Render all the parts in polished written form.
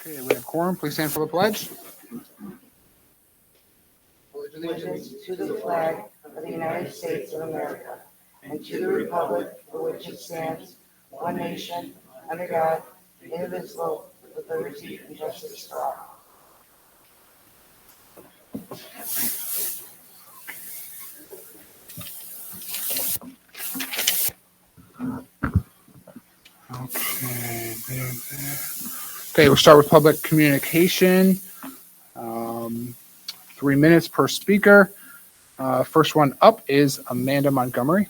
Okay, we have quorum. Please stand for the pledge. Allegiance to the flag of the United States of America and to the republic for which it stands, one nation, under God, indivisible, with liberty and justice for all. Okay, we'll start with public communication. 3 minutes per speaker. First one up is Amanda Montgomery.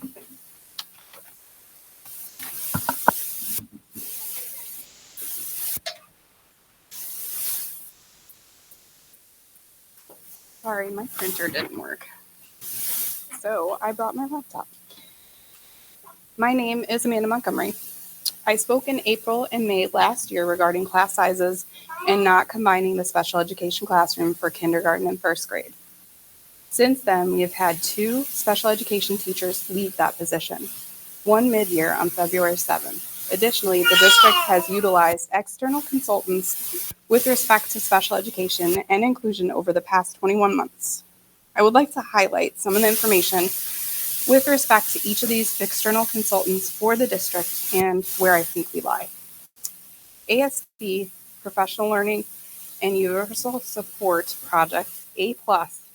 Sorry, my printer didn't work. So I brought my laptop. My name is Amanda Montgomery. I spoke in April and May last year regarding class sizes and not combining the special education classroom for kindergarten and first grade. Since then, we have had 2 special education teachers leave that position, one mid-year on February 7th. Additionally, the district has utilized external consultants with respect to special education and inclusion over the past 21 months. I would like to highlight some of the information with respect to each of these external consultants for the district and where I think we lie. ASP, Professional Learning and Universal Support Project, A+,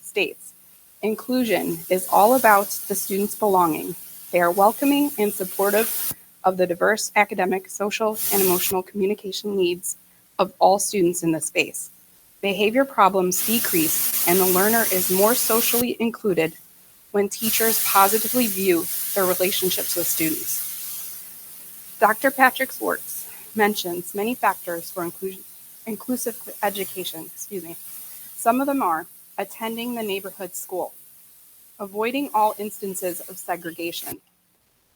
states, inclusion is all about the student's belonging. They are welcoming and supportive of the diverse academic, social, and emotional communication needs of all students in the space. Behavior problems decrease and the learner is more socially included when teachers positively view their relationships with students. Dr. Patrick Swartz mentions many factors for inclusive education. Some of them are attending the neighborhood school, avoiding all instances of segregation,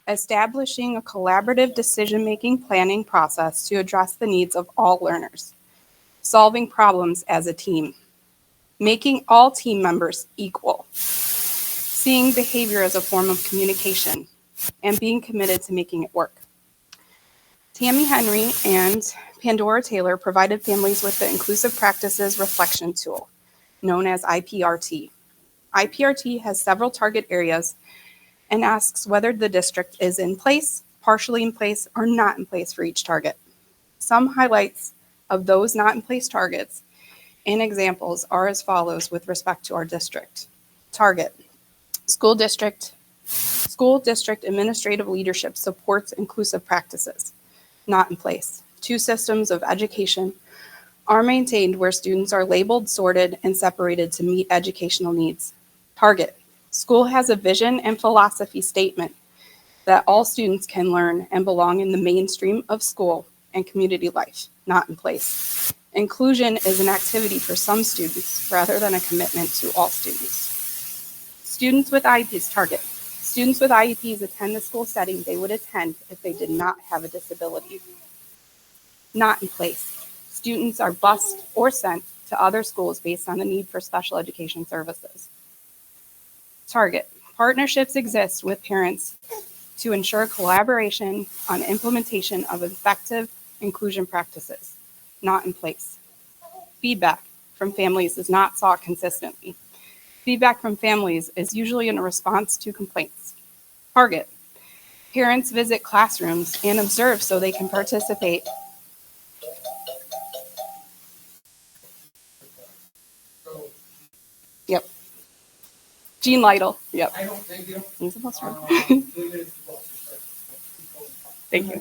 establishing a collaborative decision-making planning process to address the needs of all learners, solving problems as a team, making all team members equal, seeing behavior as a form of communication, and being committed to making it work. Tammy Henry and Pandora Taylor provided families with the Inclusive Practices Reflection Tool, known as IPRT. IPRT has several target areas and asks whether the district is in place, partially in place, or not in place for each target. Some highlights of those not in place targets and examples are as follows with respect to our district. Target: School district administrative leadership supports inclusive practices. Not in place. 2 systems of education are maintained where students are labeled, sorted, and separated to meet educational needs. Target: School has a vision and philosophy statement that all students can learn and belong in the mainstream of school and community life. Not in place. Inclusion is an activity for some students rather than a commitment to all students. Students with IEPs. Target: Students with IEPs attend the school setting they would attend if they did not have a disability. Not in place. Students are bused or sent to other schools based on the need for special education services. Target: Partnerships exist with parents to ensure collaboration on implementation of effective inclusion practices. Not in place. Feedback from families is not sought consistently. Feedback from families is usually in response to complaints. Target: Parents visit classrooms and observe so they can participate. Yep. Gene Lytle. Yep. I don't think you. He's a bus driver. Thank you.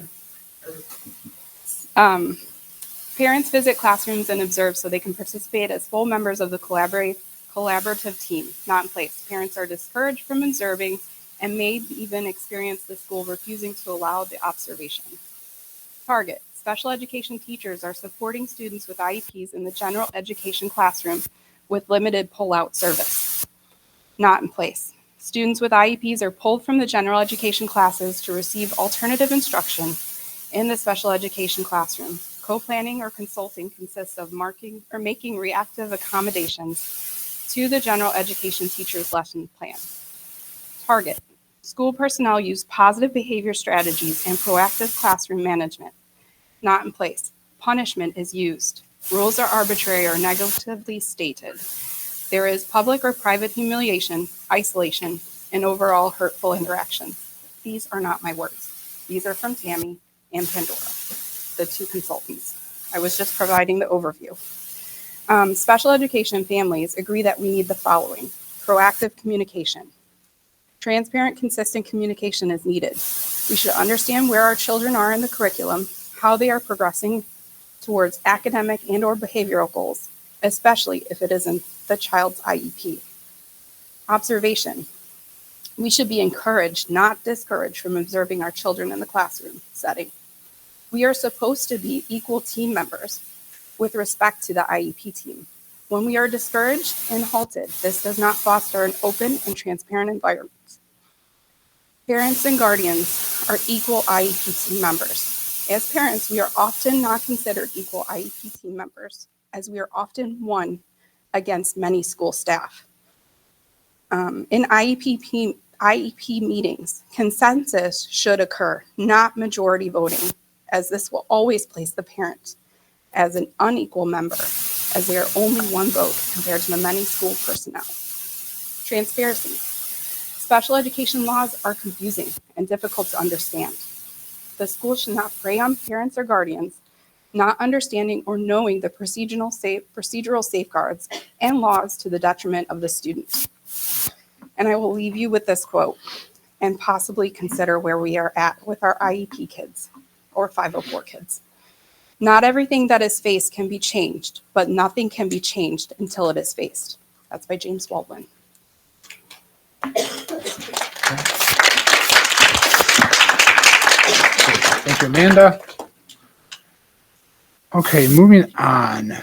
Parents visit classrooms and observe so they can participate as full members of the collaborative team. Not in place. Parents are discouraged from observing and may even experience the school refusing to allow the observation. Target: Special education teachers are supporting students with IEPs in the general education classroom with limited pull-out service. Not in place. Students with IEPs are pulled from the general education classes to receive alternative instruction in the special education classroom. Co-planning or consulting consists of making reactive accommodations to the general education teacher's lesson plan. Target: School personnel use positive behavior strategies and proactive classroom management. Not in place. Punishment is used. Rules are arbitrary or negatively stated. There is public or private humiliation, isolation, and overall hurtful interaction. These are not my words. These are from Tammy and Pandora, the two consultants. I was just providing the overview. Special education families agree that we need the following: proactive communication. Transparent, consistent communication is needed. We should understand where our children are in the curriculum, how they are progressing towards academic and or behavioral goals, especially if it is in the child's IEP. Observation. We should be encouraged, not discouraged, from observing our children in the classroom setting. We are supposed to be equal team members with respect to the IEP team. When we are discouraged and halted, this does not foster an open and transparent environment. Parents and guardians are equal IEP team members. As parents, we are often not considered equal IEP team members, as we are often one against many school staff. In IEP meetings, consensus should occur, not majority voting, as this will always place the parent as an unequal member, as they are only one vote compared to the many school personnel. Transparency. Special education laws are confusing and difficult to understand. The school should not prey on parents or guardians not understanding or knowing the procedural safeguards and laws to the detriment of the student. And I will leave you with this quote, and possibly consider where we are at with our IEP kids or 504 kids. Not everything that is faced can be changed, but nothing can be changed until it is faced. That's by James Baldwin. Thank you, Amanda. Okay, moving on.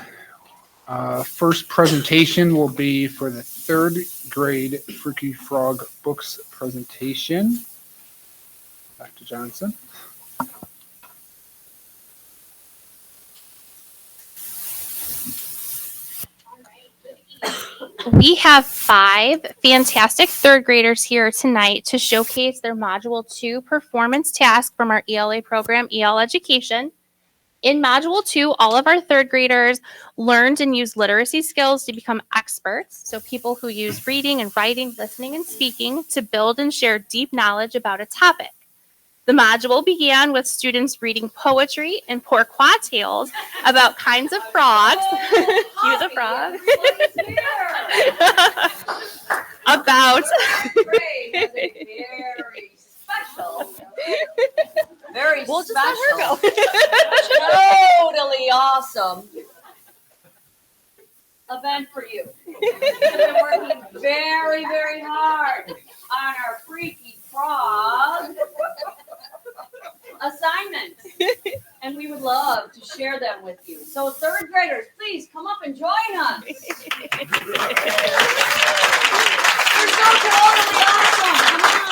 First presentation will be for the third grade Freaky Frog books presentation. Dr. Johnson. We have 5 fantastic third graders here tonight to showcase their Module 2 performance task from our ELA program, EL Education. In Module 2, all of our third graders learned and used literacy skills to become experts, so people who use reading and writing, listening and speaking to build and share deep knowledge about a topic. The module began with students reading poetry and pourquoi tales about kinds of frogs. Cue the frog. About. Very special. Very We'll just special. let her go. Totally awesome event for you. We've been working very, very hard on our Freaky Frog assignments, and we would love to share them with you. So third graders, please come up and join us. You're so totally awesome. Come on.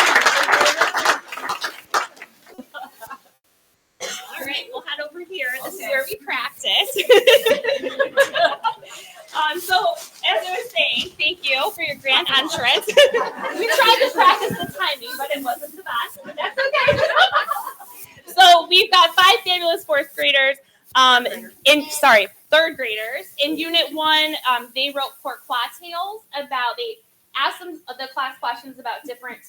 All right, we'll head over here. This is where we practice. So, as I was saying, thank you for your grand entrance. We tried to practice the timing, but it wasn't the best, but that's okay. So, we've got 5 fabulous fourth graders, third graders. In Unit 1, they wrote pourquoi tales about, they asked them the class questions about different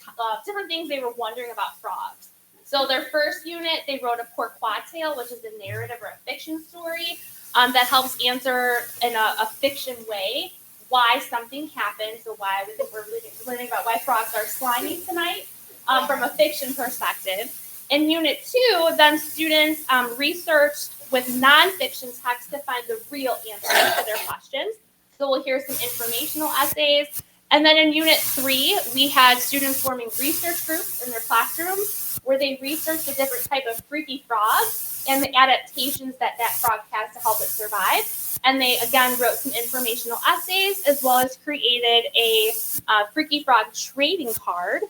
things they were wondering about frogs. So their first unit, they wrote a pourquoi tale, which is a narrative or a fiction story that helps answer in a fiction way why something happened. So why we think we're learning about why frogs are slimy tonight from a fiction perspective. In Unit 2, then students researched with nonfiction text to find the real answers to their questions. So we'll hear some informational essays. And then in Unit 3, we had students forming research groups in their classrooms where they researched a different type of freaky frog and the adaptations that frog has to help it survive. And they, again, wrote some informational essays as well as created a freaky frog trading card.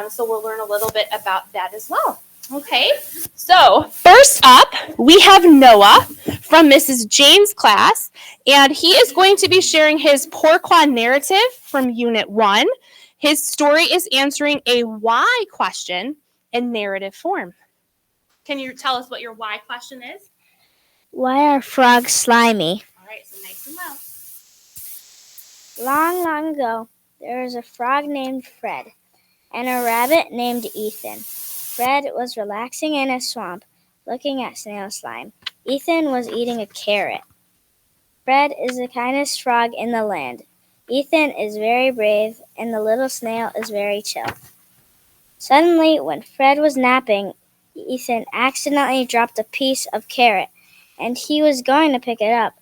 So we'll learn a little bit about that as well. Okay, so first up, we have Noah from Mrs. Jane's class, and he is going to be sharing his pourquoi narrative from Unit 1. His story is answering a why question in narrative form. Can you tell us what your why question is? Why are frogs slimy? Long, long ago, there was a frog named Fred and a rabbit named Ethan. Fred was relaxing in a swamp, looking at snail slime. Ethan was eating a carrot. Fred is the kindest frog in the land. Ethan is very brave, and the little snail is very chill. Suddenly, when Fred was napping, Ethan accidentally dropped a piece of carrot, and he was going to pick it up,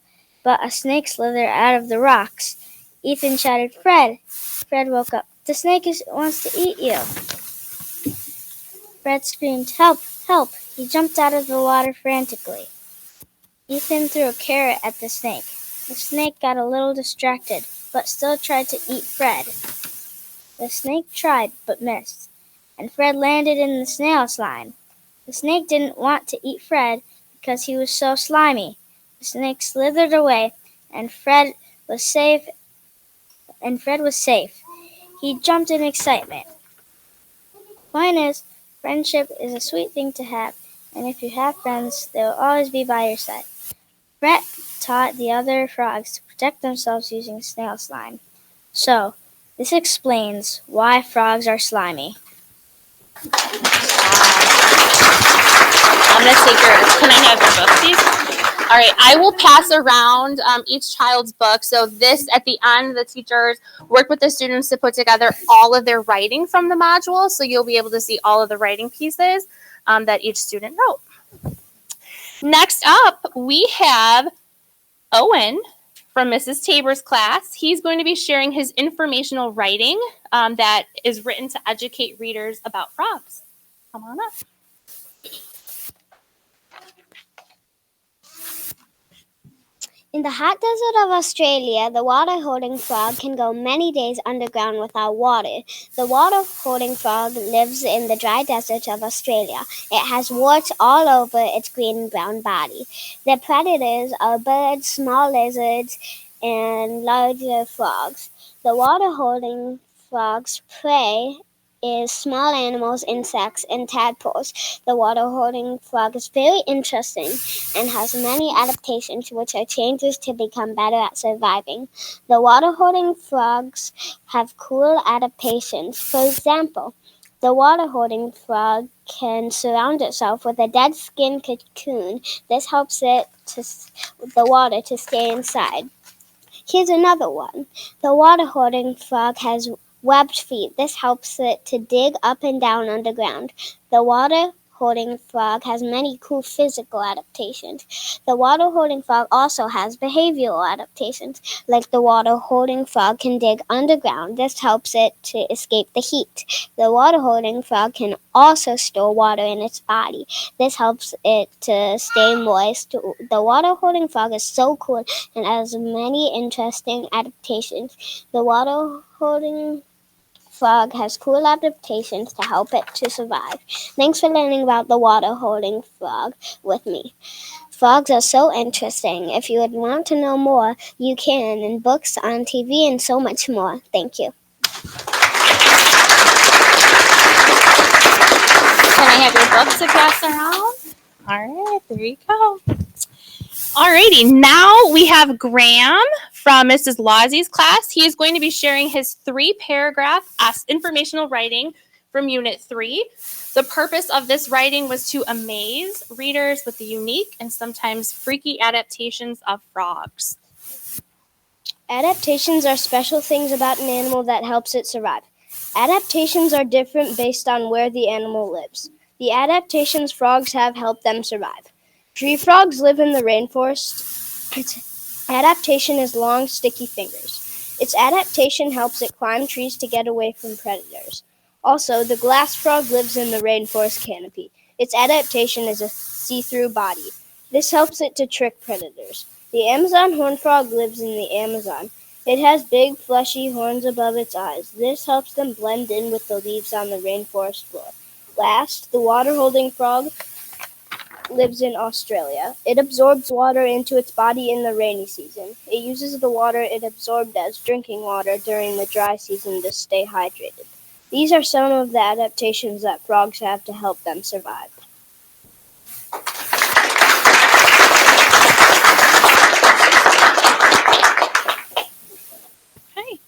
but a snake slithered out of the rocks. Ethan shouted, "Fred!" Fred woke up. "The snake wants to eat you." Fred screamed, "Help! Help!" He jumped out of the water frantically. Ethan threw a carrot at the snake. The snake got a little distracted, but still tried to eat Fred. The snake tried, but missed, and Fred landed in the snail slime. The snake didn't want to eat Fred because he was so slimy. The snake slithered away, and Fred was safe. He jumped in excitement. Point is, friendship is a sweet thing to have, and if you have friends, they will always be by your side. Fred taught the other frogs to protect themselves using snail slime. So, this explains why frogs are slimy. I'm going to take yours. Can I have your book, please? All right, I will pass around each child's book. So this, at the end, the teachers work with the students to put together all of their writing from the module. So you'll be able to see all of the writing pieces that each student wrote. Next up, we have Owen from Mrs. Tabor's class. He's going to be sharing his informational writing that is written to educate readers about frogs. Come on up. In the hot desert of Australia, the water-holding frog can go many days underground without water. The water-holding frog lives in the dry desert of Australia. It has warts all over its green and brown body. Their predators are birds, small lizards, and larger frogs. The water-holding frog's prey is small animals, insects, and tadpoles. The water-holding frog is very interesting and has many adaptations which are changes to become better at surviving. The water-holding frogs have cool adaptations. For example, the water-holding frog can surround itself with a dead skin cocoon. This helps the water to stay inside. Here's another one. The water-holding frog has webbed feet. This helps it to dig up and down underground. The water-holding frog has many cool physical adaptations. The water-holding frog also has behavioral adaptations. Like the water-holding frog can dig underground. This helps it to escape the heat. The water-holding frog can also store water in its body. This helps it to stay moist. The water-holding frog is so cool and has many interesting adaptations. The water-holding frog has cool adaptations to help it to survive. Thanks for learning about the water-holding frog with me. Frogs are so interesting. If you would want to know more, you can in books, on TV, and so much more. Thank you. Can I have your book to pass around? All right, there you go. Alrighty, now we have Graham from Mrs. Lawsey's class. He is going to be sharing his 3-paragraph informational writing from Unit 3. The purpose of this writing was to amaze readers with the unique and sometimes freaky adaptations of frogs. Adaptations are special things about an animal that helps it survive. Adaptations are different based on where the animal lives. The adaptations frogs have help them survive. Tree frogs live in the rainforest. Its adaptation is long, sticky fingers. Its adaptation helps it climb trees to get away from predators. Also, the glass frog lives in the rainforest canopy. Its adaptation is a see-through body. This helps it to trick predators. The Amazon horned frog lives in the Amazon. It has big, fleshy horns above its eyes. This helps them blend in with the leaves on the rainforest floor. Last, the water-holding frog lives in Australia. It absorbs water into its body in the rainy season. It uses the water it absorbed as drinking water during the dry season to stay hydrated. These are some of the adaptations that frogs have to help them survive. Okay.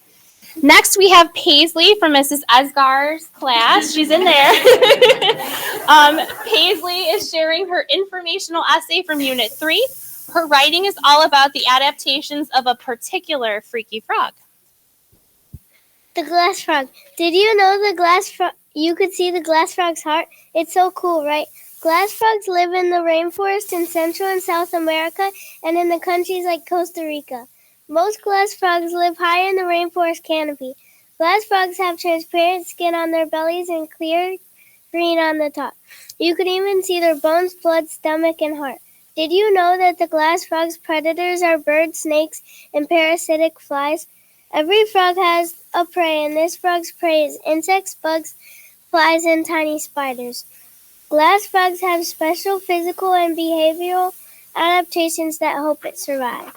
Next, we have Paisley from Mrs. Esgar's class. She's in there. Paisley is sharing her informational essay from Unit 3. Her writing is all about the adaptations of a particular freaky frog. The glass frog. Did you know the glass frog? You could see the glass frog's heart? It's so cool, right? Glass frogs live in the rainforest in Central and South America and in the countries like Costa Rica. Most glass frogs live high in the rainforest canopy. Glass frogs have transparent skin on their bellies and clear green on the top. You could even see their bones, blood, stomach, and heart. Did you know that the glass frog's predators are birds, snakes, and parasitic flies? Every frog has a prey, and this frog's prey is insects, bugs, flies, and tiny spiders. Glass frogs have special physical and behavioral adaptations that help it survive.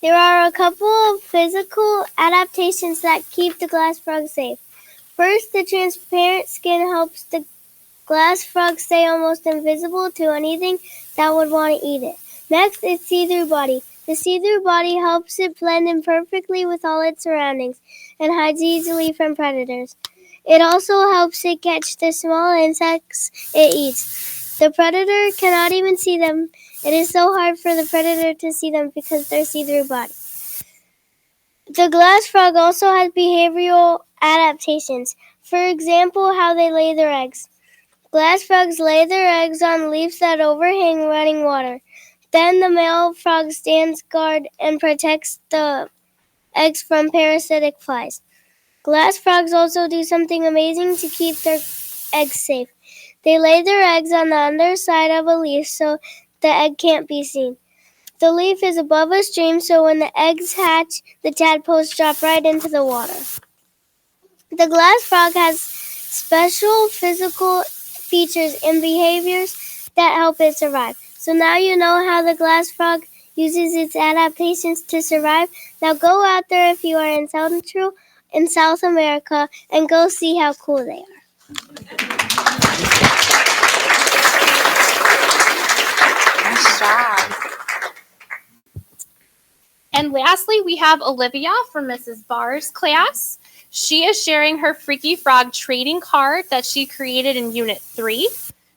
There are a couple of physical adaptations that keep the glass frog safe. First, the transparent skin helps the glass frog stay almost invisible to anything that would want to eat it. Next, its see-through body. The see-through body helps it blend in perfectly with all its surroundings and hides easily from predators. It also helps it catch the small insects it eats. The predator cannot even see them. It is so hard for the predator to see them because of their see-through body. The glass frog also has behavioral adaptations. For example, how they lay their eggs. Glass frogs lay their eggs on leaves that overhang running water. Then the male frog stands guard and protects the eggs from parasitic flies. Glass frogs also do something amazing to keep their eggs safe. They lay their eggs on the underside of a leaf so the egg can't be seen. The leaf is above a stream, so when the eggs hatch, the tadpoles drop right into the water. The glass frog has special physical features and behaviors that help it survive. So now you know how the glass frog uses its adaptations to survive. Now go out there if you are in Central and South America and go see how cool they are. Nice job. And lastly, we have Olivia from Mrs. Barr's class. She is sharing her Freaky Frog trading card that she created in Unit 3.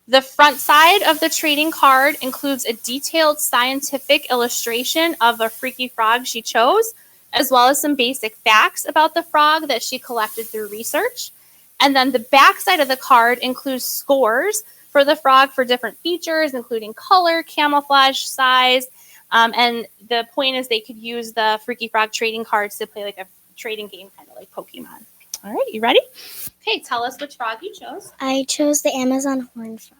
The front side of the trading card includes a detailed scientific illustration of a freaky frog she chose, as well as some basic facts about the frog that she collected through research. And then the back side of the card includes scores for the frog for different features, including color, camouflage, size. And the point is they could use the Freaky Frog trading cards to play like a trading game, kind of like Pokemon. All right, you ready? Okay, tell us which frog you chose. I chose the Amazon horn frog.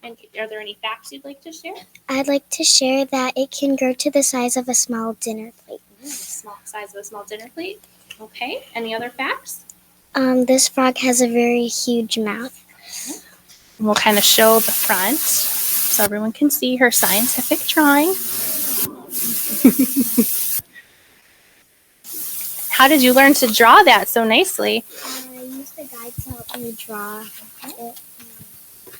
And are there any facts you'd like to share? I'd like to share that it can grow to the size of a small dinner plate. Small size of a small dinner plate. Okay, any other facts? This frog has a very huge mouth. And we'll kind of show the front so everyone can see her scientific drawing. How did you learn to draw that so nicely? I used the guide to help me draw it.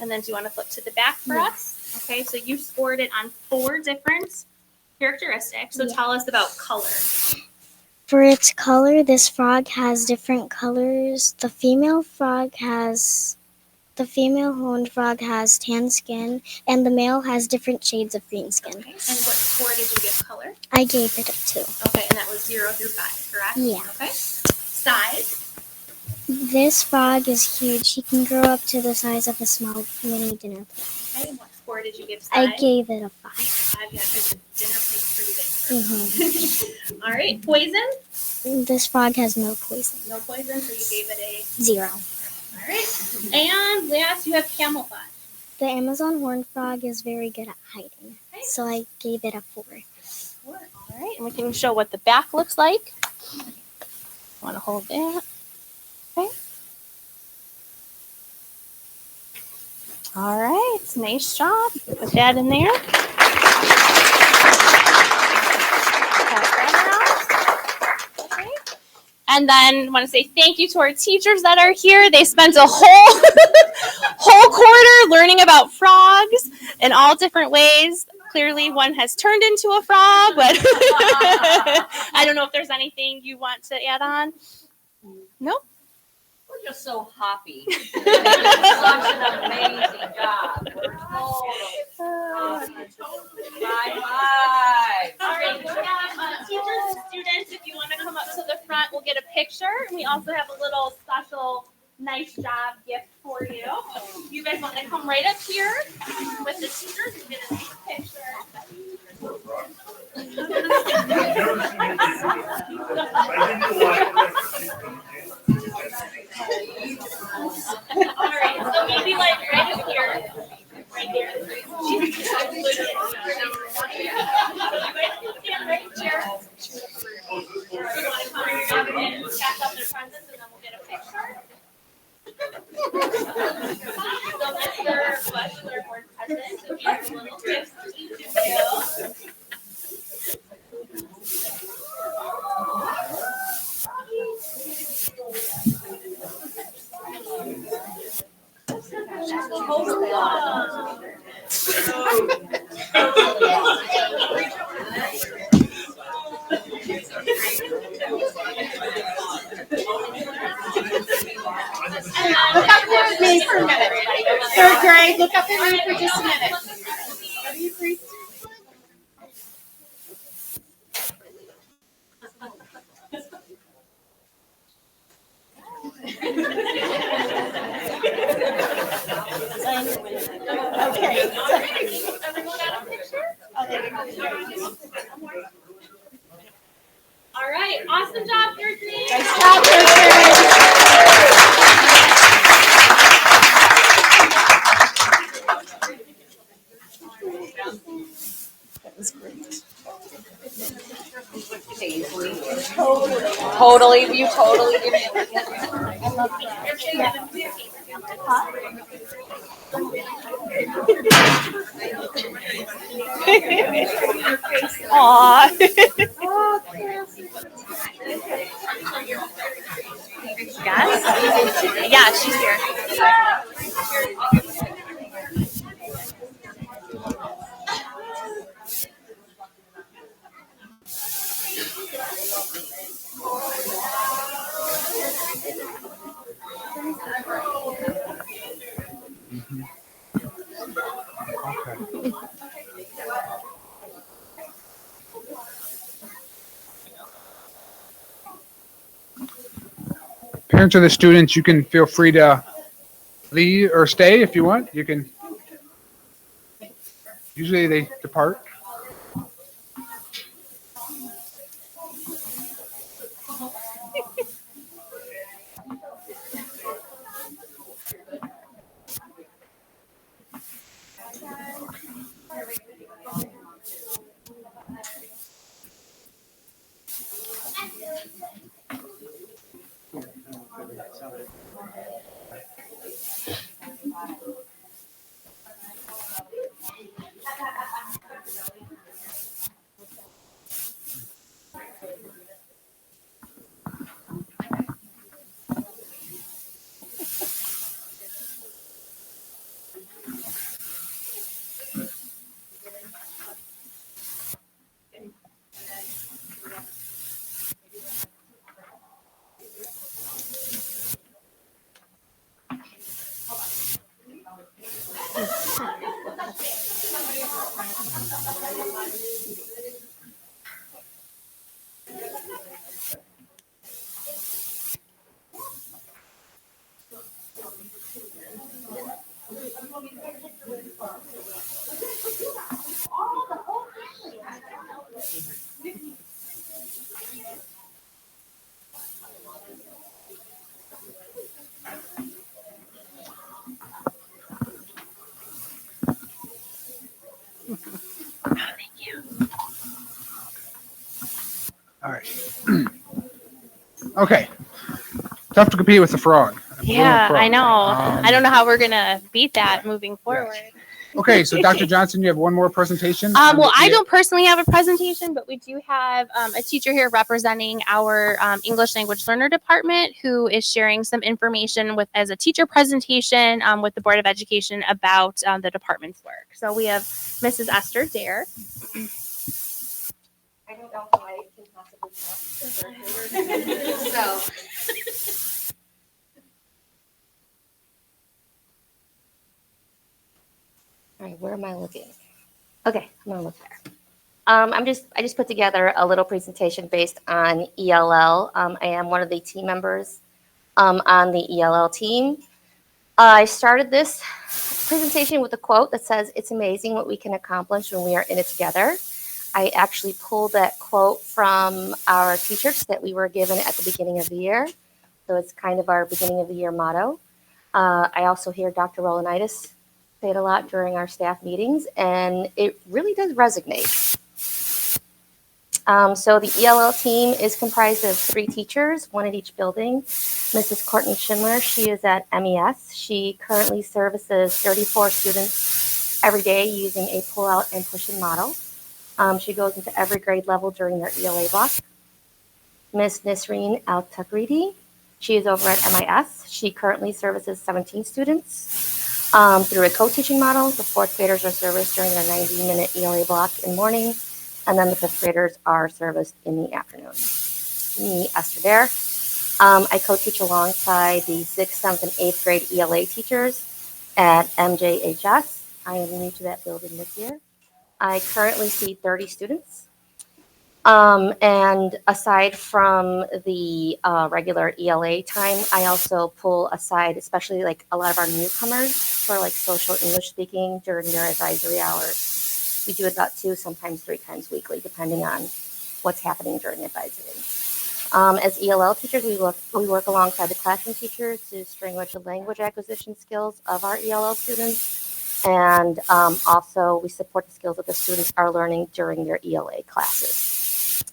And then do you want to flip to the back for us? Okay, so you scored it on 4 different characteristics. So tell us about color. For its color, this frog has different colors. The female horned frog has tan skin, and the male has different shades of green skin. Okay, and what score did you give color? I gave it a 2. Okay, and that was 0 through 5, correct? Yeah. Okay. Size? This frog is huge. He can grow up to the size of a small mini dinner plate. Okay, and what score did you give size? I gave it a 5. 5, yeah, because the dinner plate's pretty big. All right, poison? This frog has no poison. No poison, so you gave it a 0. All right. And last, you have camouflage. The Amazon horned frog is very good at hiding, Okay. so I gave it a 4. 4. All right, and we can show what the back looks like. Want to hold that? Okay. All right, nice job. Put that in there. Okay. And then I want to say thank you to our teachers that are here. They spent a whole quarter learning about frogs in all different ways. clearly one has turned into a frog, but I don't know if there's anything you want to add on. Nope. We're just so happy. Such an amazing job. We're Bye. All right, we have teachers and students. If you want to come up to the front, we'll get a picture. And we also have a little special nice job gift for you. You guys want to come right up here with the teachers and get a nice picture. All right, so maybe like right up here. Right here. You guys can stand right here. You want to come and pass out their presents and then we'll get a picture. So Mr. Bush, our board president, will give a little gift to each of you. Look up there with me for a minute. Third grade, look up at me for just a minute. Ready, 3, 2, 1. Okay. Everyone got a picture? All right, awesome job, third grade. Nice job, third grade. That was great. Totally, you totally give me I love that. Aw. Yes? Yeah, she's here. Okay. Parents of the students, you can feel free to leave or stay if you want. You can. Usually they depart. All right. Okay. Tough to compete with the frog. Yeah, Frog. I know. I don't know how we're going to beat that moving forward. Okay, so Dr. Johnson, you have one more presentation. Well, I don't personally have a presentation, but we do have a teacher here representing our English language learner department who is sharing some information with as a teacher presentation with the Board of Education about the department's work. So we have Mrs. Esther Dare. I don't know how I can possibly talk to third graders. So. All right, where am I looking? Okay, I'm gonna look there. I just put together a little presentation based on ELL. I am one of the team members on the ELL team. I started this presentation with a quote that says, "It's amazing what we can accomplish when we are in it together." I actually pulled that quote from our t-shirts that we were given at the beginning of the year. So it's kind of our beginning of the year motto. I also hear Dr. Rolanitis say it a lot during our staff meetings, and it really does resonate. So the ELL team is comprised of 3 teachers, one at each building. Mrs. Courtney Schindler, she is at MES. She currently services 34 students every day using a pull-out and push-in model. She goes into every grade level during their ELA block. Miss Nisreen Al-Takridi, she is over at MIS. She currently services 17 students through a co-teaching model. The 4th graders are serviced during their 90-minute ELA block in the morning, and then the 5th graders are serviced in the afternoon. Me, Esther Dare. I co-teach alongside the 6th, 7th, and 8th grade ELA teachers at MJHS. I am new to that building this year. I currently see 30 students. And aside from the regular ELA time, I also pull aside, especially like a lot of our newcomers for like social English speaking during their advisory hours. We do it about 2, sometimes 3 times weekly, depending on what's happening during advisory. As ELL teachers, we work alongside the classroom teachers to distinguish the language acquisition skills of our ELL students. And also we support the skills that the students are learning during their ELA classes.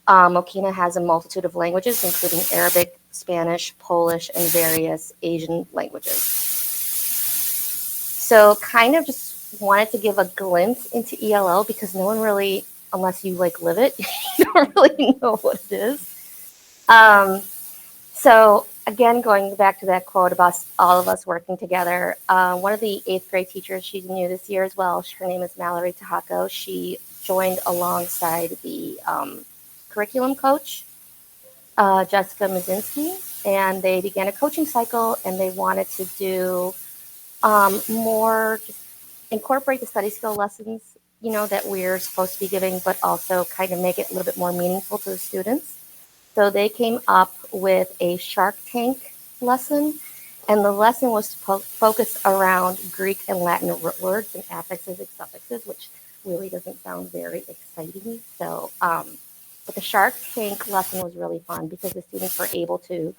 Mokena has a multitude of languages, including Arabic, Spanish, Polish, and various Asian languages. So kind of just wanted to give a glimpse into ELL because no one really, unless you like live it, you don't really know what it is. So again, going back to that quote about all of us working together, one of the 8th grade teachers, she's new this year as well. Her name is Mallory Tahako. She joined alongside the curriculum coach, Jessica Mazinski, and they began a coaching cycle, and they wanted to do more, just incorporate the study skill lessons, you know, that we're supposed to be giving, but also kind of make it a little bit more meaningful to the students. So they came up with a Shark Tank lesson, and the lesson was to focus around Greek and Latin root words and affixes and suffixes, which really doesn't sound very exciting. So, but the Shark Tank lesson was really fun because the students were able to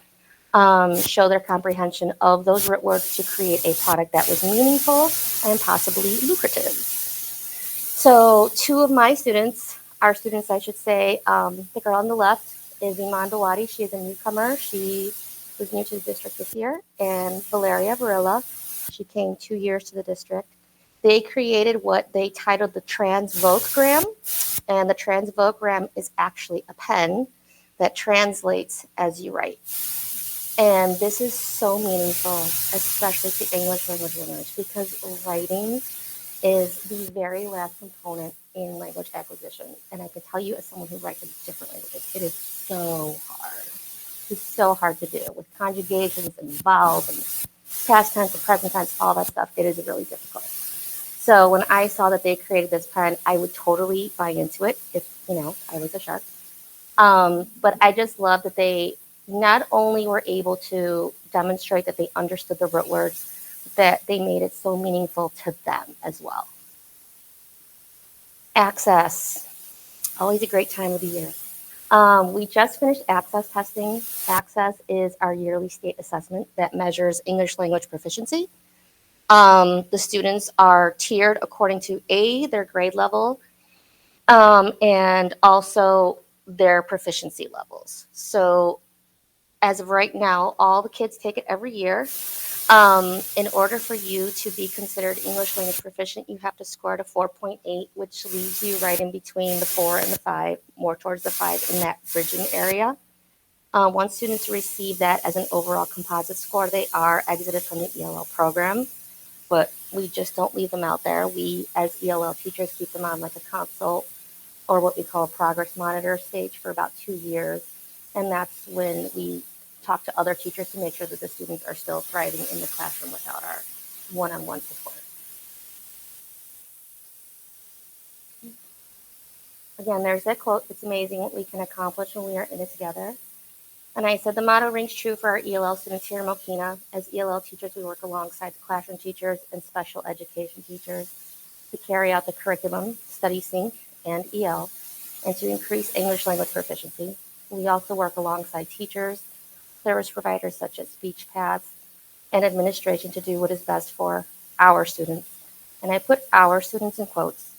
show their comprehension of those root words to create a product that was meaningful and possibly lucrative. So 2 of my students, our students I should say, the girl on the left is Iman Dawadi. She is a newcomer. She was new to the district this year. And Valeria Varela, she came 2 years to the district. They created what they titled the Transvocagram. And the Transvocagram is actually a pen that translates as you write. And this is so meaningful, especially to English language learners, because writing is the very last component in language acquisition. And I can tell you, as someone who writes in different languages, it is so hard. It's so hard to do with conjugations and vowels and past tense and present tense, all that stuff. It is really difficult. So when I saw that they created this pen, I would totally buy into it if, you know, I was a shark. But I just love that they not only were able to demonstrate that they understood the root words, that they made it so meaningful to them as well. Access, always a great time of the year. We just finished access testing. Access is our yearly state assessment that measures English language proficiency. The students are tiered according to their grade level, and also their proficiency levels. So as of right now, all the kids take it every year. In order for you to be considered English language proficient, you have to score at a 4.8, which leaves you right in between the 4 and the 5, more towards the 5 in that bridging area. Once students receive that as an overall composite score, they are exited from the ELL program, but we just don't leave them out there. We, as ELL teachers, keep them on like a consult or what we call a progress monitor stage for about 2 years. And that's when we talk to other teachers to make sure that the students are still thriving in the classroom without our one-on-one support. Again, there's that quote, "It's amazing what we can accomplish when we are in it together." And I said the motto rings true for our ELL students here in Mokena. As ELL teachers, we work alongside the classroom teachers and special education teachers to carry out the curriculum, study sync, and EL, and to increase English language proficiency. We also work alongside teachers, service providers such as speech paths, and administration to do what is best for our students. And I put our students in quotes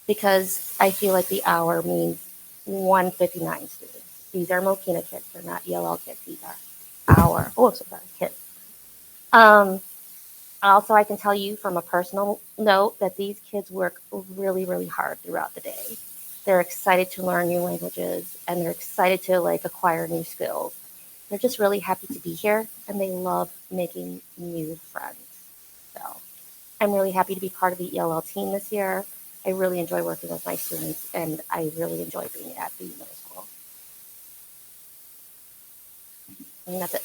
because I feel like the our means 159 students. These are Mokena kids. They're not ELL kids. These are kids. Also, I can tell you from a personal note that these kids work really, really hard throughout the day. They're excited to learn new languages and they're excited to acquire new skills. They're just really happy to be here and they love making new friends. So I'm really happy to be part of the ELL team this year. I really enjoy working with my students and I really enjoy being at the middle school. And that's it.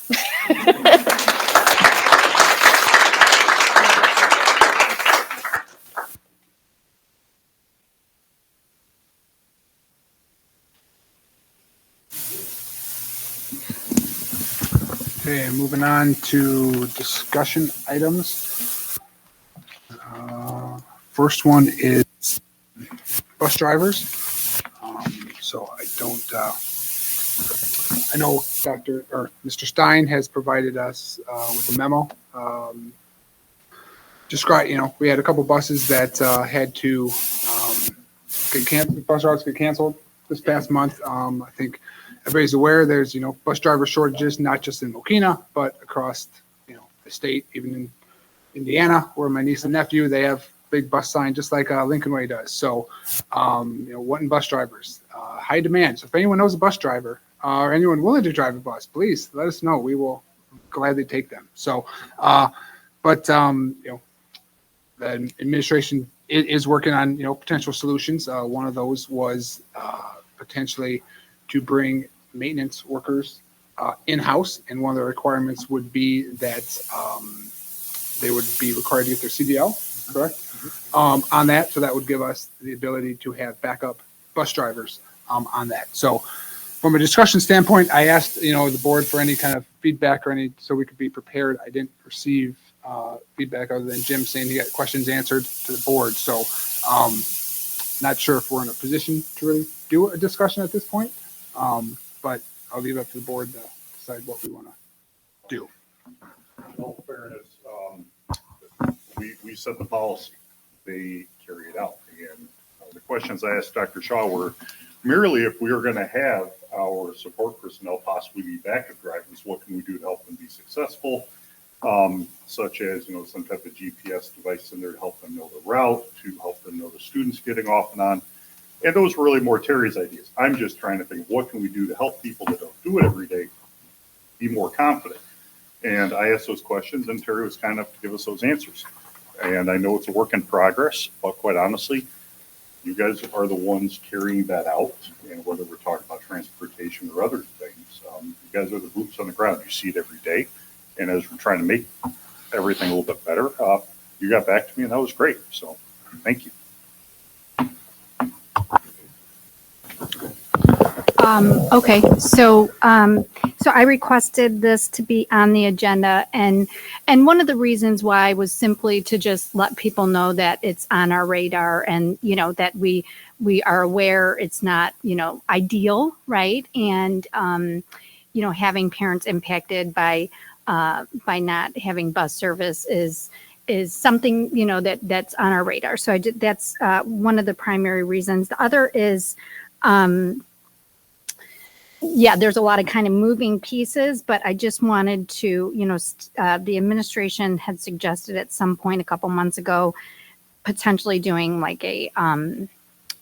Okay, moving on to discussion items. First one is bus drivers. So I know Mr. Stein has provided us with a memo. We had a couple buses that had to bus routes get canceled this past month. I think everybody's aware there's, bus driver shortages, not just in Mokena, but across, the state, even in Indiana, where my niece and nephew, they have big bus sign, just like Lincoln Way does. So, wanting bus drivers, high demand. So if anyone knows a bus driver or anyone willing to drive a bus, please let us know. We will gladly take them. So, the administration is working on, potential solutions. One of those was potentially to bring maintenance workers in-house, and one of the requirements would be that they would be required to get their CDL, correct? On that, so that would give us the ability to have backup bus drivers on that. So from a discussion standpoint, I asked, the board for any kind of feedback or so we could be prepared. I didn't receive feedback other than Jim saying he got questions answered to the board. So not sure if we're in a position to really do a discussion at this point, but I'll leave it up to the board to decide what we want to do. In all fairness, we set the policy. They carry it out. And the questions I asked Dr. Shaw were merely if we were going to have our support personnel possibly be backup drivers, what can we do to help them be successful? Such as, some type of GPS device in there to help them know the route, to help them know the students getting off and on. And those were really more Terry's ideas. I'm just trying to think, what can we do to help people that don't do it every day be more confident? And I asked those questions, and Terry was kind enough to give us those answers. And I know it's a work in progress, but quite honestly, you guys are the ones carrying that out. And whether we're talking about transportation or other things, you guys are the boots on the ground. You see it every day. And as we're trying to make everything a little bit better, you got back to me, and that was great. So thank you. Okay, so I requested this to be on the agenda, and one of the reasons why was simply to just let people know that it's on our radar, and that we are aware it's not ideal, right? And having parents impacted by not having bus service is something that's on our radar. So that's one of the primary reasons. The other is yeah, there's a lot of kind of moving pieces, but I just wanted to, the administration had suggested at some point a couple months ago, potentially doing like a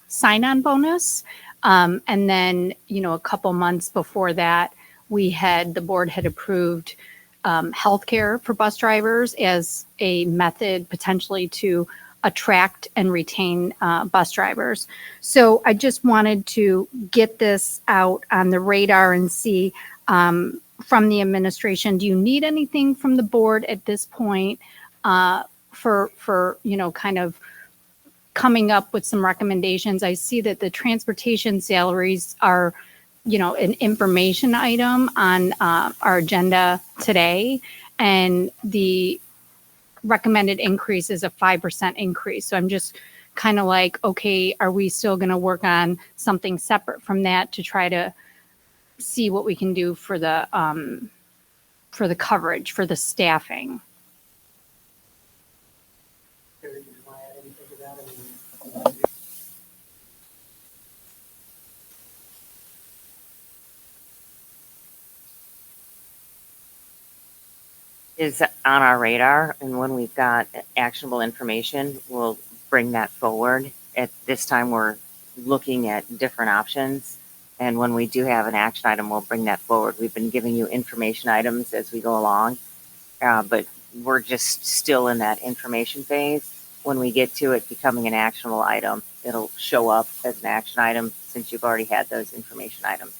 sign-on bonus. And then, a couple months before that, the board had approved healthcare for bus drivers as a method potentially to attract and retain bus drivers. So I just wanted to get this out on the radar and see from the administration, do you need anything from the board at this point for kind of coming up with some recommendations? I see that the transportation salaries are, an information item on our agenda today, and the recommended increase is a 5% increase. So I'm just kind of like, okay, are we still going to work on something separate from that to try to see what we can do for the coverage, for the staffing? Is on our radar, and when we've got actionable information, we'll bring that forward. At this time, we're looking at different options, and when we do have an action item, we'll bring that forward. We've been giving you information items as we go along, but we're just still in that information phase. When we get to it becoming an actionable item, it'll show up as an action item since you've already had those information items.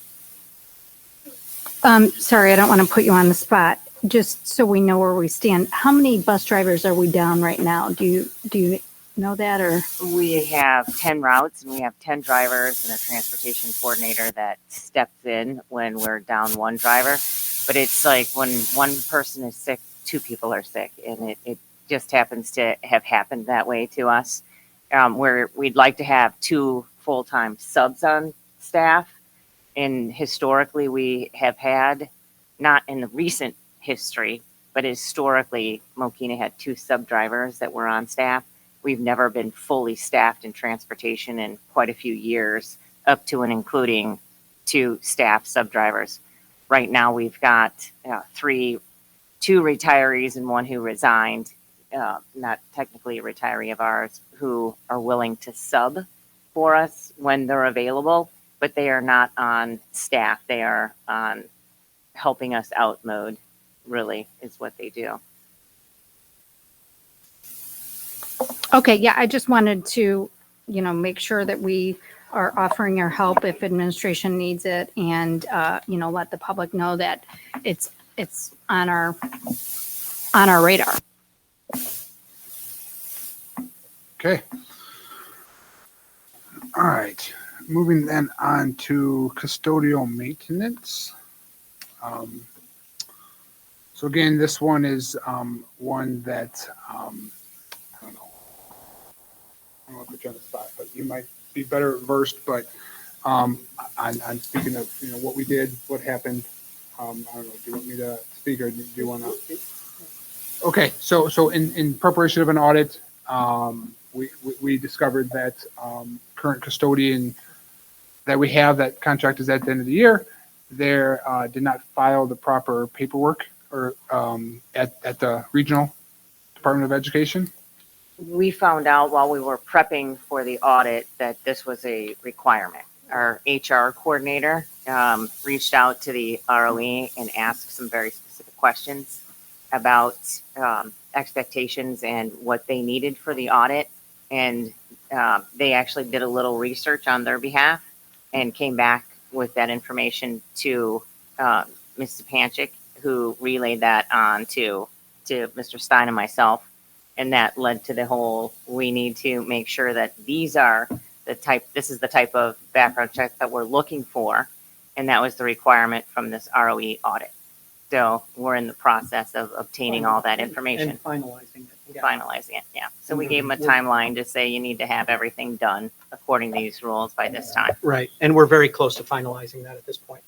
Sorry, I don't want to put you on the spot. Just so we know where we stand, how many bus drivers are we down right now? Do you know that, or? We have 10 routes, and we have 10 drivers and a transportation coordinator that steps in when we're down one driver. But it's like when one person is sick, two people are sick, and it just happens to have happened that way to us, where we'd like to have 2 full-time subs on staff. And historically, we have had, not in the recent history, but historically, Mokena had 2 sub drivers that were on staff. We've never been fully staffed in transportation in quite a few years, up to and including 2 staff sub drivers. Right now, we've got 2 retirees and 1 who resigned, not technically a retiree of ours, who are willing to sub for us when they're available, but they are not on staff. They are on helping us out mode, really, is what they do. Okay, yeah, I just wanted to, make sure that we are offering our help if administration needs it, and let the public know that it's on our radar. Okay. All right. Moving then on to custodial maintenance. So again, this one is one that I don't know. I don't want to put you on the spot, but you might be better versed. But on speaking of what we did, what happened. I don't know. Do you want me to speak, or do you want to? Okay. So in preparation of an audit, we discovered that current custodian that we have, that contract is at the end of the year, did not file the proper paperwork or at the regional Department of Education. We found out while we were prepping for the audit that this was a requirement. Our HR coordinator reached out to the ROE and asked some very specific questions about expectations and what they needed for the audit. And they actually did a little research on their behalf and came back with that information to Ms. Stepanchik, who relayed that on to Mr. Stein and myself. And that led to the whole, we need to make sure that this is the type of background check that we're looking for. And that was the requirement from this ROE audit. So we're in the process of obtaining all that information. And finalizing it. Yeah. Finalizing it, yeah. So we gave them a timeline to say you need to have everything done according to these rules by this time. Right, and we're very close to finalizing that at this point.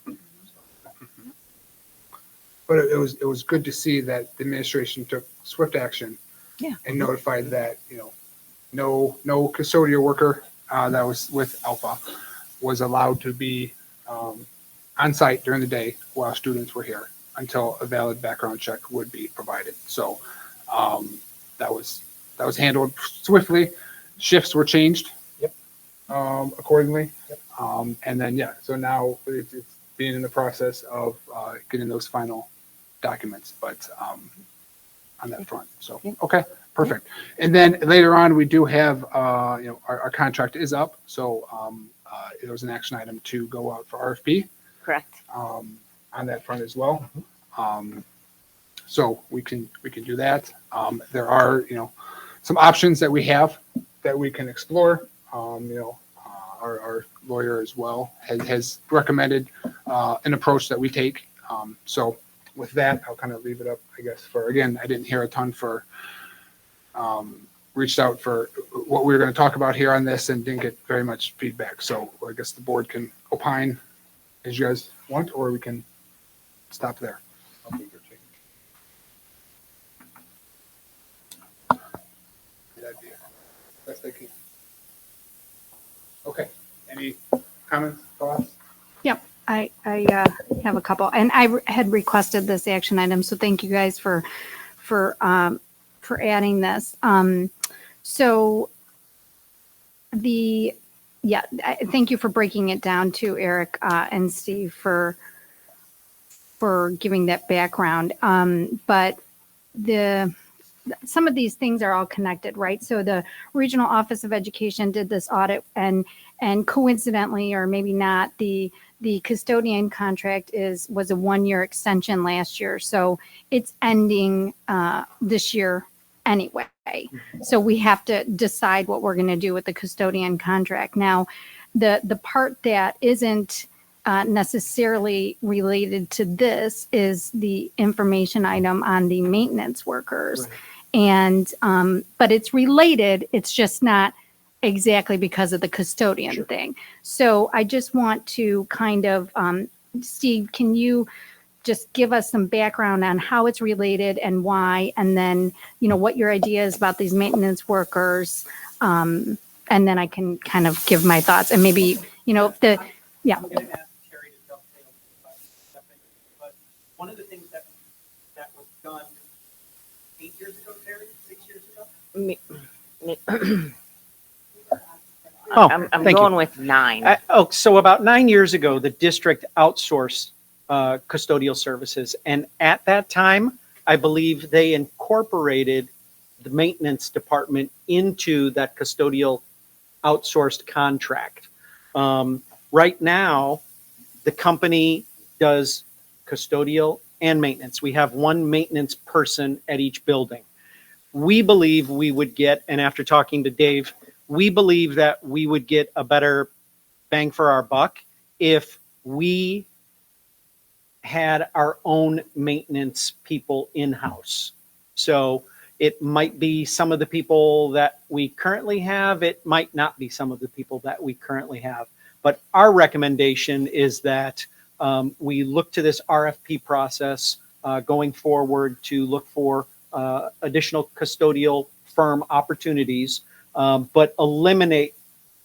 But it was good to see that the administration took swift action. Yeah. And notified that no custodial worker that was with Alpha was allowed to be on site during the day while students were here until a valid background check would be provided. So that was handled swiftly. Shifts were changed accordingly. And then, so now it's being in the process of getting those final documents, but on that front. So, okay, perfect. And then later on, we do have, our contract is up. So there was an action item to go out for RFP Correct. on that front as well. So we can do that. There are, some options that we have that we can explore. Our lawyer as well has recommended an approach that we take. So with that, I'll kind of leave it up, I guess, for, again, I didn't hear a ton for, reached out for what we were going to talk about here on this and didn't get very much feedback. So I guess the board can opine as you guys want, or we can stop there. Best I can. Okay. Any comments, thoughts? Yep, I have a couple, and I had requested this action item, so thank you guys for adding this. So thank you for breaking it down to Eric and Steve for giving that background. But some of these things are all connected, right? So the Regional Office of Education did this audit, and coincidentally, or maybe not, the custodian contract was a 1-year extension last year, so it's ending this year anyway. So we have to decide what we're going to do with the custodian contract. Now, the part that isn't necessarily related to this is the information item on the maintenance workers. Right. And but it's related, it's just not exactly because of the custodian thing. So I just want to kind of, Steve, can you just give us some background on how it's related and why, and then, what your idea is about these maintenance workers, and then I can kind of give my thoughts, and maybe, if the, I'm going to ask Terry to dovetail but one of the things that was done 8 years ago, Terry, 6 years ago? Oh, I'm thank you. going with 9. So about 9 years ago, the district outsourced custodial services. And at that time, I believe they incorporated the maintenance department into that custodial outsourced contract. Right now, the company does custodial and maintenance. We have one maintenance person at each building. We believe we would get, and after talking to Dave, we believe that we would get a better bang for our buck if we had our own maintenance people in-house. So it might be some of the people that we currently have. It might not be some of the people that we currently have. But our recommendation is that we look to this RFP process going forward to look for additional custodial firm opportunities, but eliminate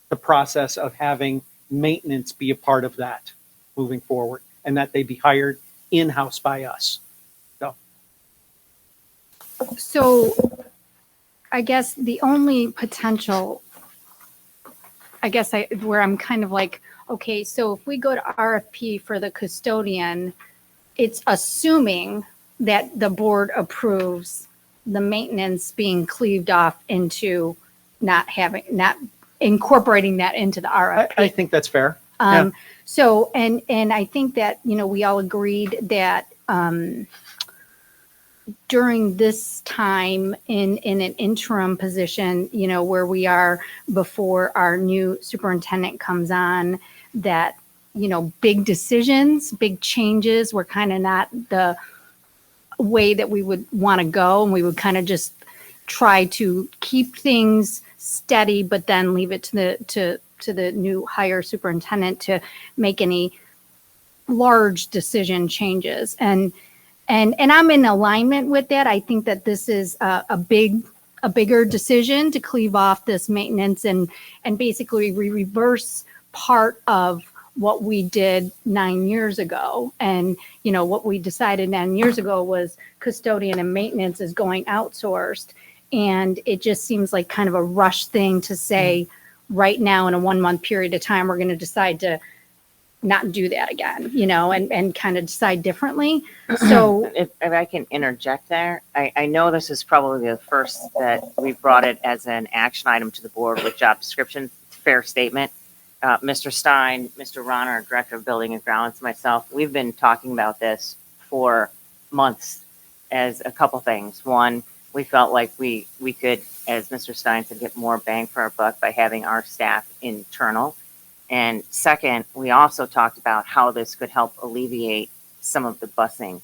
the process of having maintenance be a part of that moving forward, and that they be hired in-house by us. So I guess the only potential, where I'm kind of like, okay, so if we go to RFP for the custodian, it's assuming that the board approves the maintenance being cleaved off into not incorporating that into the RFP. I think that's fair. So, and I think that, we all agreed that during this time in an interim position, where we are before our new superintendent comes on, that, big decisions, big changes were kind of not the way that we would want to go. And we would kind of just try to keep things steady, but then leave it to the new hire superintendent to make any large decision changes. And I'm in alignment with that. I think that this is a bigger decision to cleave off this maintenance and basically reverse part of what we did 9 years ago. And, what we decided 9 years ago was custodian and maintenance is going outsourced. And it just seems like kind of a rush thing to say right now in a 1 month period of time, we're going to decide to not do that again, and kind of decide differently. So if I can interject there, I know this is probably the first that we've brought it as an action item to the board with job description. Fair statement. Mr. Stein, Mr. Ron, our Director of Building and Grounds, myself, we've been talking about this for months as a couple things. One, we felt like we could, as Mr. Stein said, get more bang for our buck by having our staff internal. And second, we also talked about how this could help alleviate some of the busing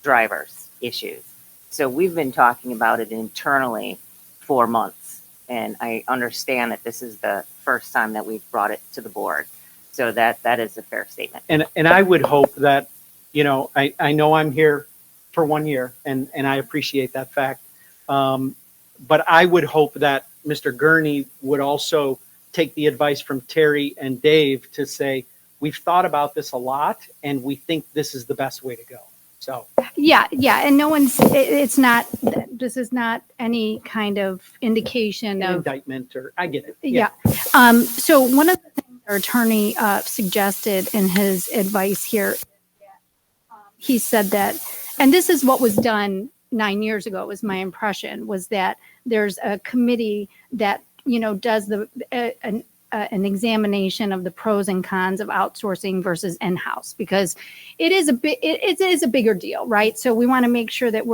drivers issues. So we've been talking about it internally for months. And I understand that this is the first time that we've brought it to the board. So that is a fair statement. And I would hope that, I know I'm here for 1 year and I appreciate that fact. But I would hope that Mr. Gurney would also take the advice from Terry and Dave to say, we've thought about this a lot and we think this is the best way to go. So, yeah. And this is not any kind of indication of indictment or I get it. Yeah. So one of the things our attorney suggested in his advice here, he said that, and this is what was done 9 years ago, was my impression, was that there's a committee that does an examination of the pros and cons of outsourcing versus in-house, because it is a bigger deal, right? So we want to make sure that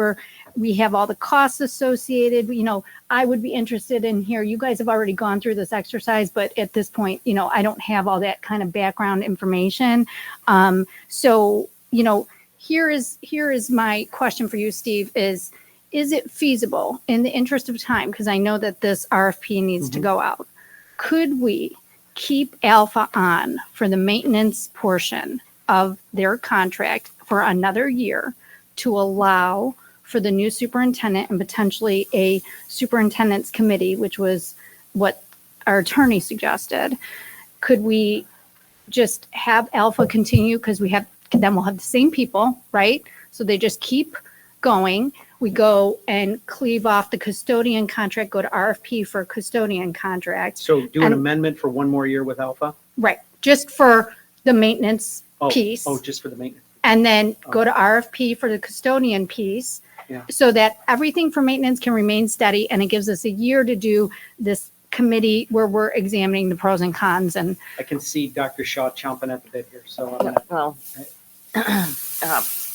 we have all the costs associated. I would be interested in here. You guys have already gone through this exercise, but at this point, I don't have all that kind of background information. So here is my question for you, Steve, is it feasible in the interest of time? Because I know that this RFP needs to go out. Could we keep Alpha on for the maintenance portion of their contract for another year to allow for the new superintendent and potentially a superintendent's committee, which was what our attorney suggested? Could we just have Alpha continue? Because we'll have the same people, right? So they just keep going. We go and cleave off the custodian contract, go to RFP for a custodian contract. So do an amendment for 1 more year with Alpha? Right, just for the maintenance piece. Oh, just for the maintenance. And then go to RFP for the custodian piece. Yeah. So that everything for maintenance can remain steady, and it gives us a year to do this committee where we're examining the pros and cons. And I can see Dr. Shaw chomping at the bit here. So Well,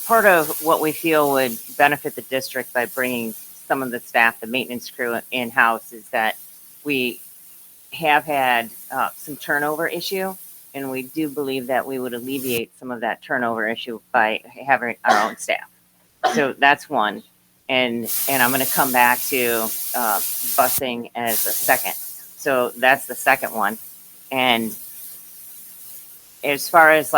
part of what we feel would benefit the district by bringing some of the staff, the maintenance crew in-house, is that we have had some turnover issue, and we do believe that we would alleviate some of that turnover issue by having our own staff. So that's one. And I'm going to come back to busing as a second. So that's the second one. And as far as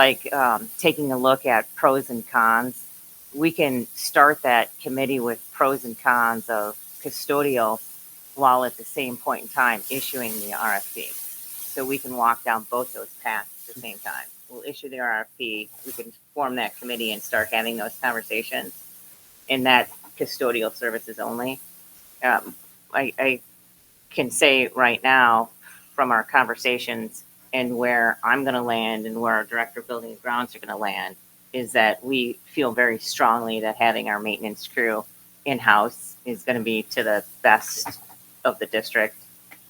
taking a look at pros and cons, we can start that committee with pros and cons of custodial while at the same point in time issuing the RFP. So we can walk down both those paths at the same time. We'll issue the RFP, we can form that committee and start having those conversations in that custodial services only. I can say right now from our conversations and where I'm going to land and where our Director of Building and Grounds are going to land is that we feel very strongly that having our maintenance crew in-house is going to be to the best of the district,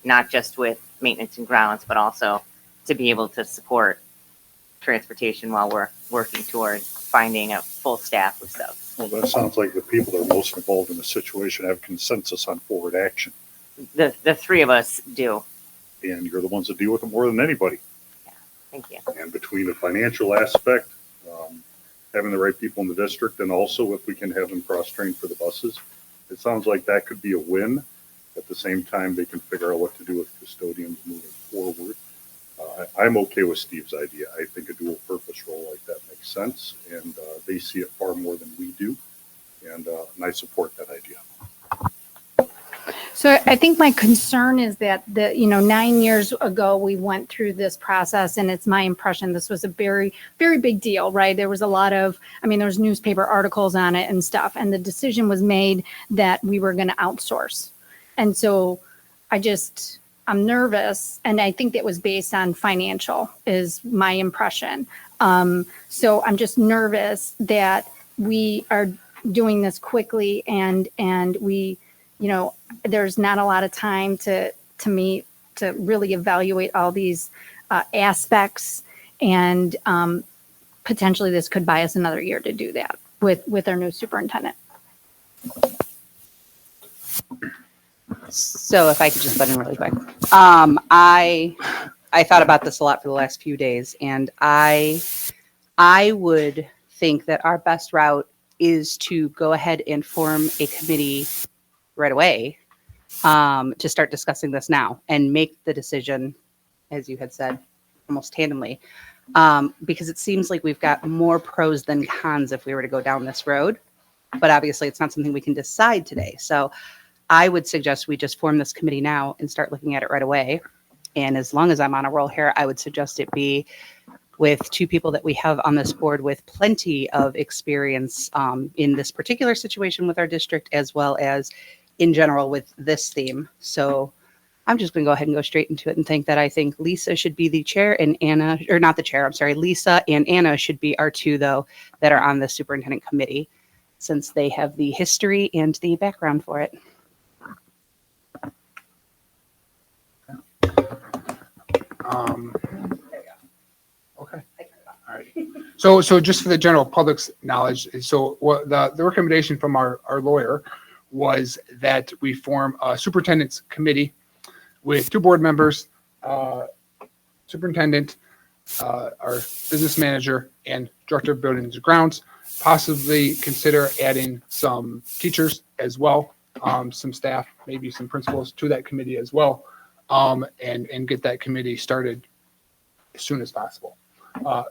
not just with maintenance and grounds, but also to be able to support transportation while we're working toward finding a full staff of subs. Well, that sounds like the people that are most involved in the situation have consensus on forward action. The three of us do. And you're the ones that deal with it more than anybody. Yeah, thank you. And between the financial aspect, having the right people in the district, and also if we can have them cross-trained for the buses, it sounds like that could be a win. At the same time, they can figure out what to do with custodians moving forward. I'm okay with Steve's idea. I think a dual purpose role like that makes sense, and they see it far more than we do, and I support that idea. So I think my concern is that 9 years ago, we went through this process, and it's my impression this was a very, very big deal, right? There was a lot of, there was newspaper articles on it and stuff, and the decision was made that we were going to outsource. And so I'm nervous, and I think that was based on financial is my impression. So I'm just nervous that we are doing this quickly and we, there's not a lot of time to meet, to really evaluate all these aspects. And potentially this could buy us another year to do that with our new superintendent. So if I could just butt in really quick. I thought about this a lot for the last few days, and I would think that our best route is to go ahead and form a committee right away to start discussing this now and make the decision, as you had said, almost tandemly, because it seems like we've got more pros than cons if we were to go down this road. But obviously, it's not something we can decide today. So I would suggest we just form this committee now and start looking at it right away. And as long as I'm on a roll here, I would suggest it be with two people that we have on this board with plenty of experience in this particular situation with our district, as well as in general with this theme. So I'm just going to go ahead and go straight into it and think that I think Lisa should be the chair and Anna, or not the chair, I'm sorry, Lisa and Anna should be our two, though, that are on the superintendent committee, since they have the history and the background for it. Okay. All right. So just for the general public's knowledge, so what the recommendation from our lawyer was that we form a superintendent's committee with two board members, superintendent, our business manager, and director of buildings and grounds. Possibly consider adding some teachers as well, some staff, maybe some principals to that committee as well, and get that committee started as soon as possible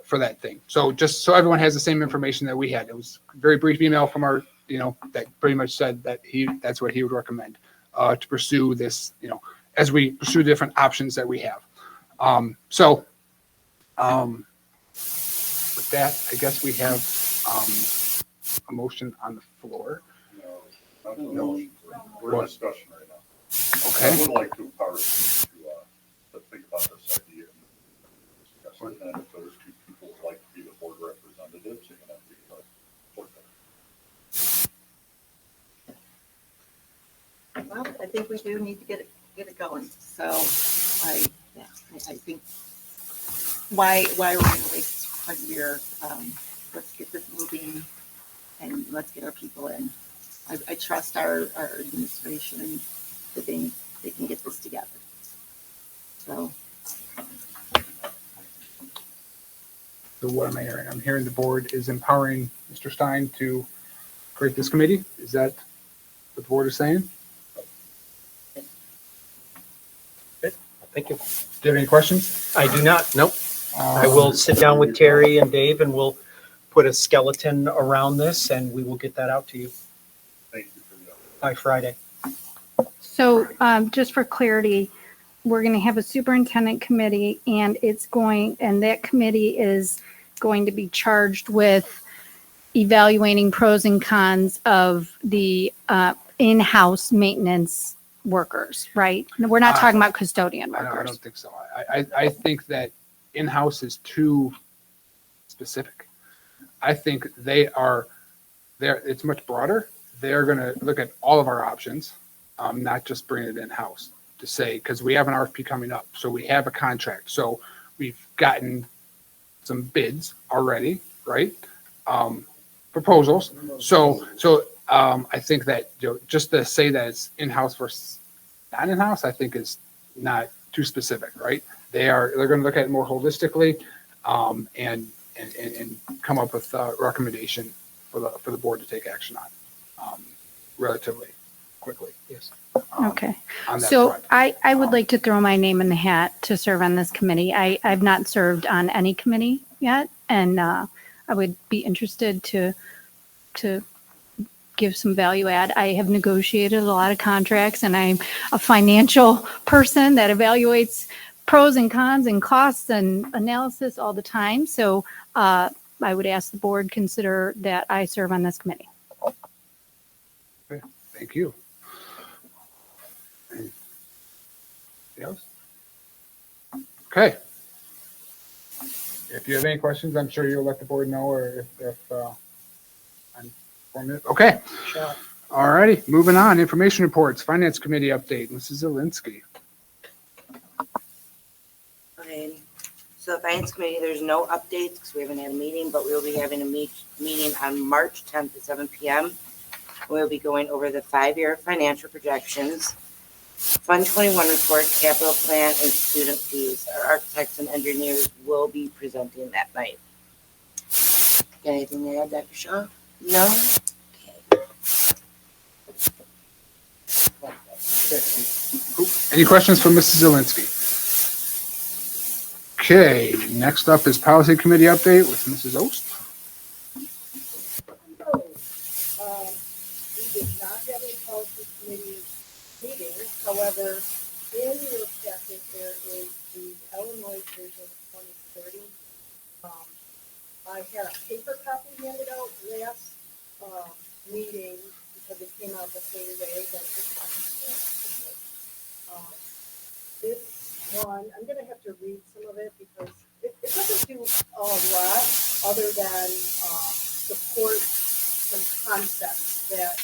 for that thing. So just so everyone has the same information that we had. It was a very brief email from our, that pretty much said that that's what he would recommend to pursue this, as we pursue different options that we have. With that, I guess we have a motion on the floor. No, we're in discussion right now. Okay. I would like to empower you to think about this idea. And then if those two people would like to be the board representatives, they're going to be the board members. Well, I think we do need to get it going. So I think why we're going to waste a year? Let's get this moving and let's get our people in. I trust our administration that they can get this together. So what am I hearing? I'm hearing the board is empowering Mr. Stein to create this committee. Is that what the board is saying? Thank you. Do you have any questions? I do not. Nope. I will sit down with Terry and Dave and we'll put a skeleton around this and we will get that out to you. Thank you for that. By Friday. So just for clarity, we're going to have a superintendent committee, and that committee is going to be charged with evaluating pros and cons of the in-house maintenance workers, right? We're not talking about custodian I workers. don't think so. I think that in-house is too specific. I think it's much broader. They're going to look at all of our options, not just bring it in-house to say, because we have an RFP coming up. So we have a contract. So we've gotten some bids already, right? Proposals. So I think that just to say that it's in-house versus not in-house, I think is not too specific, right? They're going to look at it more holistically and come up with a recommendation for the board to take action on relatively quickly. Yes. Okay. On that So front. I would like to throw my name in the hat to serve on this committee. I've not served on any committee yet, and I would be interested to give some value add. I have negotiated a lot of contracts, and I'm a financial person that evaluates pros and cons and costs and analysis all the time. So I would ask the board consider that I serve on this committee. Thank you. Anything else? Okay. If you have any questions, I'm sure you'll let the board know, or if I'm 4 minutes. Okay. Sure. All righty, moving on. Information reports, Finance Committee update. Mrs. Zelinski. Okay, so the Finance Committee, there's no updates because we haven't had a meeting, but we will be having a meeting on March 10th at 7 p.m. We'll be going over the 5-year financial projections, Fund 21 report, capital plan, and student fees. Our architects and engineers will be presenting that night. Got anything to add, Dr. Shaw? No? Any questions for Mrs. Zelinski? Okay, next up is Policy Committee update with Mrs. Ost. We did not have a policy committee meeting. However, in your packet, there is the Illinois Vision 2030. I had a paper copy handed out last meeting because it came out the same day that this one. This one, I'm going to have to read some of it because it doesn't do a lot other than support some concepts that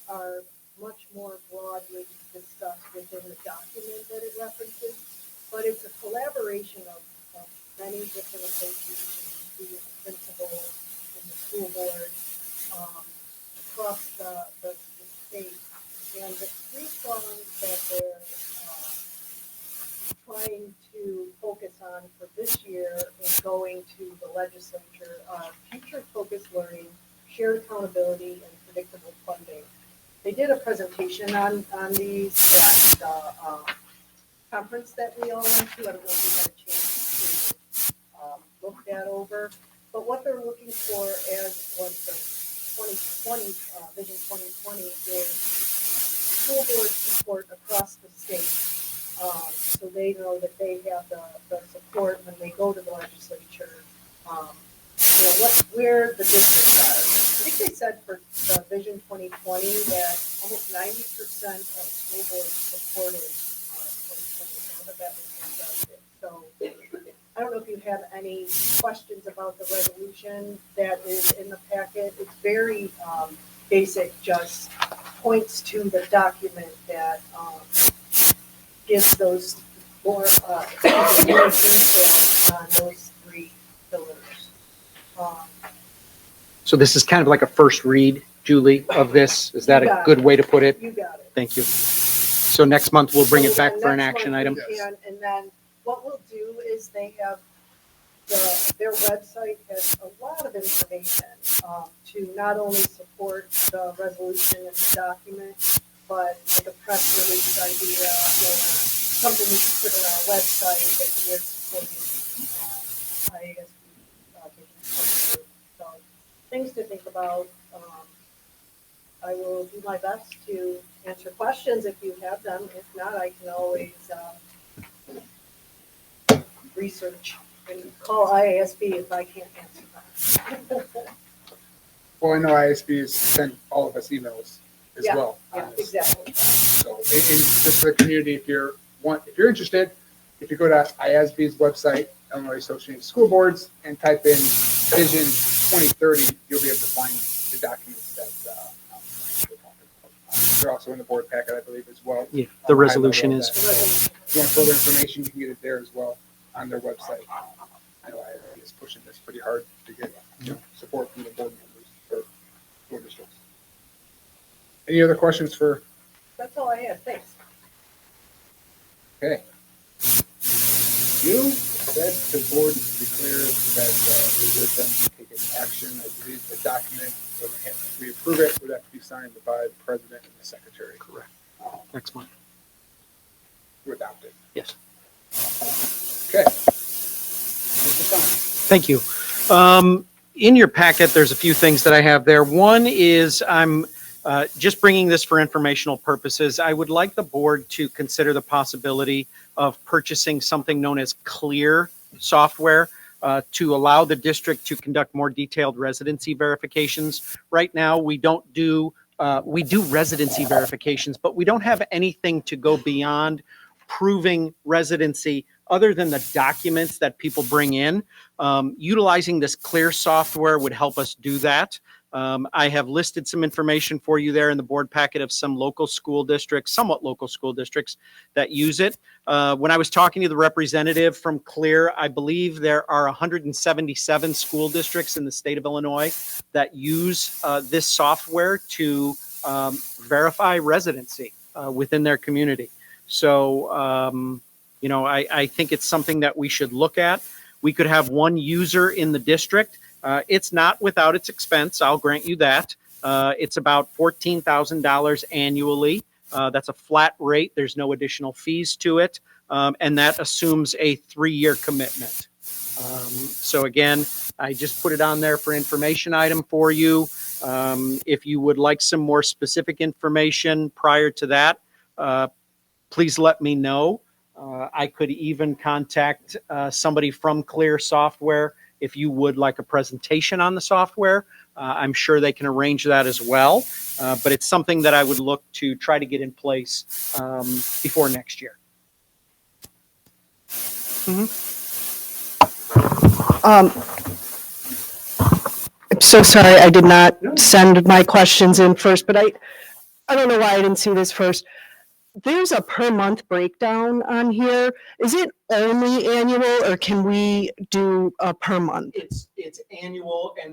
are much more broadly discussed within the document that it references. But it's a collaboration of many different associations, students, principals, and the school board across the state. And the 3 prongs that they're trying to focus on for this year and going to the legislature are future-focused learning, shared accountability, and predictable funding. They did a presentation on these at the conference that we all went to. I don't know if you had a chance to look that over. But what they're looking for, as was the 2020 Vision 2020, is school board support across the state. So they know that they have the support when they go to the legislature. Where the districts are. I think they said for the Vision 2020 that almost 90% of school boards supported 2020. That was fantastic. So I don't know if you have any questions about the resolution that is in the packet. It's very basic, just points to the document that gives those more detail on those 3 pillars. So this is kind of like a first read, Julie, of this. Is that a good way to put it? You got it. Thank you. So next month we'll bring it back for an action item. And then what we'll do is they have their website has a lot of information to not only support the resolution and the document, but like a press release idea or something we can put on our website that we are supporting IASB. So things to think about. I will do my best to answer questions if you have them. If not, I can always research and call IASB if I can't answer them. Well, I know ISB has sent all of us emails as well. Yeah, exactly. So, and just for the community, if you're interested, if you go to IASB's website, Illinois Association of School Boards, and type in Vision 2030, you'll be able to find the documents that they're also in the board packet, I believe, as well. Yeah, the resolution is. If you want further information, you can get it there as well on their website. I know IASB is pushing this pretty hard to get support from the board members or board districts. Any other questions for? That's all I have. Thanks. Okay. You said the board declared that it would then take an action. I believe the document, if we approve it, would have to be signed by the president and the secretary. Correct. Next month. To adopt it. Yes. Okay. Mr. Stein. Thank you. in your packet, there's a few things that I have there. One is I'm just bringing this for informational purposes. I would like the board to consider the possibility of purchasing something known as Clear software to allow the district to conduct more detailed residency verifications. Right now, we do residency verifications, but we don't have anything to go beyond proving residency other than the documents that people bring in. Utilizing this Clear software would help us do that. I have listed some information for you there in the board packet of some local school districts, somewhat local school districts that use it. When I was talking to the representative from Clear, I believe there are 177 school districts in the state of Illinois that use this software to verify residency within their community. So, I think it's something that we should look at. We could have one user in the district. It's not without its expense, I'll grant you that. It's about $14,000 annually. That's a flat rate. There's no additional fees to it. And that assumes a 3-year commitment. So again, I just put it on there for information item for you. If you would like some more specific information prior to that, please let me know. I could even contact somebody from Clear Software if you would like a presentation on the software. I'm sure they can arrange that as well. But it's something that I would look to try to get in place before next year. I'm so sorry I did not send my questions in first, but I don't know why I didn't see this first. There's a per month breakdown on here. Is it only annual or can we do a per month? It's annual, and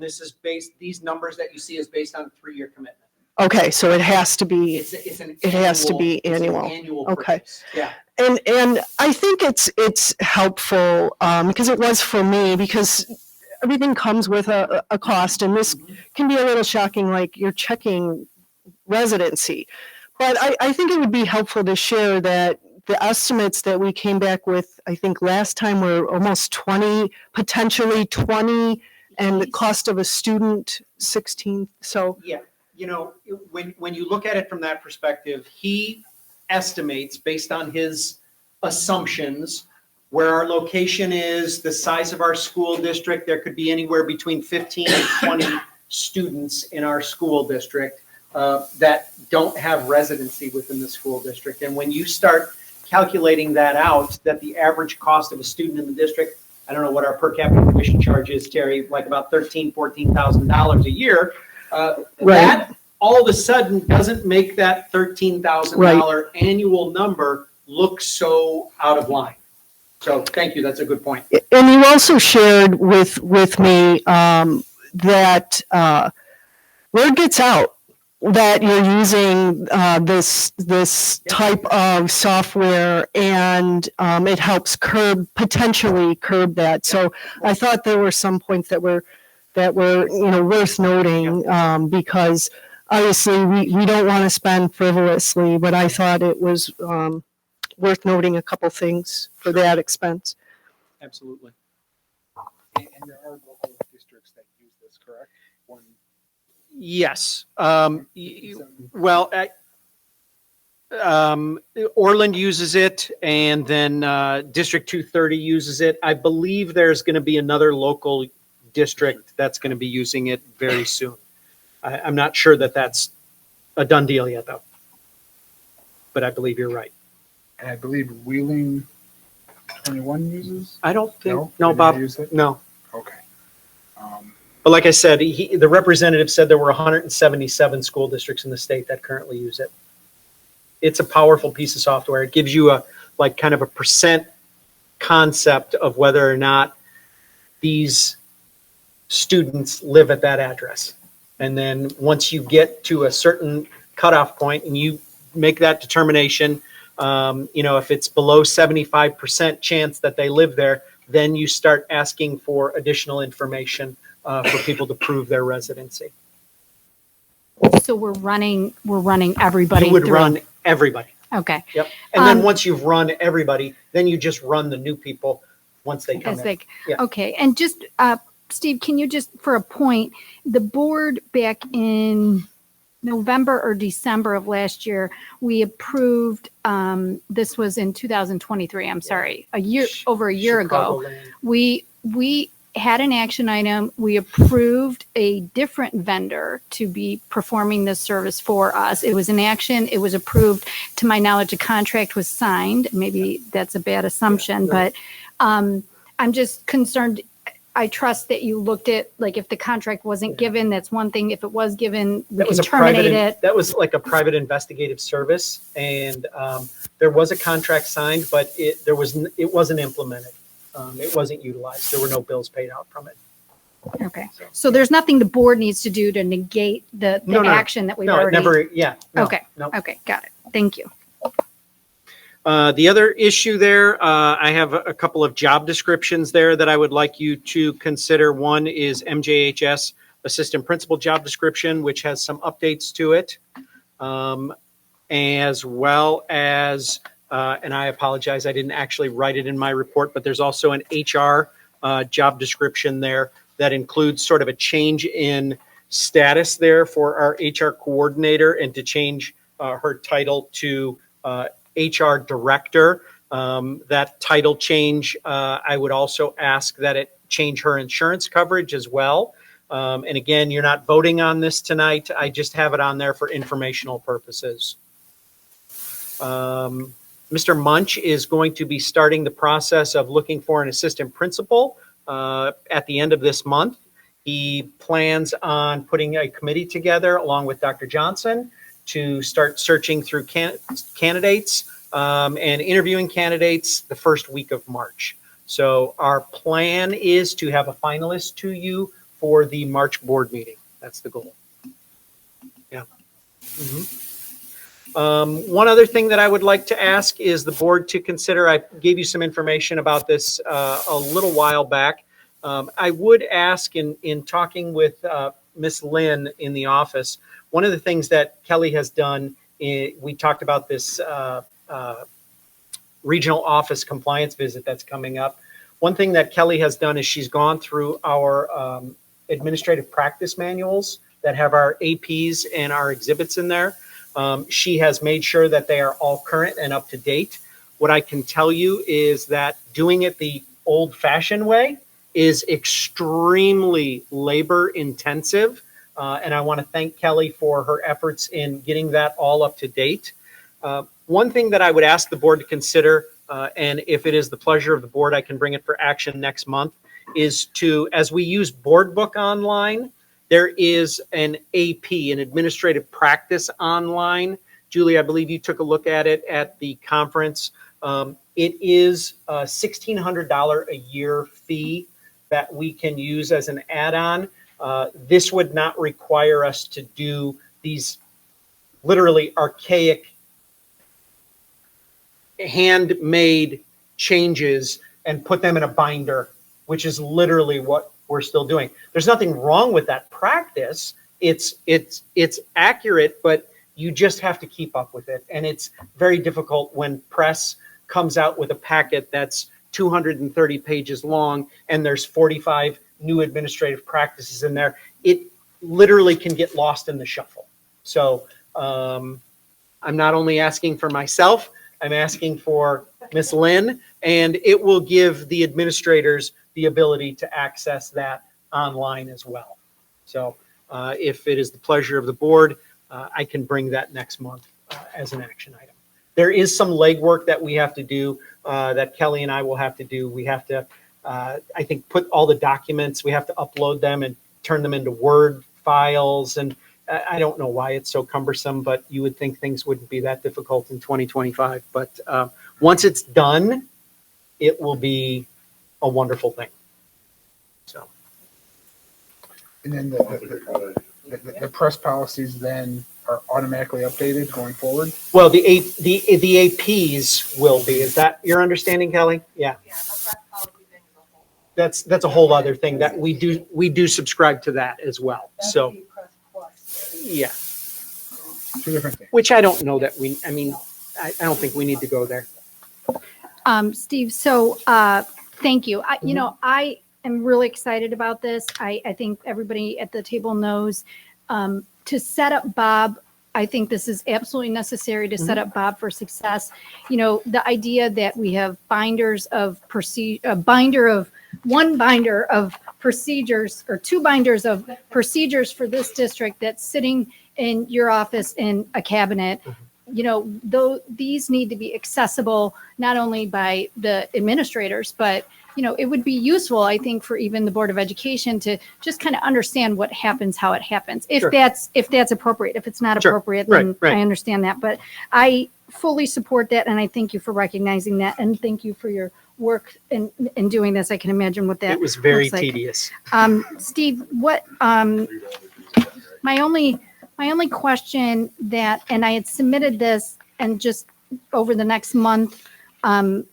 these numbers that you see is based on a 3-year commitment. Okay, so it has to be, It's an it has to be it's an annual. annual Okay. purchase. Yeah. And I think it's helpful because it was for me, because everything comes with a cost, and this can be a little shocking, like you're checking residency. But I think it would be helpful to share that the estimates that we came back with, I think last time, were almost 20, potentially 20, and the cost of a student 16. So Yeah, when you look at it from that perspective, he estimates based on his assumptions where our location is, the size of our school district. There could be anywhere between 15 and 20 students in our school district that don't have residency within the school district. And when you start calculating that out, that the average cost of a student in the district, I don't know what our per capita tuition charge is, Terry, like about $14,000 a year. That all of a sudden doesn't make that $13,000 annual number look so out of line. So thank you. That's a good point. And you also shared with me that word gets out that you're using this type of software, and it helps potentially curb that. So I thought there were some points that were worth noting, because obviously we don't want to spend frivolously, but I thought it was worth noting a couple things for that expense. Absolutely. And there are local districts that use this, correct? Yes. Well, Orland uses it, and then District 230 uses it. I believe there's going to be another local district that's going to be using it very soon. I'm not sure that that's a done deal yet, though. But I believe you're right. And I believe Wheeling 21 uses? I don't think, No, Bob, use it? no. Okay. But like I said, the representative said there were 177 school districts in the state that currently use it. It's a powerful piece of software. It gives you kind of a percent concept of whether or not these students live at that address. And then once you get to a certain cutoff point and you make that determination, if it's below 75% chance that they live there, then you start asking for additional information for people to prove their residency. So we're running everybody. You would through. run everybody. Okay. Yep. And then once you've run everybody, then you just run the new people once they come in. Okay. And just Steve, can you just, for a point, the board back in November or December of last year, we approved, this was in 2023, I'm sorry, over a year ago. We had an action item. We approved a different vendor to be performing this service for us. It was an action. It was approved. To my knowledge, a contract was signed. Maybe that's a bad assumption, but I'm just concerned. I trust that you looked at, like, if the contract wasn't given, that's one thing. If it was given, we can terminate it. That was like a private investigative service, and there was a contract signed, but it wasn't implemented. It wasn't utilized. There were no bills paid out from it. Okay. So there's nothing the board needs to do to negate the action that we've already. Okay. Got it. Thank you. The other issue there, I have a couple of job descriptions there that I would like you to consider. One is MJHS Assistant Principal job description, which has some updates to it, as well as, and I apologize, I didn't actually write it in my report, but there's also an HR job description there that includes sort of a change in status there for our HR coordinator, and to change her title to HR director. That title change, I would also ask that it change her insurance coverage as well. And again, you're not voting on this tonight. I just have it on there for informational purposes. Mr. Munch is going to be starting the process of looking for an assistant principal at the end of this month. He plans on putting a committee together along with Dr. Johnson to start searching through candidates and interviewing candidates the first week of March. So our plan is to have a finalist to you for the March board meeting. That's the goal. Yeah. One other thing that I would like to ask is the board to consider, I gave you some information about this a little while back. I would ask in talking with Miss Lynn in the office, one of the things that Kelly has done, we talked about this regional office compliance visit that's coming up. One thing that Kelly has done is she's gone through our administrative practice manuals that have our APs and our exhibits in there. She has made sure that they are all current and up to date. What I can tell you is that doing it the old-fashioned way is extremely labor intensive. And I want to thank Kelly for her efforts in getting that all up to date. One thing that I would ask the board to consider, and if it is the pleasure of the board, I can bring it for action next month, is to, as we use Board Book Online, there is an AP, an administrative practice online. Julie, I believe you took a look at it at the conference. It is a $1,600 a year fee that we can use as an add-on. This would not require us to do these literally archaic handmade changes and put them in a binder, which is literally what we're still doing. There's nothing wrong with that practice. It's accurate, but you just have to keep up with it. And it's very difficult when press comes out with a packet that's 230 pages long and there's 45 new administrative practices in there. It literally can get lost in the shuffle. So I'm not only asking for myself, I'm asking for Miss Lynn, and it will give the administrators the ability to access that online as well. So if it is the pleasure of the board, I can bring that next month as an action item. There is some legwork that we have to do, that Kelly and I will have to do. We have to, I think, put all the documents, we have to upload them and turn them into Word files. And I don't know why it's so cumbersome, but you would think things wouldn't be that difficult in 2025. But once it's done, it will be a wonderful thing. So. And then the press policies then are automatically updated going forward? Well, the APs will be. Is that your understanding, Kelly? Yeah. That's a whole other thing that we do subscribe to that as well. So. Yeah. Two different things. Which I don't know that I don't think we need to go there. Steve, so thank you. I am really excited about this. I think everybody at the table knows to set up Bob. I think this is absolutely necessary to set up Bob for success. You know, the idea that we have one binder of procedures or two binders of procedures for this district that's sitting in your office in a cabinet. You know, though these need to be accessible not only by the administrators, but you know, it would be useful, I think, for even the Board of Education to just kind of understand what happens, how it happens, if Sure. that's appropriate. If it's not Sure. appropriate, Right, then right. I understand that. But I fully support that, and I thank you for recognizing that, and thank you for your work in doing this. I can imagine what that It was very looks like. tedious. Steve, what my only question that, and I had submitted this, and just over the next month, you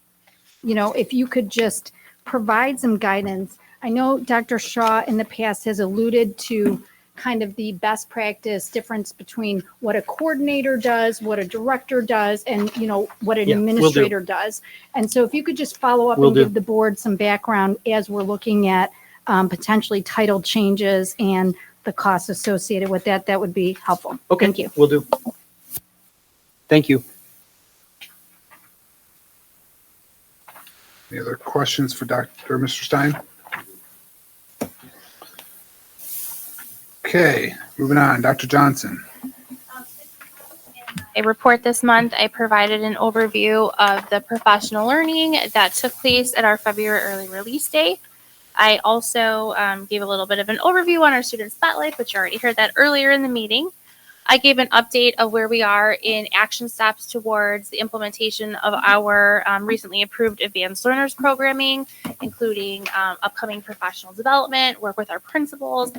know, if you could just provide some guidance. I know Dr. Shaw in the past has alluded to kind of the best practice difference between what a coordinator does, what a director does, and, you know, what an Yeah, will do. administrator does. And so if you could just follow up Will and do. give the board some background as we're looking at potentially title changes and the costs associated with that, that would be helpful. Okay. Thank you. Will do. Thank you. Any other questions for Dr. Mr. Stein? Okay, moving on. Dr. Johnson. A report this month, I provided an overview of the professional learning that took place at our February early release day. I also gave a little bit of an overview on our student spotlight, but you already heard that earlier in the meeting. I gave an update of where we are in action steps towards the implementation of our recently approved advanced learners programming, including upcoming professional development, work with our principals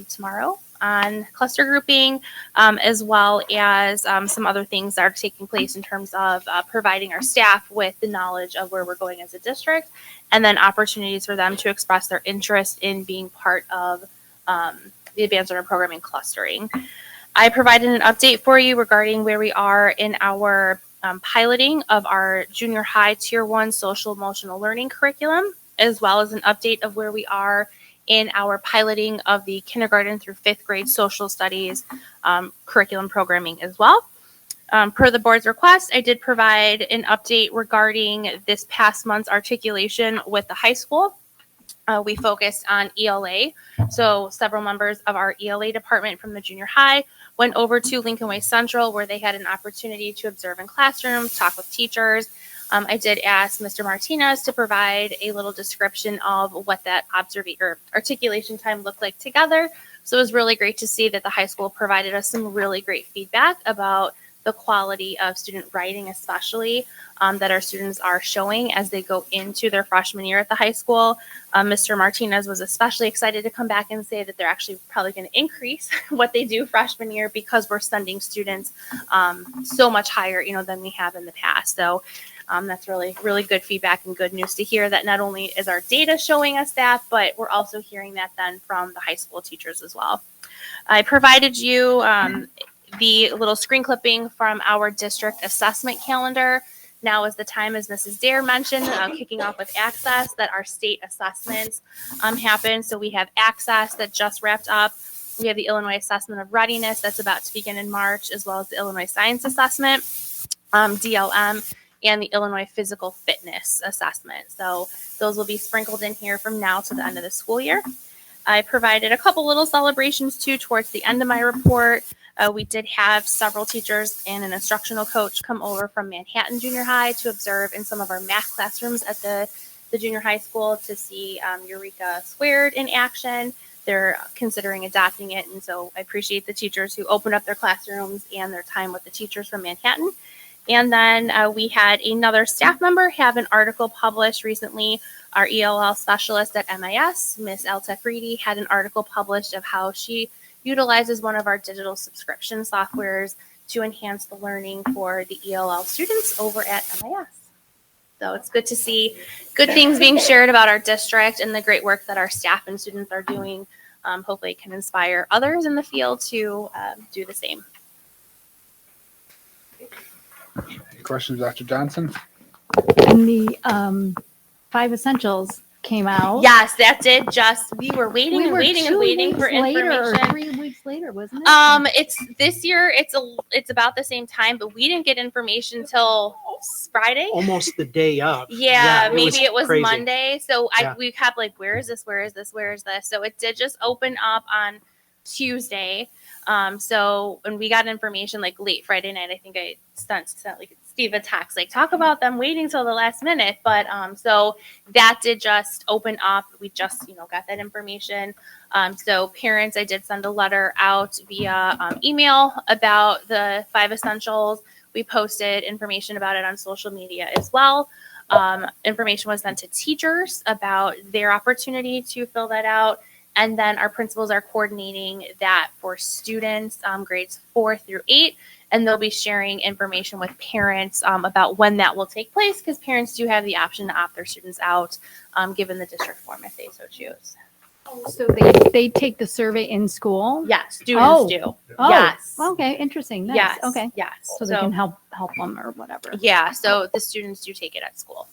tomorrow on cluster grouping, as well as some other things that are taking place in terms of providing our staff with the knowledge of where we're going as a district, and then opportunities for them to express their interest in being part of the advanced learner programming clustering. I provided an update for you regarding where we are in our piloting of our junior high tier 1 social emotional learning curriculum, as well as an update of where we are in our piloting of the kindergarten through 5th grade social studies curriculum programming as well. Per the board's request, I did provide an update regarding this past month's articulation with the high school. We focused on ELA. So several members of our ELA department from the junior high went over to Lincoln Way Central, where they had an opportunity to observe in classrooms, talk with teachers. I did ask Mr. Martinez to provide a little description of what that articulation time looked like together. So it was really great to see that the high school provided us some really great feedback about the quality of student writing, especially that our students are showing as they go into their freshman year at the high school. Mr. Martinez was especially excited to come back and say that they're actually probably going to increase what they do freshman year because we're sending students so much higher, you know, than we have in the past. So that's really, really good feedback and good news to hear that not only is our data showing us that, but we're also hearing that then from the high school teachers as well. I provided you the little screen clipping from our district assessment calendar. Now is the time, as Mrs. Dare mentioned, kicking off with Access, that our state assessments happen. So we have Access that just wrapped up. We have the Illinois Assessment of Readiness that's about to begin in March, as well as the Illinois Science Assessment, DLM, and the Illinois Physical Fitness Assessment. So those will be sprinkled in here from now to the end of the school year. I provided a couple little celebrations too towards the end of my report. We did have several teachers and an instructional coach come over from Manhattan Junior High to observe in some of our math classrooms at the junior high school to see Eureka Squared in action. They're considering adopting it, and so I appreciate the teachers who opened up their classrooms and their time with the teachers from Manhattan. And then we had another staff member have an article published recently. Our ELL specialist at MIS, Miss Eltek Reedy, had an article published of how she utilizes one of our digital subscription softwares to enhance the learning for the ELL students over at MIS. So it's good to see good things being shared about our district and the great work that our staff and students are doing. Hopefully it can inspire others in the field to do the same. Any questions, Dr. Johnson? And the 5 essentials, came out. Yes, that did just, we were waiting We and were waiting and 2 waiting for weeks later or information. 3 weeks later, wasn't it? It's this year, it's about the same time, but we didn't get information till Friday. Almost the day of. Yeah, maybe it was crazy. Monday. So Yeah. we kept like, where is this? Where is this? Where is this? So it did just open up on Tuesday. So when we got information like late Friday night, I think I sent like Steve a text, like talk about them waiting till the last minute. But so that did just open up. We just, got that information. So parents, I did send a letter out via email about the 5 essentials. We posted information about it on social media as well. Information was sent to teachers about their opportunity to fill that out. And then our principals are coordinating that for students, grades 4 through 8. And they'll be sharing information with parents about when that will take place, because parents do have the option to opt their students out, given the district form if they so choose. So they take the survey in school? Yes, students do. Oh, Yes. okay, interesting. Nice. Yes. Okay. Yes. So they can help them or whatever. Yeah. So the students do take it at school.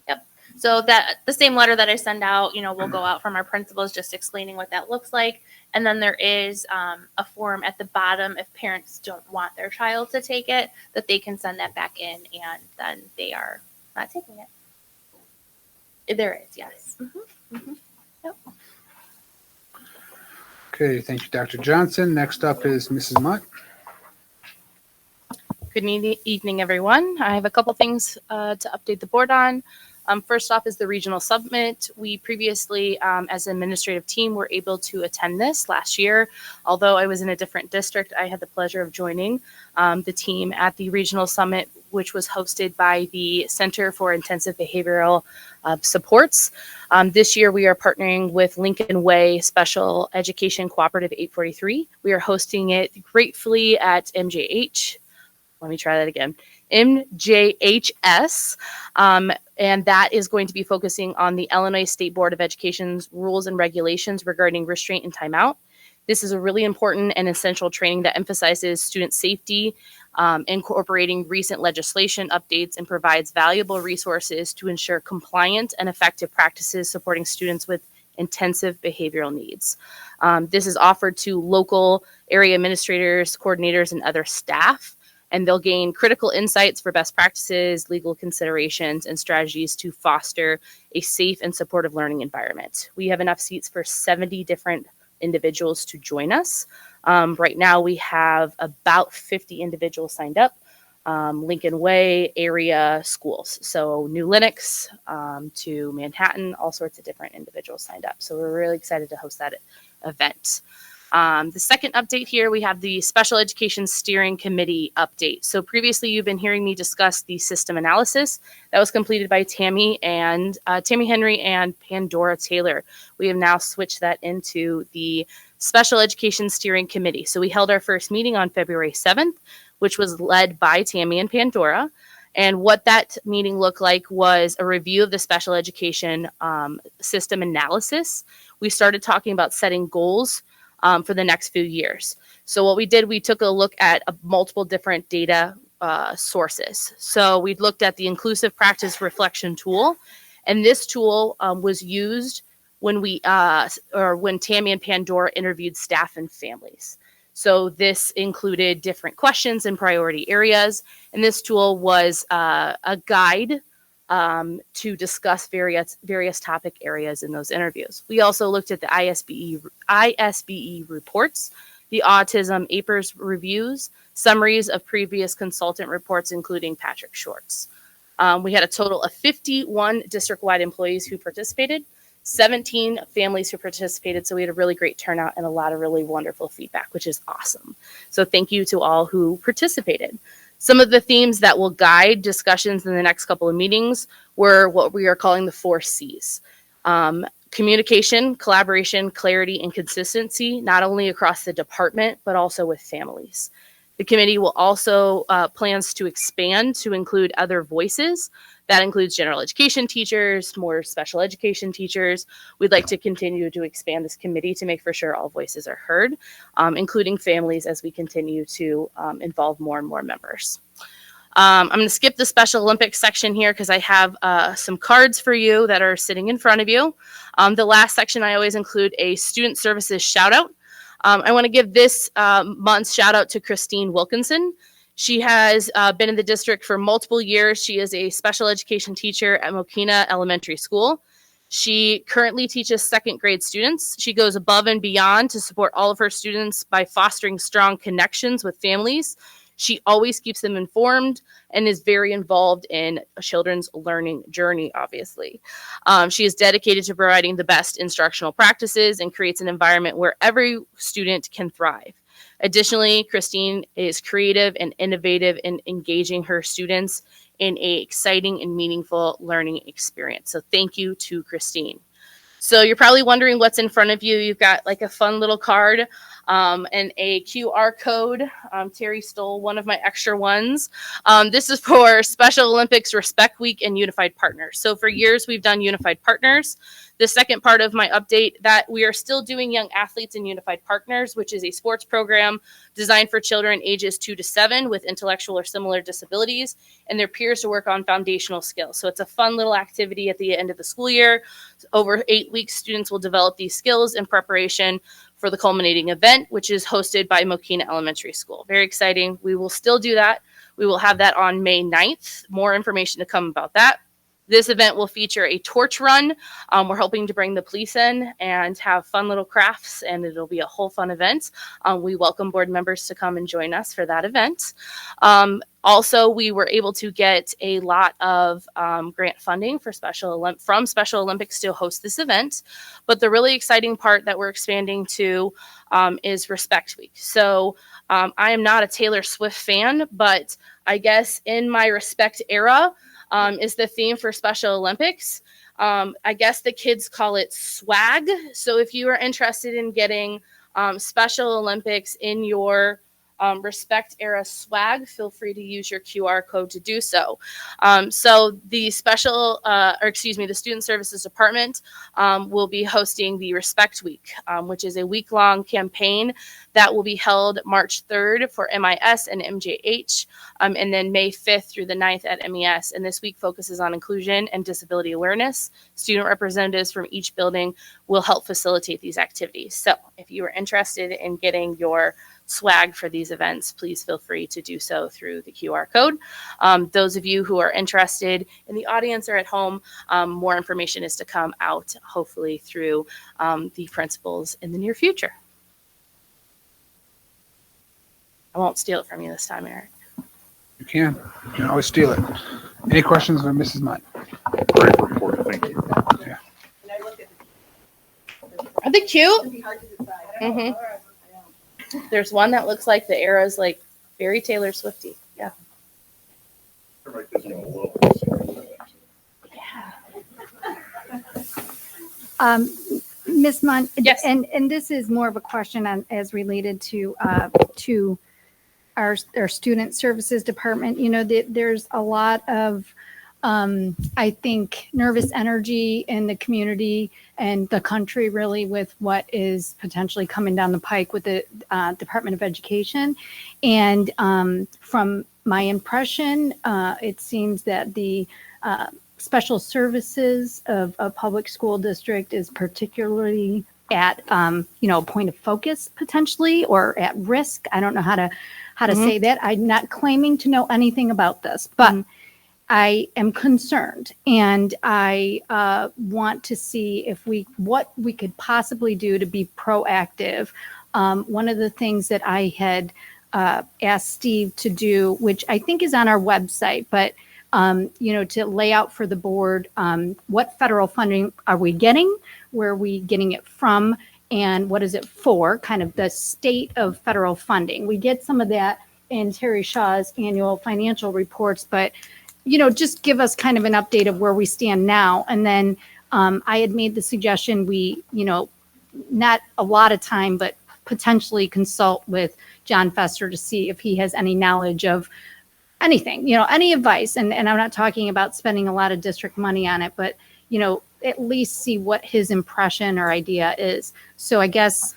Yep. So that the same letter that I send out, will go out from our principals, just explaining what that looks like. And then there is a form at the bottom if parents don't want their child to take it, that they can send that back in, and then they are not taking it. There is, yes. Mm-hmm. Mm-hmm. Yep. Okay, thank you, Dr. Johnson. Next up is Mrs. Mutt. Good evening, everyone. I have a couple things to update the board on. First off is the regional summit. We previously, as an administrative team, were able to attend this last year. Although I was in a different district, I had the pleasure of joining the team at the regional summit, which was hosted by the Center for Intensive Behavioral Supports. This year, we are partnering with Lincoln Way Special Education Cooperative 843. We are hosting it gratefully at MJH. Let me try that again. MJHS. And that is going to be focusing on the Illinois State Board of Education's rules and regulations regarding restraint and timeout. This is a really important and essential training that emphasizes student safety, incorporating recent legislation updates, and provides valuable resources to ensure compliant and effective practices supporting students with intensive behavioral needs. This is offered to local area administrators, coordinators, and other staff. And they'll gain critical insights for best practices, legal considerations, and strategies to foster a safe and supportive learning environment. We have enough seats for 70 different individuals to join us. Right now, we have about 50 individuals signed up. Lincoln Way area schools. So New Lenox to Manhattan, all sorts of different individuals signed up. So we're really excited to host that event. The second update here, we have the Special Education Steering Committee update. So previously you've been hearing me discuss the system analysis that was completed by Tammy Henry and Pandora Taylor. We have now switched that into the Special Education Steering Committee. So we held our first meeting on February 7th, which was led by Tammy and Pandora. And what that meeting looked like was a review of the special education system analysis. We started talking about setting goals for the next few years. So what we did, we took a look at multiple different data sources. So we looked at the inclusive practice reflection tool, and this tool was used when when Tammy and Pandora interviewed staff and families. So this included different questions and priority areas, and this tool was a guide to discuss various topic areas in those interviews. We also looked at the ISBE reports, the autism APERS reviews, summaries of previous consultant reports, including Patrick Short's. We had a total of 51 district-wide employees who participated, 17 families who participated. So we had a really great turnout and a lot of really wonderful feedback, which is awesome. So thank you to all who participated. Some of the themes that will guide discussions in the next couple of meetings were what we are calling the 4 C's. Communication, collaboration, clarity, and consistency, not only across the department, but also with families. The committee will also plans to expand to include other voices. That includes general education teachers, more special education teachers. We'd like to continue to expand this committee to make for sure all voices are heard, including families as we continue to involve more and more members. I'm going to skip the Special Olympics section here because I have some cards for you that are sitting in front of you. The last section, I always include a student services shout out. I want to give this month's shout out to Christine Wilkinson. She has been in the district for multiple years. She is a special education teacher at Mokena Elementary School. She currently teaches second grade students. She goes above and beyond to support all of her students by fostering strong connections with families. She always keeps them informed and is very involved in a children's learning journey, obviously. She is dedicated to providing the best instructional practices and creates an environment where every student can thrive. Additionally, Christine is creative and innovative in engaging her students in an exciting and meaningful learning experience. So thank you to Christine. So you're probably wondering what's in front of you. You've got like a fun little card and a QR code. Terry stole one of my extra ones. This is for Special Olympics Respect Week and Unified Partners. So for years, we've done Unified Partners. The second part of my update that we are still doing Young Athletes and Unified Partners, which is a sports program designed for children ages 2 to 7 with intellectual or similar disabilities and their peers to work on foundational skills. So it's a fun little activity at the end of the school year. Over 8 weeks, students will develop these skills in preparation for the culminating event, which is hosted by Mokena Elementary School. Very exciting. We will still do that. We will have that on May 9th. More information to come about that. This event will feature a torch run. We're hoping to bring the police in and have fun little crafts, and it'll be a whole fun event. We welcome board members to come and join us for that event. Also, we were able to get a lot of grant funding for from Special Olympics to host this event. But the really exciting part that we're expanding to is Respect Week. So I am not a Taylor Swift fan, but I guess in my Respect era, is the theme for Special Olympics. I guess the kids call it swag. So if you are interested in getting Special Olympics in your Respect era swag, feel free to use your QR code to do so. So the the Student Services Department will be hosting the Respect Week, which is a week-long campaign that will be held March 3rd for MIS and MJH, and then May 5th through the 9th at MES. And this week focuses on inclusion and disability awareness. Student representatives from each building will help facilitate these activities. So if you are interested in getting your swag for these events, please feel free to do so through the QR code. Those of you who are interested in the audience or at home, more information is to come out, hopefully through the principals in the near future. I won't steal it from you this time, Eric. You can always steal it. Any questions for Mrs. Mudd? Great report, thank you. Yeah. Are they cute? It'd be hard to decide. Mhm. There's one that looks like the era's like very Taylor Swifty. Yeah. Everybody doesn't know love this. Ms. Munn, Yes. and this is more of a question as related to our student services department. You know, there's a lot of I think nervous energy in the community and the country, really, with what is potentially coming down the pike with the Department of Education. And from my impression, it seems that the special services of a public school district is particularly at point of focus potentially, or at risk. I don't know how to say that. I'm not claiming to know anything about this, but I am concerned, and I want to see what we could possibly do to be proactive. One of the things that I had asked Steve to do, which I think is on our website, but to lay out for the board what federal funding are we getting, where are we getting it from, and what is it for, kind of the state of federal funding. We get some of that in Terry Shaw's annual financial reports, but just give us kind of an update of where we stand now. And then I had made the suggestion we, not a lot of time, but potentially consult with John Fester to see if he has any knowledge of anything, any advice. And I'm not talking about spending a lot of district money on it, but, at least see what his impression or idea is. So I guess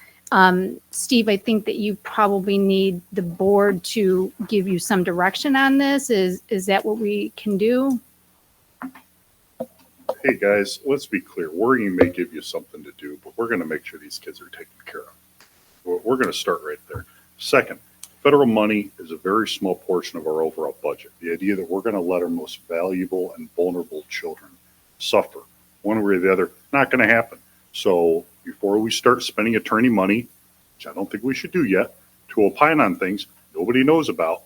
Steve, I think that you probably need the board to give you some direction on this. Is that what we can do? Hey, guys, let's be clear. Worrying may give you something to do, but we're going to make sure these kids are taken care of. We're going to start right there. Second, federal money is a very small portion of our overall budget. The idea that we're going to let our most valuable and vulnerable children suffer one way or the other, not going to happen. So before we start spending attorney money, which I don't think we should do yet, to opine on things nobody knows about,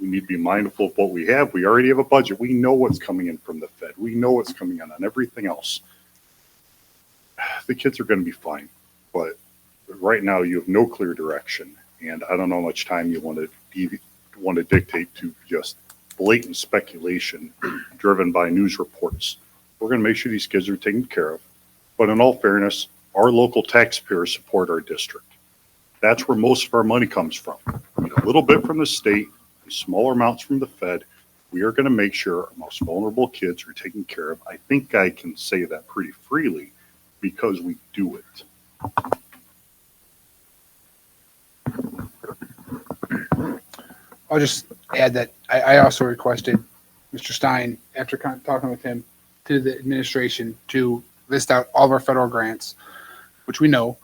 we need to be mindful of what we have. We already have a budget. We know what's coming in from the Fed. We know what's coming in on everything else. The kids are going to be fine, but right now you have no clear direction, and I don't know how much time you want to dictate to just blatant speculation driven by news reports. We're going to make sure these kids are taken care of, but in all fairness, our local taxpayers support our district. That's where most of our money comes from. We get a little bit from the state, smaller amounts from the Fed. We are going to make sure our most vulnerable kids are taken care of. I think I can say that pretty freely because we do it. I'll just add that I also requested Mr. Stein, after talking with him, to the administration to list out all of our federal grants, which we know,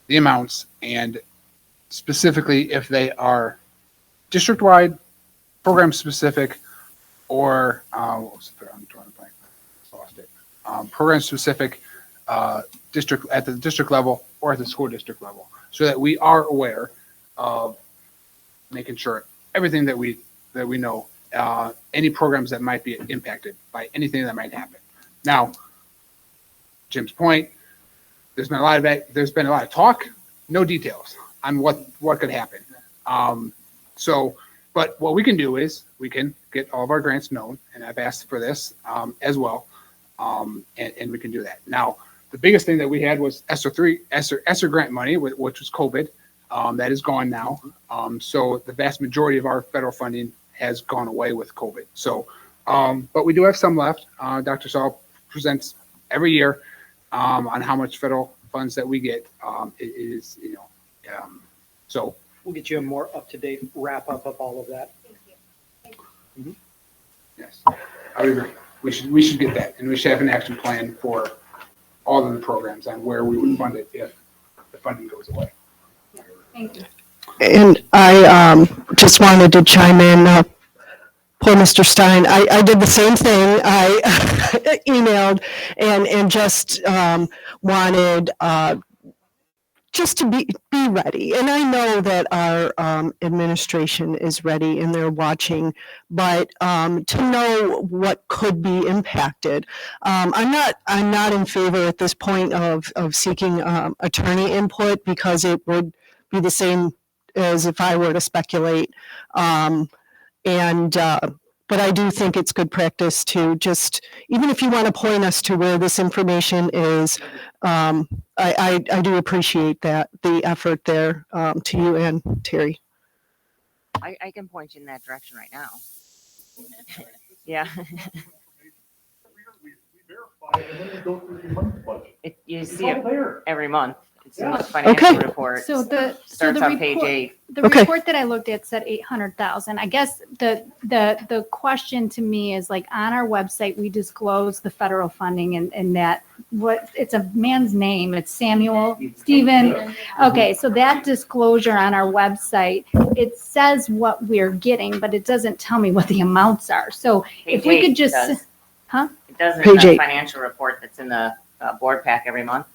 the amounts, and specifically if they are district-wide, program-specific, or what was it? I'm drawing a blank. Lost it. Program-specific, district at the district level or at the school district level, so that we are aware of making sure everything that we know, any programs that might be impacted by anything that might happen. Now, Jim's point, there's been a lot of talk, no details on what could happen. But what we can do is we can get all of our grants known, and I've asked for this as well, and we can do that. Now, the biggest thing that we had was ESSER grant money, which was COVID. That is gone now. So the vast majority of our federal funding has gone away with COVID. So, but we do have some left. Dr. Saul presents every year on how much federal funds that we get. It is, so. We'll get you a more up-to-date wrap-up of all of that. Mm-hmm. Yes, I would agree. We should get that, and we should have an action plan for all of the programs on where we would fund it if the funding goes away. Thank you. And I just wanted to chime in. Poor Mr. Stein. I did the same thing. I emailed and just wanted just to be ready. And I know that our administration is ready and they're watching, but to know what could be impacted. I'm not in favor at this point of seeking attorney input, because it would be the same as if I were to speculate. But I do think it's good practice to just, even if you want to point us to where this information is, I do appreciate that, the effort there, to you and Terry. I can point you in that direction right now. Yeah. You see it every month. It's in the financial report. So starts on page 8. The report that I looked at said 800,000. I guess the question to me is, like, on our website we disclose the federal funding and that it's a man's name. It's Samuel Stephen. Okay, so that disclosure on our website, it says what we're getting, but it doesn't tell me what the amounts are. So Page if we 8 could just, does. huh? It does in Page the 8. financial report that's in the board pack every month.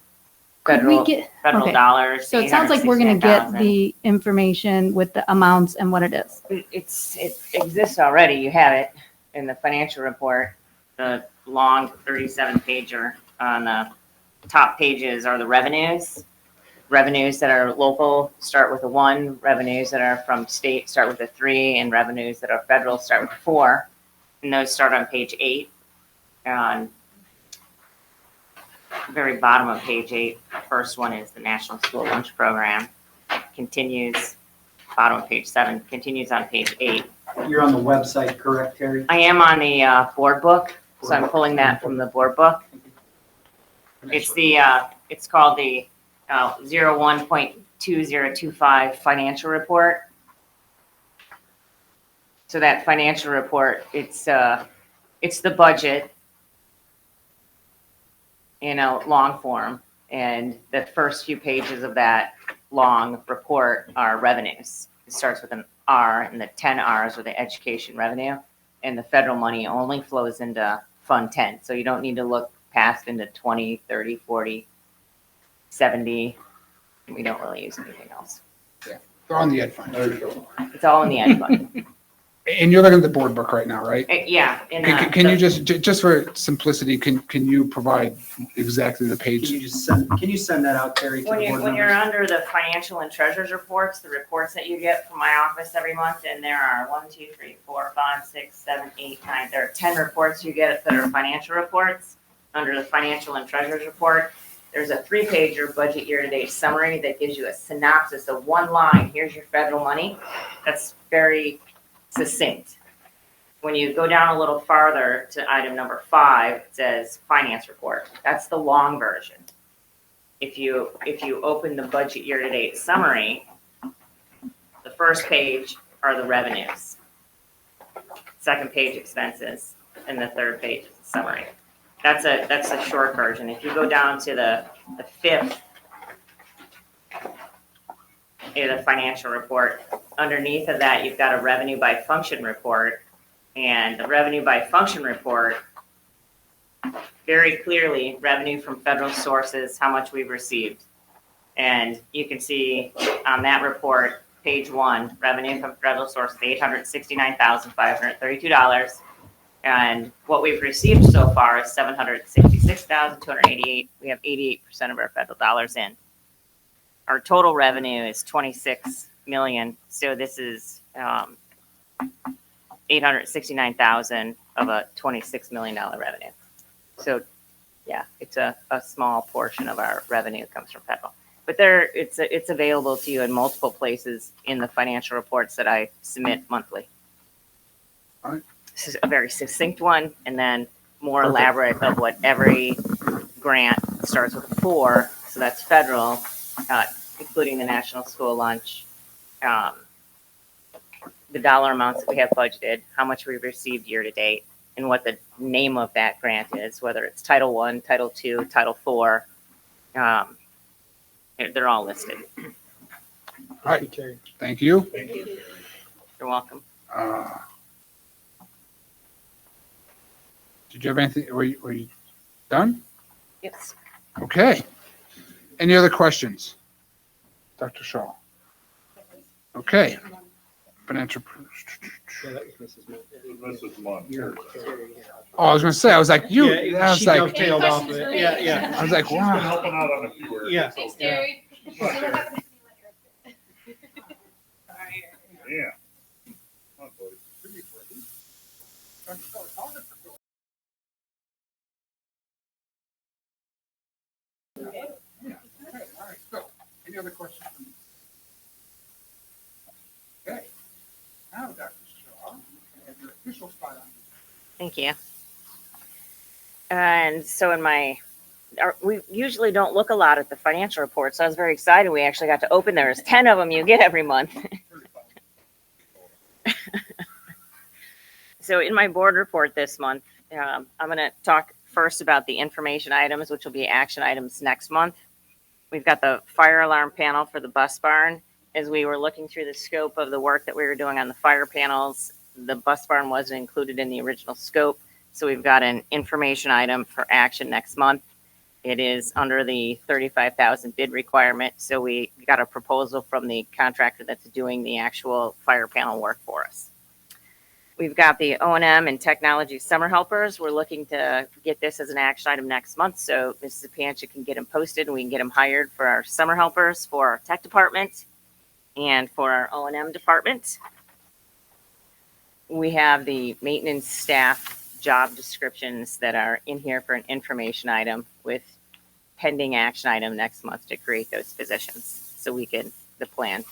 Could we get Federal okay. dollars. So it sounds like we're going to get 869,000. the information with the amounts and what it is. It exists already. You have it in the financial report. The long 37-pager on the top pages are the revenues. Revenues that are local start with a 1. Revenues that are from state start with a 3, and revenues that are federal start with a 4. And those start on page 8. On very bottom of page 8, the first one is the National School Lunch Program. Continues, bottom of page 7, continues on page 8. You're on the website, correct, Terry? I am on the board book, so I'm pulling that from the board book. It's called the 01.2025 financial report. So that financial report, it's the budget in a long form, and the first few pages of that long report are revenues. It starts with an R, and the 10 R's are the education revenue, and the federal money only flows into Fund 10. So you don't need to look past into 20, 30, 40, 70. We don't really use anything else. They're on the ed fund. It's all in the ed fund. And you're looking at the board book right now, right? Yeah. Can you just for simplicity, can you provide exactly the page? Can you send that out, Terry, to When the you're, board when you're members? under the financial and treasurer's reports, the reports that you get from my office every month, and there are 1, 2, 3, 4, 5, 6, 7, 8, 9. There are 10 reports you get that are financial reports. Under the financial and treasurer's report, there's a 3-pager budget year-to-date summary that gives you a synopsis of one line. Here's your federal money. That's very succinct. When you go down a little farther to item number 5, it says finance report. That's the long version. If you open the budget year-to-date summary, the first page are the revenues, second page expenses, and the third page is the summary. That's a short version. If you go down to the 5th, the financial report, underneath of that you've got a revenue by function report, and the revenue by function report very clearly revenue from federal sources, how much we've received. And you can see on that report, page 1, revenue from federal sources, $869,532. And what we've received so far is $766,288. We have 88% of our federal dollars in. Our total revenue is $26 million. So this is $869,000 of a $26 million revenue. So yeah, it's a small portion of our revenue comes from federal. But it's available to you in multiple places in the financial reports that I submit monthly. All right. This is a very succinct one, and then more Perfect. elaborate of what every grant starts with 4. So that's federal, including the National School Lunch, the dollar amounts that we have budgeted, how much we've received year to date, and what the name of that grant is, whether it's Title I, Title II, Title IV. They're all listed. All right, thank you. You're welcome. Did you have anything? Were you done? Yes. Okay. Any other questions? Dr. Shaw? Okay. Financial. Mrs. Munn. Oh, I was gonna say, I was like, you, Yeah, I was she like, dovetailed off of it. Yeah. I was like, She's been wow. helping out on a few areas. Yeah. Thanks, Terry. Yeah. Come on, buddy. Yeah, okay, all right, so, any other questions? Okay, now, Dr. Shaw, you have your official spot on. Thank you. And so we usually don't look a lot at the financial reports. So I was very excited. We actually got to open. There's 10 of them you get every month. So in my board report this month, I'm going to talk first about the information items, which will be action items next month. We've got the fire alarm panel for the bus barn. As we were looking through the scope of the work that we were doing on the fire panels, the bus barn wasn't included in the original scope. So we've got an information item for action next month. It is under the 35,000 bid requirement. So we got a proposal from the contractor that's doing the actual fire panel work for us. We've got the O&M and technology summer helpers. We're looking to get this as an action item next month. So Mrs. Pancha can get them posted and we can get them hired for our summer helpers, for our tech department, and for our O&M department. We have the maintenance staff job descriptions that are in here for an information item with pending action item next month to create those positions so we can the plan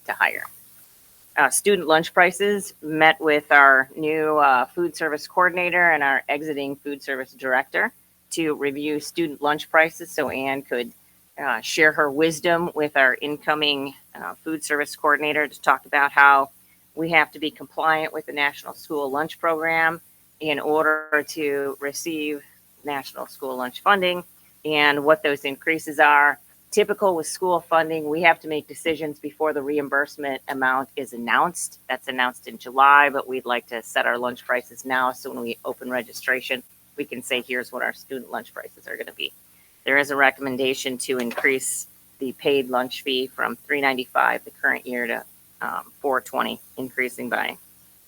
to hire. Student lunch prices, met with our new food service coordinator and our exiting food service director to review student lunch prices so Ann could share her wisdom with our incoming food service coordinator to talk about how we have to be compliant with the National School Lunch Program in order to receive National School Lunch funding and what those increases are. Typical with school funding, we have to make decisions before the reimbursement amount is announced. That's announced in July, but we'd like to set our lunch prices now so when we open registration, we can say here's what our student lunch prices are going to be. There is a recommendation to increase the paid lunch fee from $3.95 the current year to $4.20, increasing by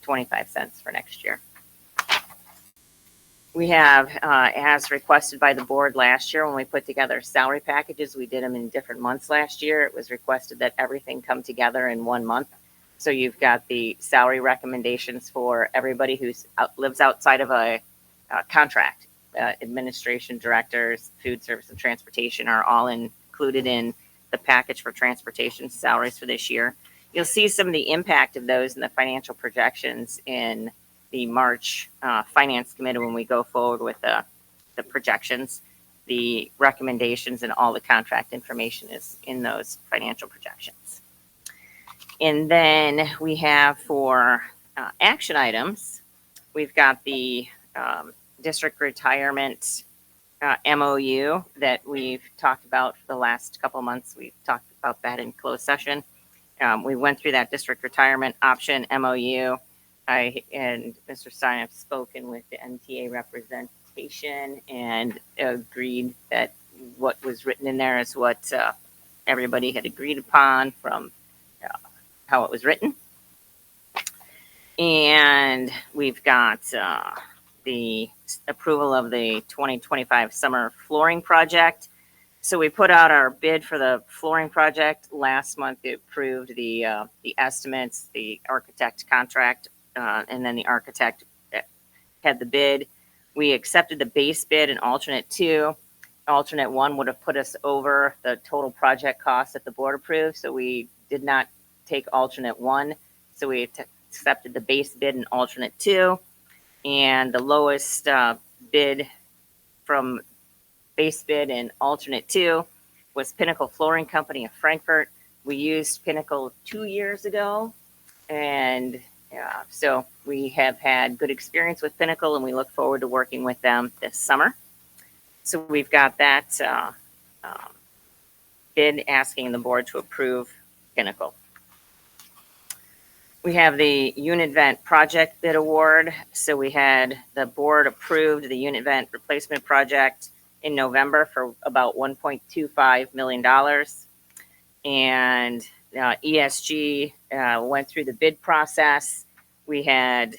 25 cents for next year. We have, as requested by the board last year when we put together salary packages, we did them in different months last year. It was requested that everything come together in 1 month. So you've got the salary recommendations for everybody who lives outside of a contract. Administration directors, food service and transportation are all included in the package for transportation salaries for this year. You'll see some of the impact of those in the financial projections in the March Finance Committee when we go forward with the projections. The recommendations and all the contract information is in those financial projections. And then we have for action items, we've got the district retirement MOU that we've talked about for the last couple of months. We've talked about that in closed session. We went through that district retirement option MOU. I and Mr. Stein have spoken with the MTA representation and agreed that what was written in there is what everybody had agreed upon from how it was written. And we've got the approval of the 2025 summer flooring project. So we put out our bid for the flooring project last month. It approved the estimates, the architect contract, and then the architect had the bid. We accepted the base bid and alternate 2. Alternate 1 would have put us over the total project cost that the board approved. So we did not take alternate 1. So we accepted the base bid and alternate 2. And the lowest bid from base bid and alternate 2 was Pinnacle Flooring Company of Frankfurt. We used Pinnacle 2 years ago, and so we have had good experience with Pinnacle, and we look forward to working with them this summer. So we've got that bid asking the board to approve Pinnacle. We have the unit vent project bid award. So we had the board approved the unit vent replacement project in November for about $1.25 million. And ESG went through the bid process. We had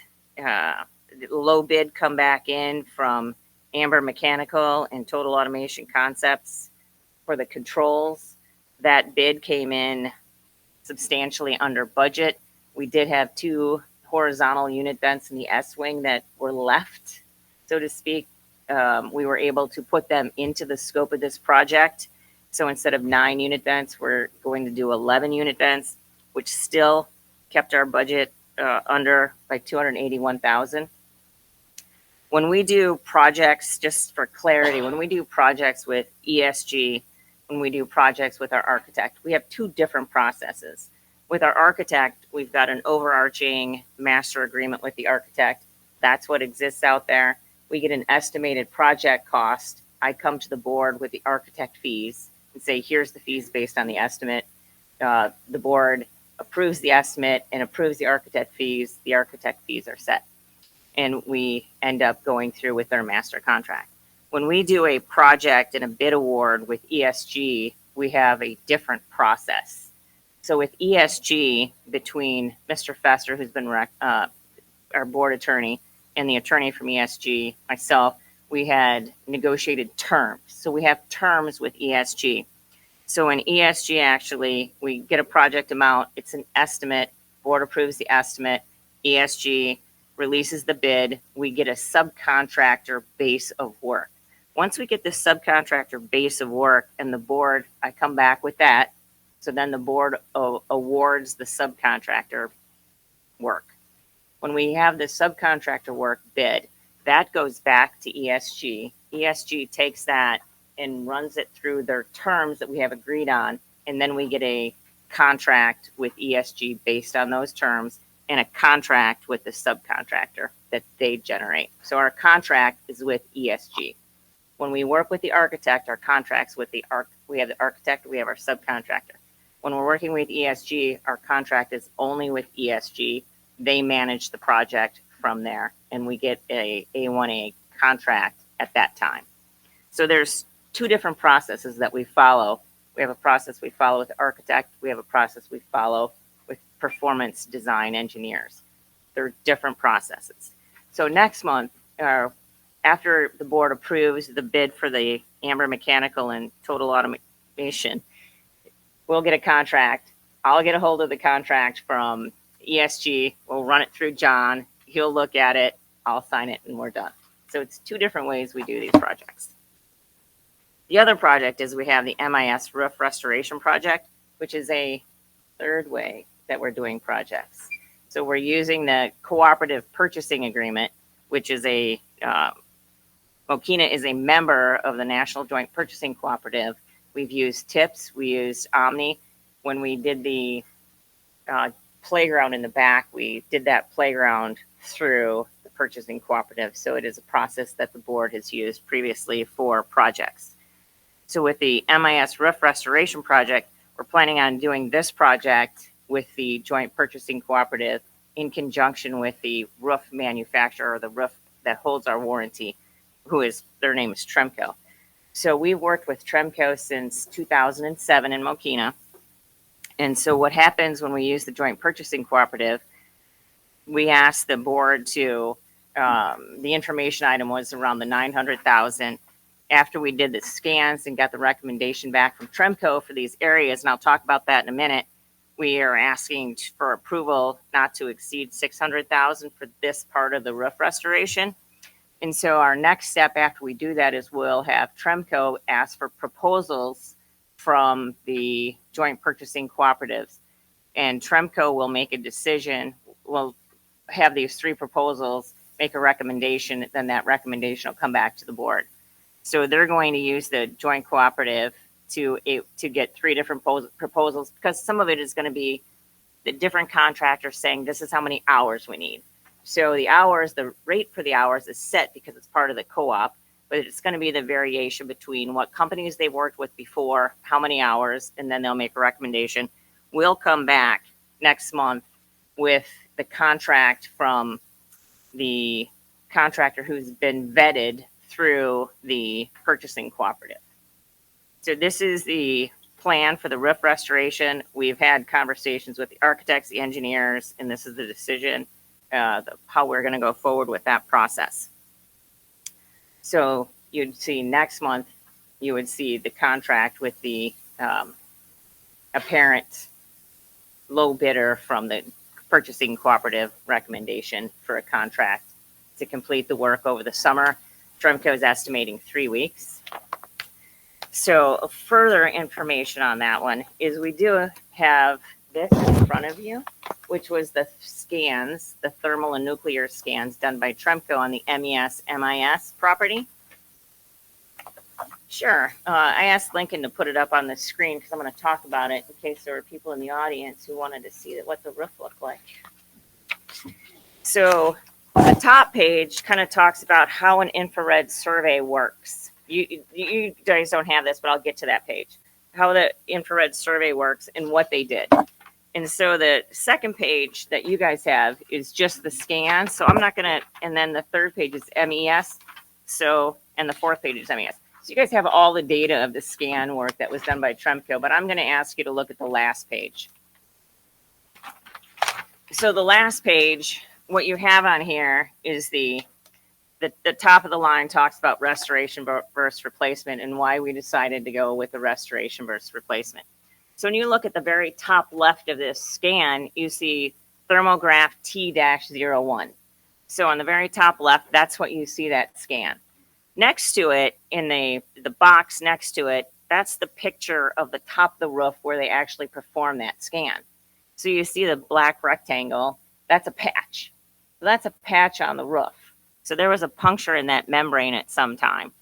low bid come back in from Amber Mechanical and Total Automation Concepts for the controls. That bid came in substantially under budget. We did have 2 horizontal unit vents in the S-wing that were left, so to speak. We were able to put them into the scope of this project. So instead of 9 unit vents, we're going to do 11 unit vents, which still kept our budget under by $281,000. When we do projects, just for clarity, when we do projects with ESG, when we do projects with our architect, we have 2 different processes. With our architect, we've got an overarching master agreement with the architect. That's what exists out there. We get an estimated project cost. I come to the board with the architect fees and say, here's the fees based on the estimate. The board approves the estimate and approves the architect fees. The architect fees are set. And we end up going through with our master contract. When we do a project and a bid award with ESG, we have a different process. So with ESG, between Mr. Fester, who's been our board attorney, and the attorney from ESG, myself, we had negotiated terms. So we have terms with ESG. So in ESG, actually, we get a project amount. It's an estimate. Board approves the estimate. ESG releases the bid. We get a subcontractor base of work. Once we get this subcontractor base of work and the board, I come back with that. So then the board awards the subcontractor work. When we have the subcontractor work bid, that goes back to ESG. ESG takes that and runs it through their terms that we have agreed on. And then we get a contract with ESG based on those terms and a contract with the subcontractor that they generate. So our contract is with ESG. When we work with the architect, our contracts with we have the architect, we have our subcontractor. When we're working with ESG, our contract is only with ESG. They manage the project from there, and we get a A1A contract at that time. So there's two different processes that we follow. We have a process we follow with the architect. We have a process we follow with performance design engineers. They're different processes. So next month, after the board approves the bid for the Amber Mechanical and Total Automation, we'll get a contract. I'll get a hold of the contract from ESG. We'll run it through John. He'll look at it. I'll sign it, and we're done. So it's two different ways we do these projects. The other project is we have the MIS roof restoration project, which is a third way that we're doing projects. So we're using the cooperative purchasing agreement, which is a Mokena is a member of the National Joint Purchasing Cooperative. We've used TIPS, we used Omni. When we did the playground in the back, we did that playground through the purchasing cooperative. So it is a process that the board has used previously for projects. So with the MIS roof restoration project, we're planning on doing this project with the joint purchasing cooperative in conjunction with the roof manufacturer, or the roof that holds our warranty, their name is Tremco. So we've worked with Tremco since 2007 in Mokena. And so what happens when we use the joint purchasing cooperative, we asked the board to, the information item was around the $900,000. After we did the scans and got the recommendation back from Tremco for these areas, and I'll talk about that in a minute, we are asking for approval not to exceed $600,000 for this part of the roof restoration. And so our next step after we do that is we'll have Tremco ask for proposals from the joint purchasing cooperatives. And Tremco will make a decision. We'll have these three proposals, make a recommendation, then that recommendation will come back to the board. So they're going to use the joint cooperative to get three different proposals, because some of it is going to be the different contractors saying this is how many hours we need. So the hours, the rate for the hours is set because it's part of the co-op, but it's going to be the variation between what companies they've worked with before, how many hours, and then they'll make a recommendation. We'll come back next month with the contract from the contractor who's been vetted through the purchasing cooperative. So this is the plan for the roof restoration. We've had conversations with the architects, the engineers, and this is the decision, how we're going to go forward with that process. So you'd see next month, you would see the contract with the apparent low bidder from the purchasing cooperative recommendation for a contract to complete the work over the summer. Tremco is estimating 3 weeks. So further information on that one is we do have this in front of you, which was the scans, the thermal and nuclear scans done by Tremco on the MES-MIS property. Sure. I asked Lincoln to put it up on the screen because I'm going to talk about it in case there were people in the audience who wanted to see what the roof looked like. So the top page kind of talks about how an infrared survey works. You guys don't have this, but I'll get to that page. How the infrared survey works and what they did. And so the second page that you guys have is just the scan. So I'm not going to, and then the third page is MES. So, and the fourth page is MES. So you guys have all the data of the scan work that was done by Tremco, but I'm going to ask you to look at the last page. So the last page, what you have on here is the top of the line talks about restoration versus replacement and why we decided to go with the restoration versus replacement. So when you look at the very top left of this scan, you see thermograph T-01. So on the very top left, that's what you see that scan. Next to it, in the box next to it, that's the picture of the top of the roof where they actually perform that scan. So you see the black rectangle, that's a patch. So that's a patch on the roof. So there was a puncture in that membrane at some time.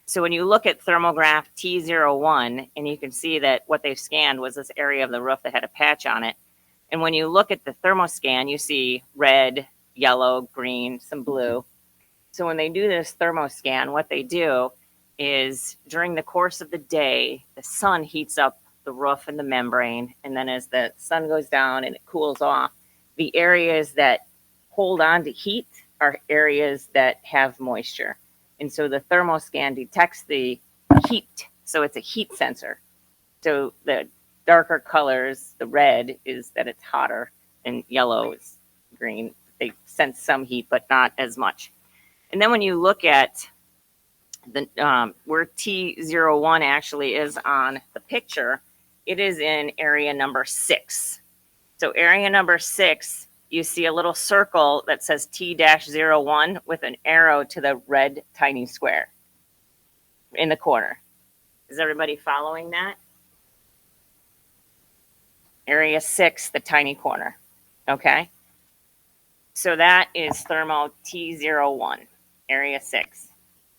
So when you look at thermograph T01, and you can see that what they've scanned was this area of the roof that had a patch on it. And when you look at the thermoscan, you see red, yellow, green, some blue. So when they do this thermoscan, what they do is during the course of the day, the sun heats up the roof and the membrane. And then as the sun goes down and it cools off, the areas that hold on to heat are areas that have moisture. And so the thermoscan detects the heat. So it's a heat sensor. So the darker colors, the red is that it's hotter, and yellow is green. They sense some heat, but not as much. And then when you look at the where T01 actually is on the picture, it is in area number 6. So area number 6, you see a little circle that says T-01 with an arrow to the red tiny square in the corner. Is everybody following that? Area 6, the tiny corner. Okay. So that is thermo T01, area 6.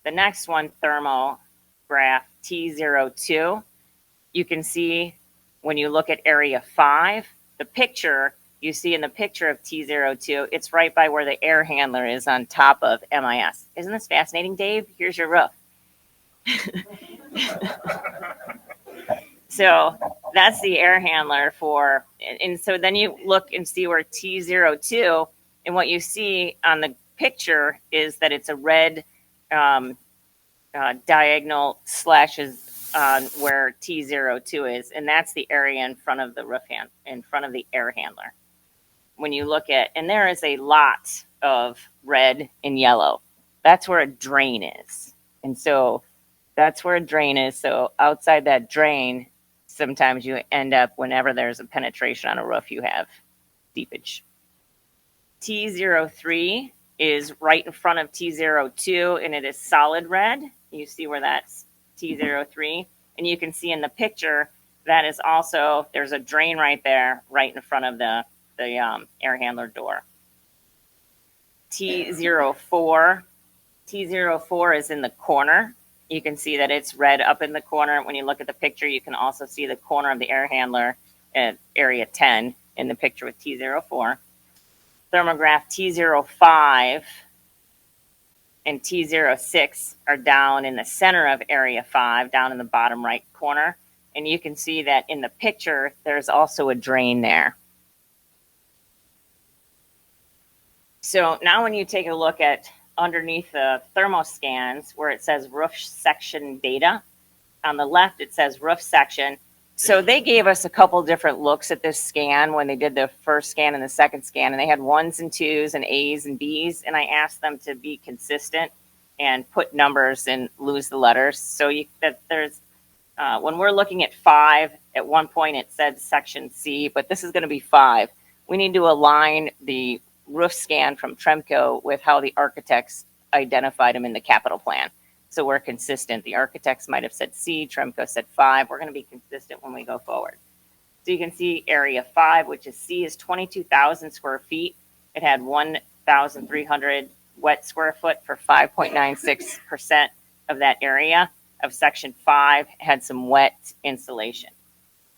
The next one, thermograph T02, you can see when you look at area 5, the picture, you see in the picture of T02, it's right by where the air handler is on top of MIS. Isn't this fascinating, Dave? Here's your roof. So that's the air handler for, and so then you look and see where T02, and what you see on the picture is that it's a red diagonal slashes on where T02 is, and that's the area in front of the in front of the air handler. When you look at, and there is a lot of red and yellow. That's where a drain is. And so that's where a drain is. So outside that drain, sometimes you end up, whenever there's a penetration on a roof, you have seepage. T03 is right in front of T02, and it is solid red. You see where that's T03. And you can see in the picture, that is also, there's a drain right there, right in front of the air handler door. T04 is in the corner. You can see that it's red up in the corner. When you look at the picture, you can also see the corner of the air handler at area 10 in the picture with T04. Thermograph T05 and T06 are down in the center of area 5, down in the bottom right corner. And you can see that in the picture, there's also a drain there. So now when you take a look at underneath the thermoscans where it says roof section data, on the left it says roof section. So they gave us a couple different looks at this scan when they did the first scan and the second scan, and they had 1s and 2s and A's and B's, and I asked them to be consistent and put numbers and lose the letters. So there's when we're looking at 5, at one point it said section C, but this is going to be 5. We need to align the roof scan from Tremco with how the architects identified them in the capital plan. So we're consistent. The architects might have said C, Tremco said 5. We're going to be consistent when we go forward. So you can see area 5, which is C, is 22,000 square feet. It had 1,300 wet square foot for 5.96% of that area. Of section 5 had some wet insulation.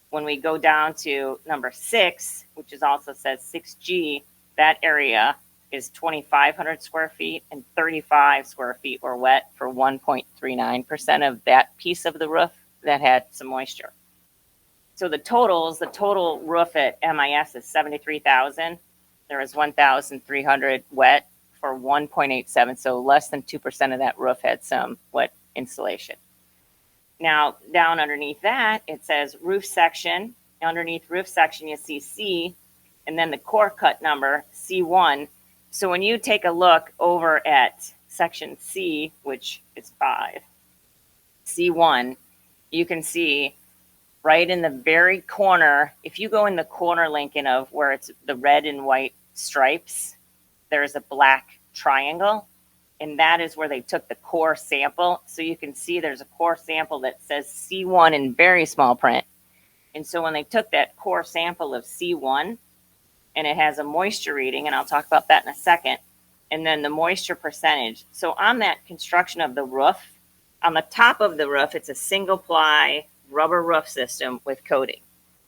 When we go down to number 6, which is also says 6G, that area is 2,500 square feet, and 35 square feet were wet for 1.39% of that piece of the roof that had some moisture. So the total roof at MIS is 73,000. There was 1,300 wet for 1.87, so less than 2% of that roof had some wet insulation. Now, down underneath that, it says roof section. Underneath roof section, you see C, and then the core cut number, C1. So when you take a look over at section C, which is 5, C1, you can see right in the very corner, if you go in the corner, Lincoln, of where it's the red and white stripes, there's a black triangle, and that is where they took the core sample. So you can see there's a core sample that says C1 in very small print. And so when they took that core sample of C1, and it has a moisture reading, and I'll talk about that in a second, and then the moisture percentage. So on that construction of the roof, On the top of the roof, it's a single ply rubber roof system with coating.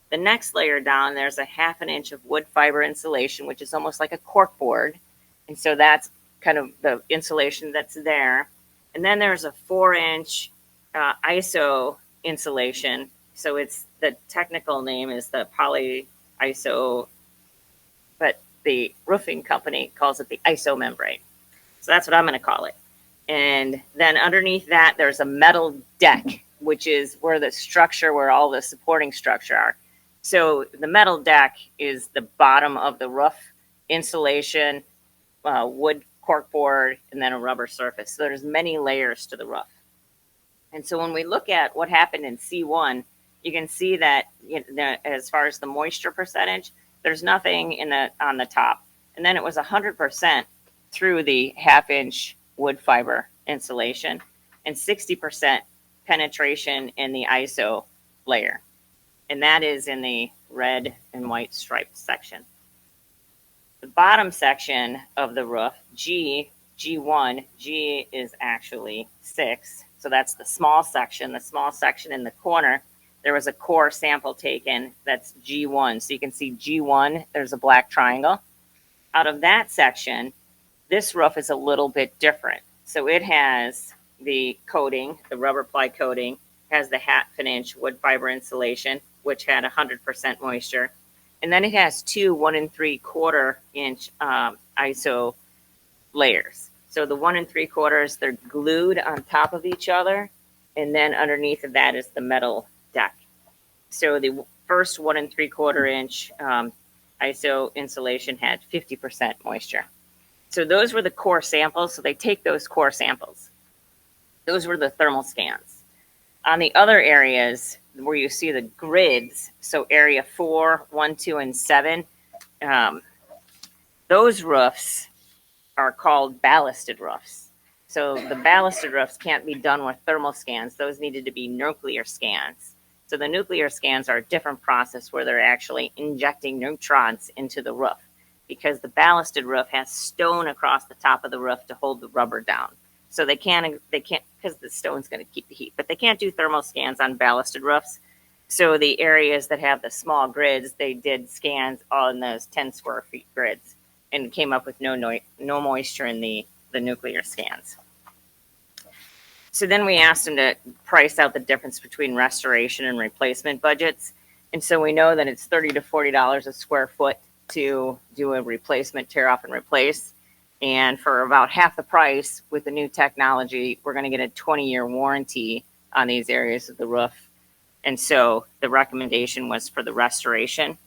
The next layer down, there's a 1/2 inch of wood fiber insulation, which is almost like a cork board. And so that's kind of the insulation that's there. And then there's a 4-inch ISO insulation. So it's, the technical name is the poly ISO, but the roofing company calls it the ISO membrane. So that's what I'm going to call it. And then underneath that, there's a metal deck, which is where the structure, where all the supporting structure are. So the metal deck is the bottom of the roof, insulation, wood corkboard, and then a rubber surface. So there's many layers to the roof. And so when we look at what happened in C1, you can see that, you know, as far as the moisture percentage, there's nothing on the top. And then it was 100% through the 1/2 inch wood fiber insulation and 60% penetration in the ISO layer. And that is in the red and white striped section. The bottom section of the roof, G1, G is actually 6. So that's the small section. The small section in the corner, there was a core sample taken. That's G1. So you can see G1, there's a black triangle. Out of that section, this roof is a little bit different. So it has the coating, the rubber ply coating, has the 1/2 inch wood fiber insulation, which had 100% moisture. And then it has 2 1 3/4 inch ISO layers. So the 1 3/4, they're glued on top of each other. And then underneath of that is the metal deck. So the first 1 3/4 inch ISO insulation had 50% moisture. So those were the core samples. So they take those core samples. Those were the thermal scans. On the other areas where you see the grids, so area 4, 1, 2, and 7, those roofs are called ballasted roofs. So the ballasted roofs can't be done with thermal scans. Those needed to be nuclear scans. So the nuclear scans are a different process where they're actually injecting neutrons into the roof, because the ballasted roof has stone across the top of the roof to hold the rubber down. So they can't, because the stone's going to keep the heat, but they can't do thermal scans on ballasted roofs. So the areas that have the small grids, they did scans on those 10 square feet grids and came up with no moisture in the nuclear scans. So then we asked them to price out the difference between restoration and replacement budgets. And so we know that it's $30 to $40 a square foot to do a replacement, tear off and replace. And for about half the price with the new technology, we're going to get a 20-year warranty on these areas of the roof. And so the recommendation was for the restoration.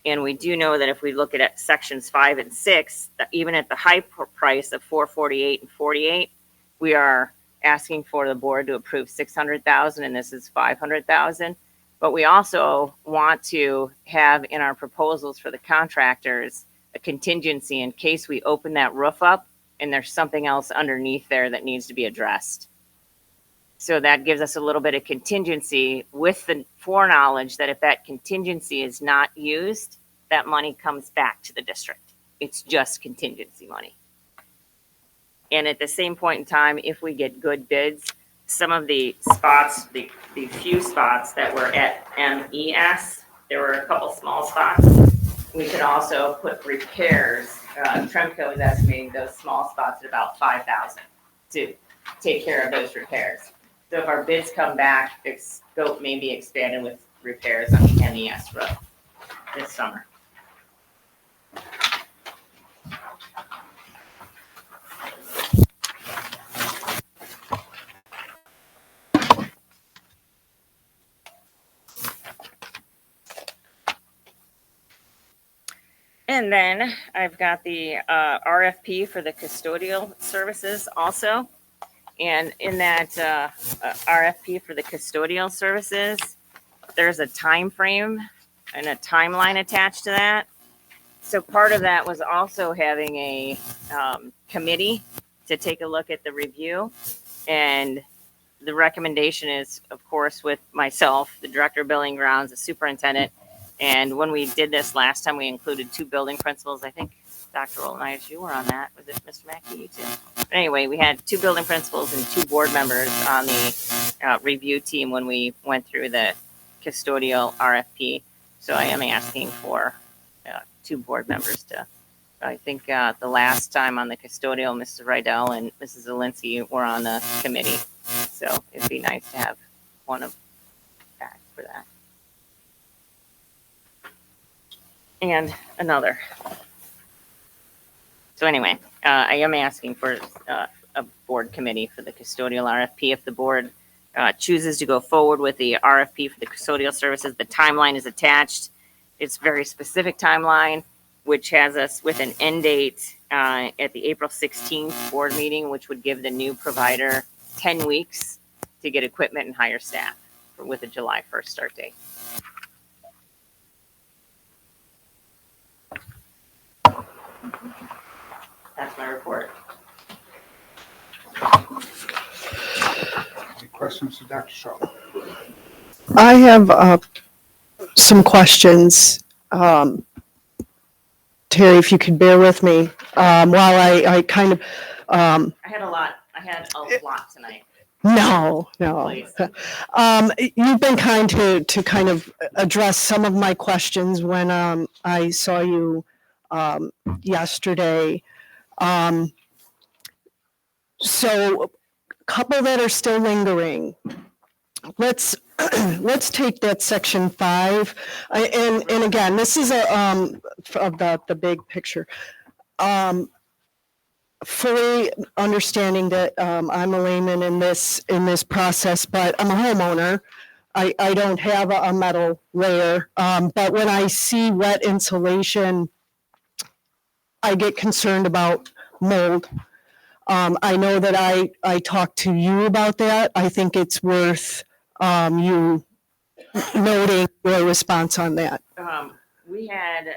And we do know that if we look at sections 5 and 6, that even at the high price of $448 and $48, we are asking for the board to approve $600,000, and this is $500,000. But we also want to have in our proposals for the contractors a contingency in case we open that roof up and there's something else underneath there that needs to be addressed. So that gives us a little bit of contingency with the foreknowledge that if that contingency is not used, that money comes back to the district. It's just contingency money. And at the same point in time, if we get good bids, some of the spots, the few spots that were at MES, there were a couple small spots. We could also put repairs. Tremco is estimating those small spots at about $5,000 to take care of those repairs. So if our bids come back, the scope may be expanded with repairs on the MES roof this summer. And then I've got the RFP for the custodial services also. And in that RFP for the custodial services, there's a time frame and a timeline attached to that. So part of that was also having a committee to take a look at the review. And the recommendation is, of course, with myself, the director of building grounds, the superintendent. And when we did this last time, we included 2 building principals. I think Dr. Olenius, you were on that. Was it Mr. Mackey? You too. But anyway, we had 2 building principals and 2 board members on the review team when we went through the custodial RFP. So I am asking for 2 board members to. I think the last time on the custodial, Mrs. Rydell and Mrs. Alinci were on the committee. So it'd be nice to have one of back for that. And another. So anyway, I am asking for a board committee for the custodial RFP. If the board chooses to go forward with the RFP for the custodial services, the timeline is attached. It's a very specific timeline, which has us with an end date at the April 16th board meeting, which would give the new provider 10 weeks to get equipment and hire staff with a July 1st start date. That's my report. Any questions for Dr. Shaw? I have some questions. Terry, if you could bear with me while I kind of. I had a lot tonight. No. Please. You've been kind to kind of address some of my questions when I saw you yesterday. So a couple that are still lingering. Let's take that section 5, and again, this is about the big picture. Fully understanding that I'm a layman in this process, but I'm a homeowner. I don't have a metal layer, but when I see wet insulation, I get concerned about mold. I know that I talked to you about that. I think it's worth you noting your response on that. We had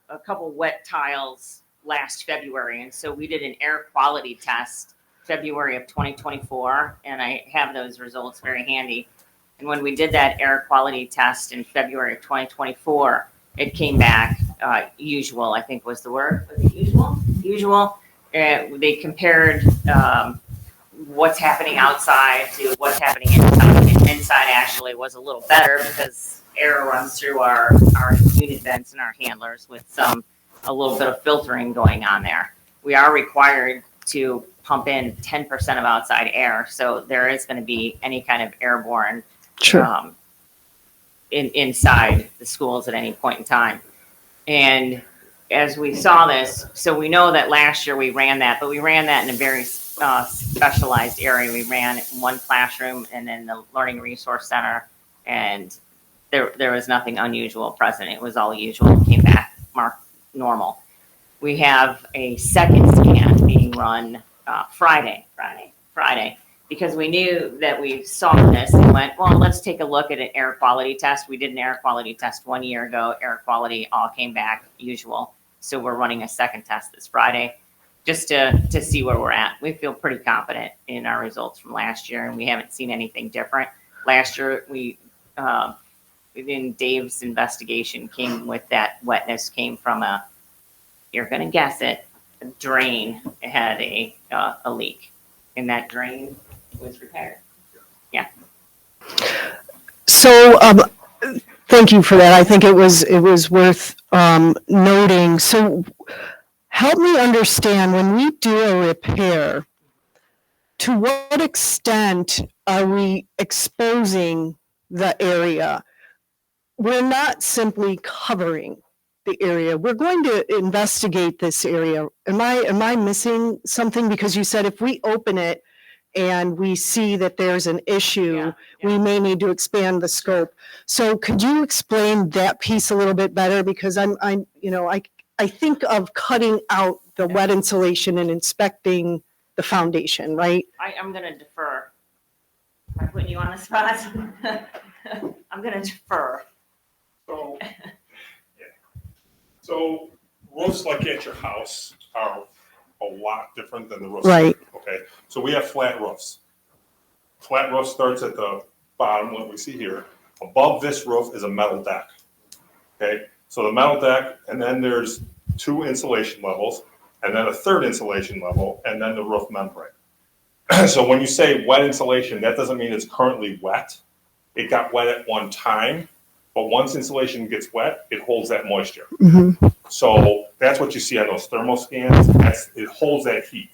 a couple wet tiles last February, and so we did an air quality test February of 2024, and I have those results very handy. And when we did that air quality test in February of 2024, it came back usual, I think was the word. Was it usual? Usual. They compared what's happening outside to what's happening inside. And inside actually was a little better because air runs through our unit vents and our handlers with a little bit of filtering going on there. We are required to pump in 10% of outside air, so there is going to be any kind of airborne inside the schools at any point in time. And as we saw this, so we know that last year we ran that, but we ran that in a very specialized area. We ran one classroom and then the Learning Resource Center, and there was nothing unusual present. It was all usual. It came back marked normal. We have a second scan being run Friday, because we knew that we saw this and went, well, let's take a look at an air quality test. We did an air quality test 1 year ago. Air quality all came back usual. So we're running a second test this Friday just to see where we're at. We feel pretty confident in our results from last year, and we haven't seen anything different. Last year, in Dave's investigation came with that wetness came from you're going to guess it, a drain had a leak, and that drain was repaired. Yeah. So thank you for that. I think it was worth noting. So help me understand, when we do a repair, to what extent are we exposing the area? We're not simply covering the area. We're going to investigate this area. Am I missing something? Because you said if we open it and we see that there's an issue, we may need to expand the scope. So could you explain that piece a little bit better? Because I think of cutting out the wet insulation and inspecting the foundation, right? I'm going to defer. I'm putting you on the spot. I'm going to defer. So roofs like at your house are a lot different than the roofs. Right. Okay. So we have flat roofs. Flat roof starts at the bottom, what we see here. Above this roof is a metal deck. Okay. So the metal deck, and then there's 2 insulation levels, and then a 3rd insulation level, and then the roof membrane. So when you say wet insulation, that doesn't mean it's currently wet. It got wet at one time, but once insulation gets wet, it holds that moisture. So that's what you see on those thermal scans. It holds that heat.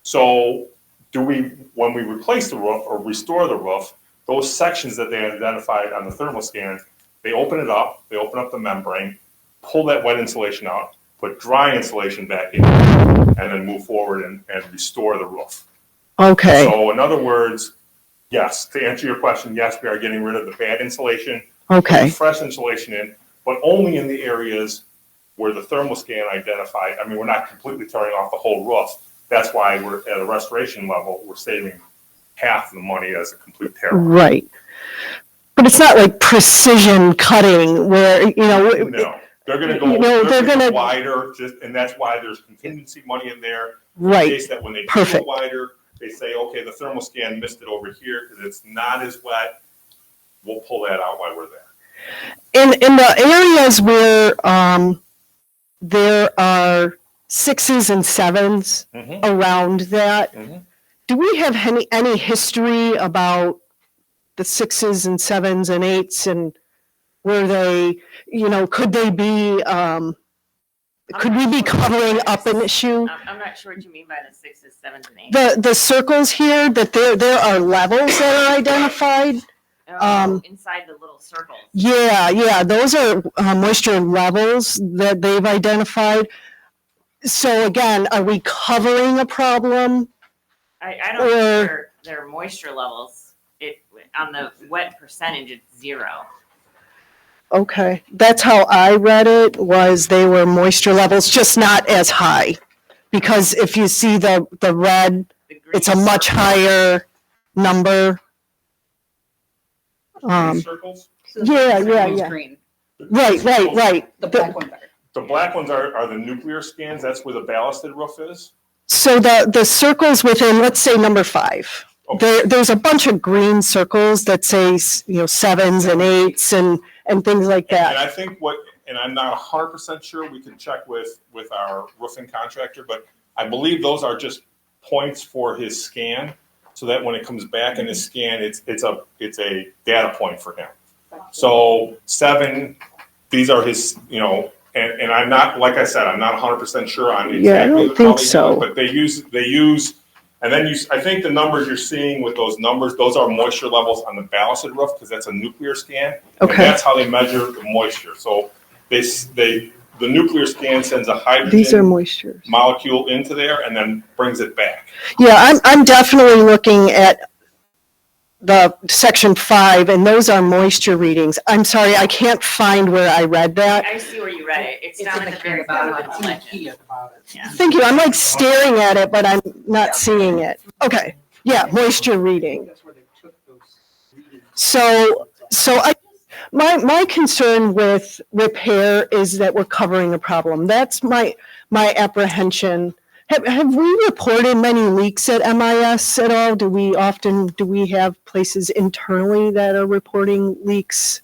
So when we replace the roof or restore the roof, those sections that they identified on the thermal scan, they open it up, they open up the membrane, pull that wet insulation out, put dry insulation back in, and then move forward and restore the roof. Okay. So in other words, yes, to answer your question, yes, we are getting rid of the bad insulation. Okay. Putting fresh insulation in, but only in the areas where the thermal scan identified. I mean, we're not completely tearing off the whole roof. That's why we're at a restoration level, we're saving half the money as a complete tear. Right. But it's not like precision cutting where, No, they're going to go, they're gonna go wider, and that's why there's contingency money in there. Right. In case that when they do Perfect. go wider, they say, okay, the thermal scan missed it over here because it's not as wet. We'll pull that out while we're there. In the areas where there are 6s and 7s around that, do we have any history about the 6s and 7s and 8s and were they, could they be, could we be covering up an issue? I'm not sure what you mean by the 6s, 7s, and 8s. The circles here, that there are levels that are identified. Inside the little circles. Yeah, those are moisture levels that they've identified. So again, are we covering a problem? I don't think their moisture levels, on the wet percentage, it's 0. Okay, that's how I read it, was they were moisture levels, just not as high. Because if you see the red, it's a much higher number. Circles? Yeah. Green. Right. The black ones are. The black ones are the nuclear scans. That's where the ballasted roof is. So the circles within, let's say number 5, there's a bunch of green circles that say, 7s and 8s and things like that. And I think and I'm not 100% sure, we can check with our roofing contractor, but I believe those are just points for his scan, so that when it comes back in his scan, it's a data point for him. So 7, these are his, and I'm not, like I said, I'm not 100% sure on exactly I don't think so. but they use, and then I think the numbers you're seeing with those numbers, those are moisture levels on the ballasted roof, because that's a nuclear scan. Okay. And that's how they measure the moisture. So the nuclear scan sends a hydrogen These are moisture molecule into there and then brings it back. Yeah, I'm definitely looking at the section 5, and those are moisture readings. I'm sorry, I can't find where I read that. I see where you read it. It's down at the very bottom of the legend. Yeah. Thank you. I'm like staring at it, but I'm not seeing it. Okay. Yeah, moisture reading. So my concern with repair is that we're covering a problem. That's my apprehension. Have we reported many leaks at MIS at all? Do we have places internally that are reporting leaks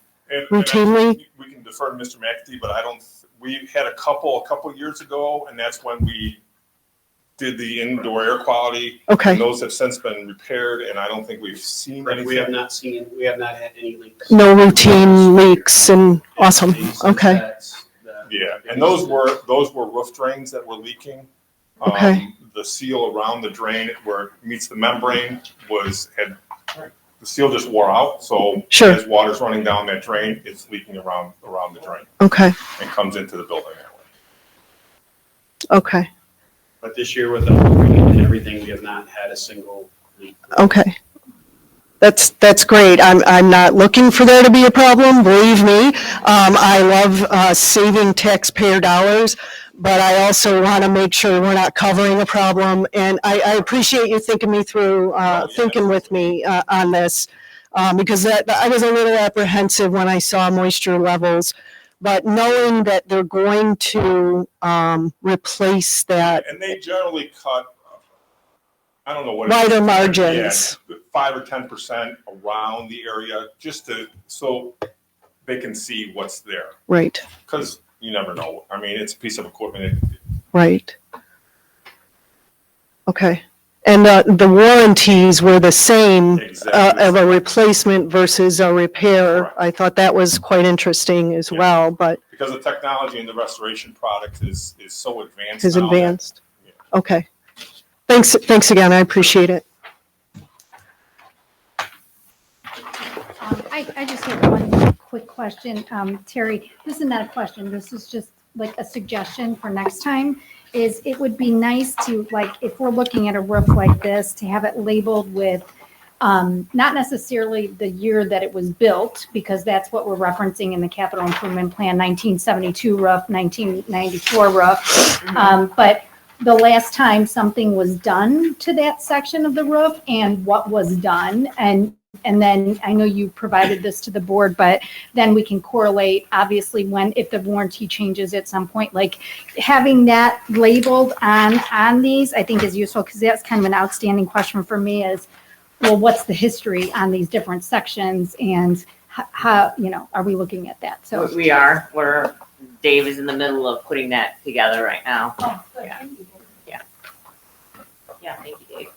routinely? We can defer to Mr. McAtee, but we had a couple years ago, and that's when we did the indoor air quality. Okay. And those have since been repaired, and I don't think we've seen anything. We have not had any leaks. No routine leaks, and awesome. Okay. Yeah, and those were roof drains that were leaking. Okay. The seal around the drain where it meets the membrane the seal just wore out. So Sure. as water's running down that drain, it's leaking around the drain. Okay. And comes into the building that way. Okay. But this year with the rain and everything, we have not had a single leak. Okay. That's great. I'm not looking for there to be a problem, believe me. I love saving taxpayer dollars, but I also want to make sure we're not covering a problem. And I appreciate you thinking me through, thinking with me on this, because I was a little apprehensive when I saw moisture levels. But knowing that they're going to replace that. And they generally cut, I don't know what. Wider margins. Yeah, 5 or 10% around the area, just so they can see what's there. Right. Because you never know. I mean, it's a piece of equipment. Right. Okay. And the warranties were the same Exactly. of a replacement versus a repair. Correct. I thought that was quite interesting as Yeah. well, but Because the technology in the restoration product is so advanced is now that- advanced. Okay. Thanks again. I appreciate it. I just have one quick question. Terry, this is not a question. This is just like a suggestion for next time. Is it would be nice to, like, if we're looking at a roof like this, to have it labeled with not necessarily the year that it was built, because that's what we're referencing in the capital improvement plan, 1972 roof, 1994 roof. But the last time something was done to that section of the roof and what was done. And then I know you provided this to the board, but then we can correlate, obviously, if the warranty changes at some point, like having that labeled on these, I think is useful, because that's kind of an outstanding question for me is, well, what's the history on these different sections, and how, are we looking at that? So We are. Dave is in the middle of putting that together right now. Oh, good. Yeah. Thank you. Yeah. Yeah, thank you, Dave.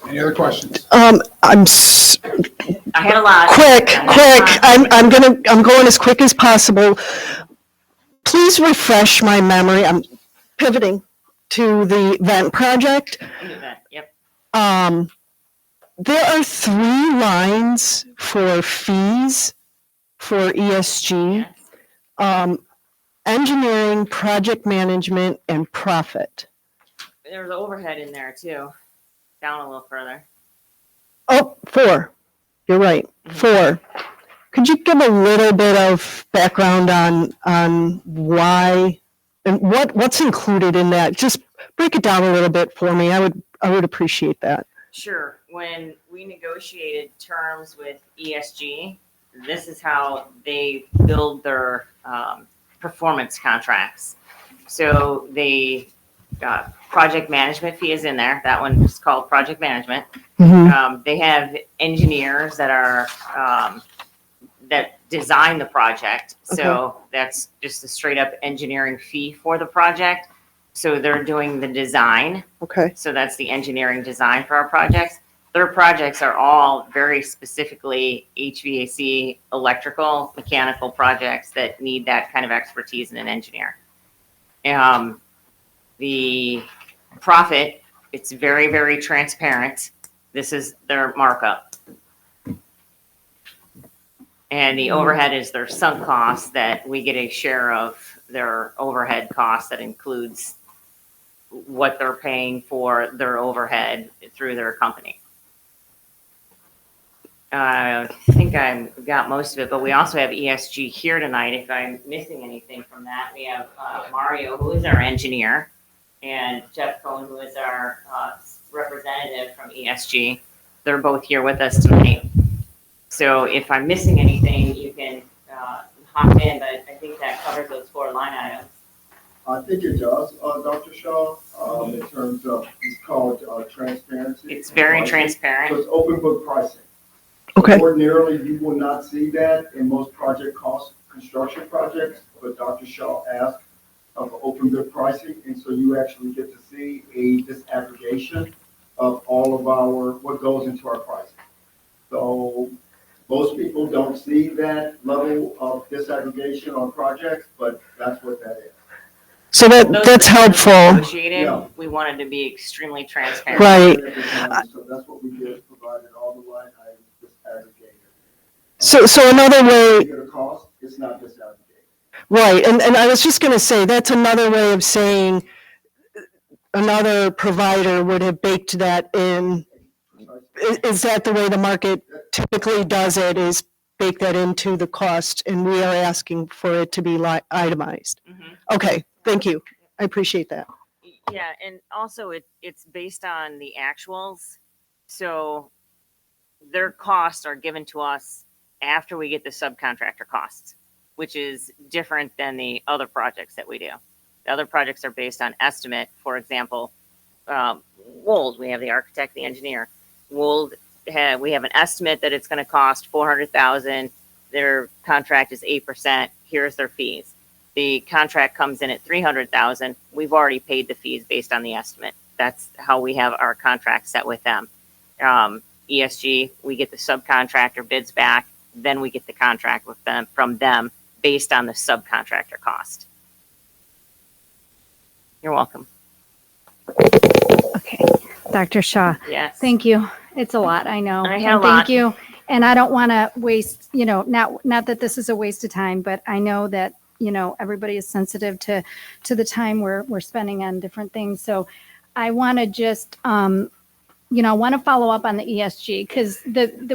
Any other questions? I had a lot. Quick. I'm going as quick as possible. Please refresh my memory. I'm pivoting to the vent project. Yep. There are 3 lines for fees for ESG. Engineering, project management, and profit. There's overhead in there too. Down a little further. Oh, 4. You're right. 4. Could you give a little bit of background on why and what's included in that? Just break it down a little bit for me. I would appreciate that. Sure. When we negotiated terms with ESG, this is how they build their performance contracts. So the project management fee is in there. That one is called project management. They have engineers that are that design the project. So that's just a straight up engineering fee for the project. So they're doing the design. Okay. So that's the engineering design for our projects. Their projects are all very specifically HVAC, electrical, mechanical projects that need that kind of expertise in an engineer. The profit, it's very, very transparent. This is their markup. And the overhead is their sunk cost that we get a share of their overhead cost that includes what they're paying for their overhead through their company. I think I've got most of it, but we also have ESG here tonight. If I'm missing anything from that, we have Mario, who is our engineer, and Jeff Cohen, who is our representative from ESG. They're both here with us tonight. So if I'm missing anything, you can hop in, but I think that covers those 4 line items. I think it does, Dr. Shaw, in terms of, it's called transparency. It's very transparent. So it's open book pricing. Okay. Ordinarily, you will not see that in most project cost construction projects, but Dr. Shaw asked of open book pricing, and so you actually get to see a disaggregation of all of what goes into our pricing. So most people don't see that level of disaggregation on projects, but that's what that is. So that's helpful. Negotiated, we wanted to be extremely transparent. Right. So that's what we did, provided all the line items disaggregated. So another way. Get a cost, it's not disaggregated. Right, and I was just going to say, that's another way of saying another provider would have baked that in. Is that the way the market typically does it, is bake that into the cost, and we are asking for it to be itemized? Okay, thank you. I appreciate that. Yeah, and also it's based on the actuals. So their costs are given to us after we get the subcontractor costs, which is different than the other projects that we do. The other projects are based on estimate. For example, Wold, we have the architect, the engineer. Wold we have an estimate that it's going to cost 400,000. Their contract is 8%. Here's their fees. The contract comes in at 300,000. We've already paid the fees based on the estimate. That's how we have our contract set with them. ESG, we get the subcontractor bids back, then we get the contract with them from them based on the subcontractor cost. You're welcome. Okay, Dr. Shaw. Yes. Thank you. It's a lot, I know. I had And a lot. Thank you. And I don't want to waste, not that this is a waste of time, but I know that, everybody is sensitive to the time we're spending on different things. So I want to just, want to follow up on the ESG, because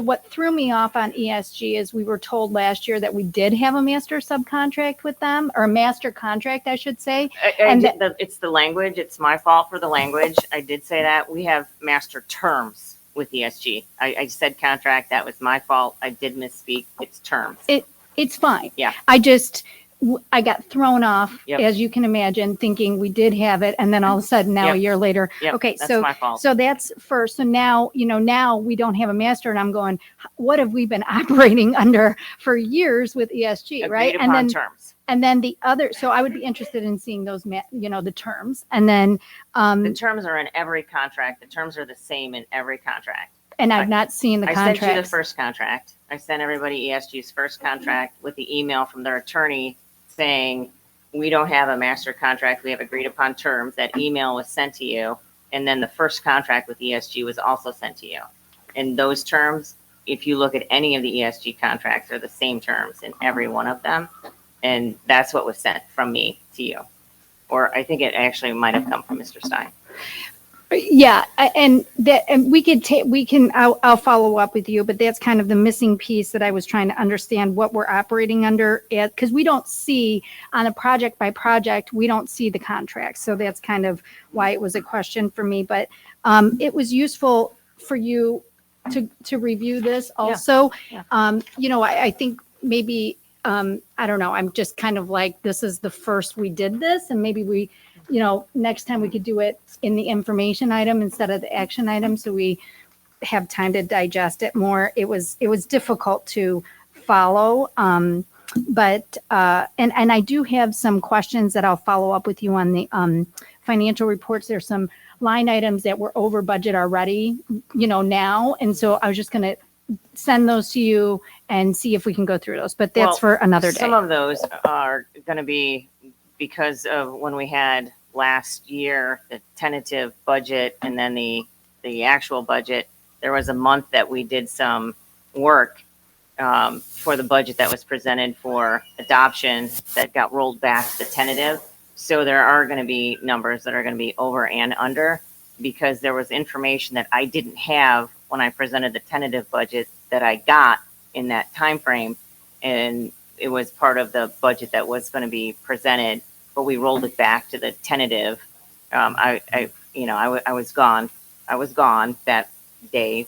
what threw me off on ESG is we were told last year that we did have a master subcontract with them, or a master contract, I should say. It's the language. It's my fault for the language. I did say that. We have master terms with ESG. I said contract. That was my fault. I did misspeak. It's terms. It's fine. Yeah. I got thrown off, Yep. as you can imagine, thinking we did have it, and then all of a sudden now Yep. a year later. Yep, Okay, that's so my fault. so that's first. So now now we don't have a master, and I'm going, what have we been operating under for years with ESG, right? Agreed upon terms. And then the other. So I would be interested in seeing those, the terms, and then The terms are in every contract. The terms are the same in every contract. and I've not seen the I contract. sent you the first contract. I sent everybody ESG's first contract with the email from their attorney saying, we don't have a master contract. We have agreed upon terms. That email was sent to you. And then the first contract with ESG was also sent to you. And those terms, if you look at any of the ESG contracts, are the same terms in every one of them. And that's what was sent from me to you. Or I think it actually might have come from Mr. Stein. Yeah, and I'll follow up with you, but that's kind of the missing piece that I was trying to understand what we're operating under, because we don't see on a project by project, we don't see the contract. So that's kind of why it was a question for me, but it was useful for you to review this also. Yeah. I think maybe, I don't know, I'm just kind of like, this is the first we did this, and maybe we, next time we could do it in the information item instead of the action item, so we have time to digest it more. It was difficult to follow, but I do have some questions that I'll follow up with you on the financial reports. There's some line items that were over budget already, now, and so I was just going to send those to you and see if we can go through those, but that's for another day. Some of those are going to be because of when we had last year, the tentative budget and then the actual budget. There was a month that we did some work for the budget that was presented for adoption that got rolled back to the tentative. So there are going to be numbers that are going to be over and under, because there was information that I didn't have when I presented the tentative budget that I got in that time frame, and it was part of the budget that was going to be presented, but we rolled it back to the tentative. I was gone. I was gone that day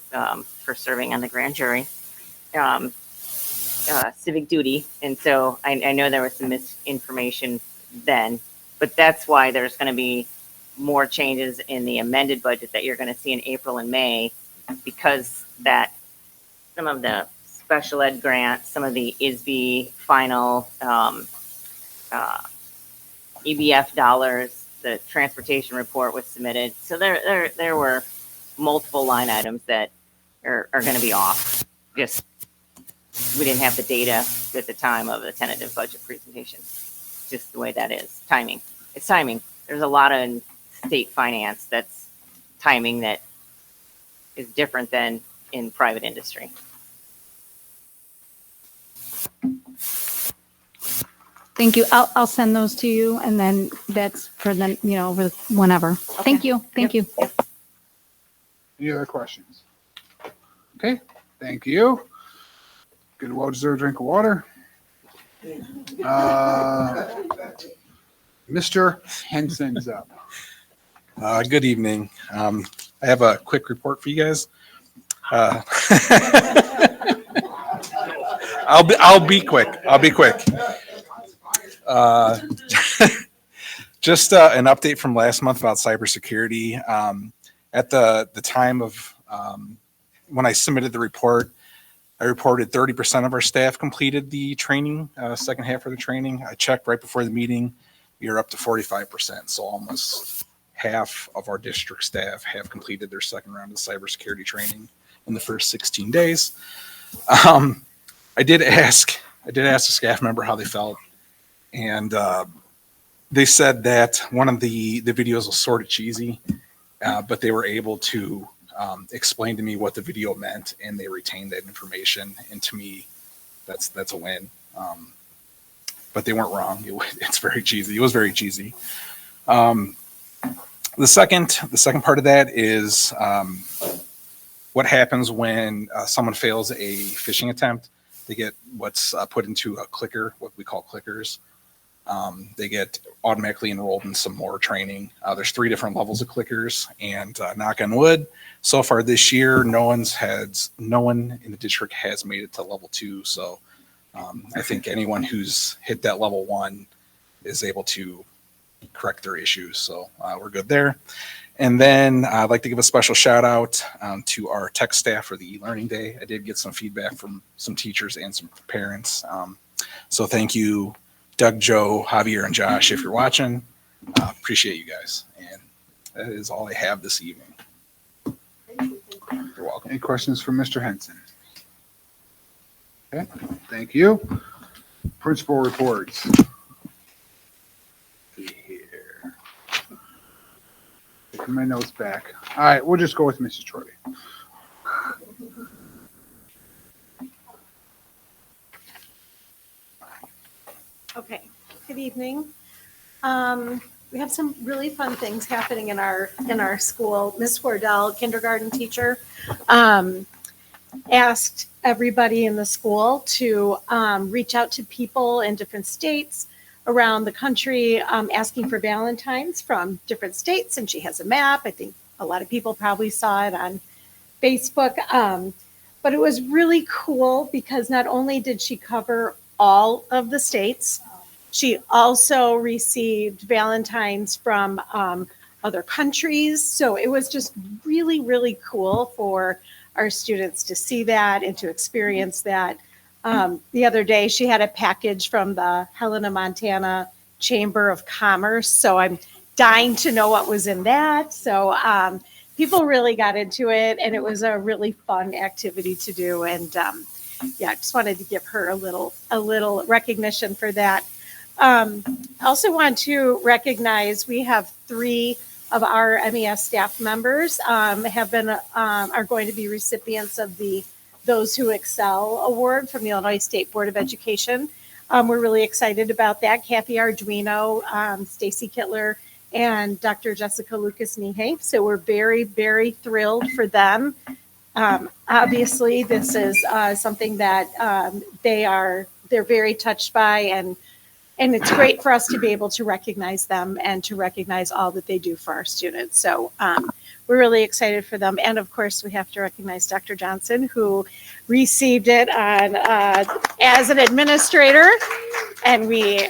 for serving on the grand jury, civic duty, and so I know there was some misinformation then, but that's why there's going to be more changes in the amended budget that you're going to see in April and May, because that some of the special ed grants, some of the ISB final EBF dollars, the transportation report was submitted. So there were multiple line items that are going to be off. Just we didn't have the data at the time of the tentative budget presentation. Just the way that is. Timing. It's timing. There's a lot of state finance that's timing that is different than in private industry. Thank you. I'll send those to you, and then that's for the, whenever. Okay. Thank you. Thank you. Any other questions? Okay, thank you. Get a well-deserved drink of water. Mr. Henson's up. Good evening. I have a quick report for you guys. I'll be quick. Just an update from last month about cybersecurity. At the time of when I submitted the report, I reported 30% of our staff completed the training, second half of the training. I checked right before the meeting. We are up to 45%. So almost half of our district staff have completed their second round of cybersecurity training in the first 16 days. I did ask a staff member how they felt, and they said that one of the videos was sort of cheesy, but they were able to explain to me what the video meant, and they retained that information. And to me, that's a win. But they weren't wrong. It's very cheesy. It was very cheesy. The second part of that is what happens when someone fails a phishing attempt. They get what's put into a clicker, what we call clickers. They get automatically enrolled in some more training. There's 3 different levels of clickers, and knock on wood, so far this year, no one in the district has made it to level 2. So I think anyone who's hit that level 1 is able to correct their issues. So we're good there. And then I'd like to give a special shout out to our tech staff for the e-learning day. I did get some feedback from some teachers and some parents. So thank you, Doug, Joe, Javier, and Josh, if you're watching. Appreciate you guys. And that is all I have this evening. You're welcome. Any questions for Mr. Henson? Okay, thank you. Principal reports. Here. Taking my notes back. All right, we'll just go with Mrs. Troy. Okay, good evening. We have some really fun things happening in our school. Miss Wardell, kindergarten teacher, asked everybody in the school to reach out to people in different states around the country, asking for Valentines from different states, and she has a map. I think a lot of people probably saw it on Facebook, but it was really cool because not only did she cover all of the states, she also received Valentines from other countries. So it was just really, really cool for our students to see that and to experience that. The other day, she had a package from the Helena, Montana Chamber of Commerce. So I'm dying to know what was in that. So people really got into it, and it was a really fun activity to do. And yeah, I just wanted to give her a little recognition for that. I also want to recognize we have 3 of our MES staff members are going to be recipients of the Those Who Excel Award from the Illinois State Board of Education. We're really excited about that. Kathy Arduino, Stacy Kittler, and Dr. Jessica Lucas-Nihey. So we're very, very thrilled for them. Obviously, this is something that they're very touched by, and it's great for us to be able to recognize them and to recognize all that they do for our students. So we're really excited for them. And of course, we have to recognize Dr. Johnson, who received it as an administrator, and we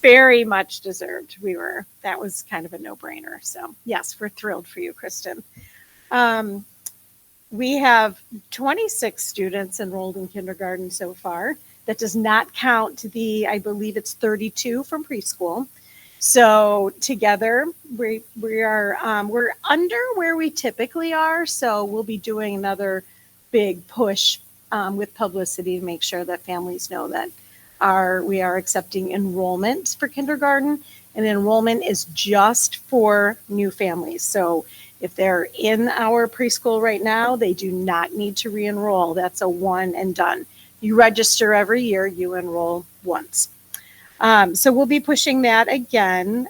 very much deserved. That was kind of a no-brainer. So yes, we're thrilled for you, Kristen. We have 26 students enrolled in kindergarten so far. That does not count I believe it's 32 from preschool. So together we're under where we typically are. So we'll be doing another big push with publicity to make sure that families know that we are accepting enrollment for kindergarten, and enrollment is just for new families. So if they're in our preschool right now, they do not need to re-enroll. That's a one and done. You register every year, you enroll once. So we'll be pushing that again.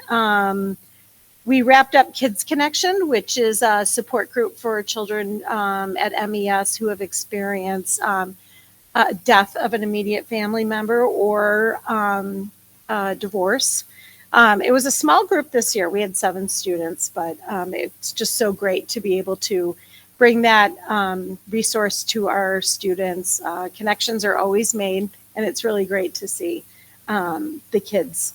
We wrapped up Kids Connection, which is a support group for children at MES who have experienced death of an immediate family member or divorce. It was a small group this year. We had 7 students, but it's just so great to be able to bring that resource to our students. Connections are always made, and it's really great to see the kids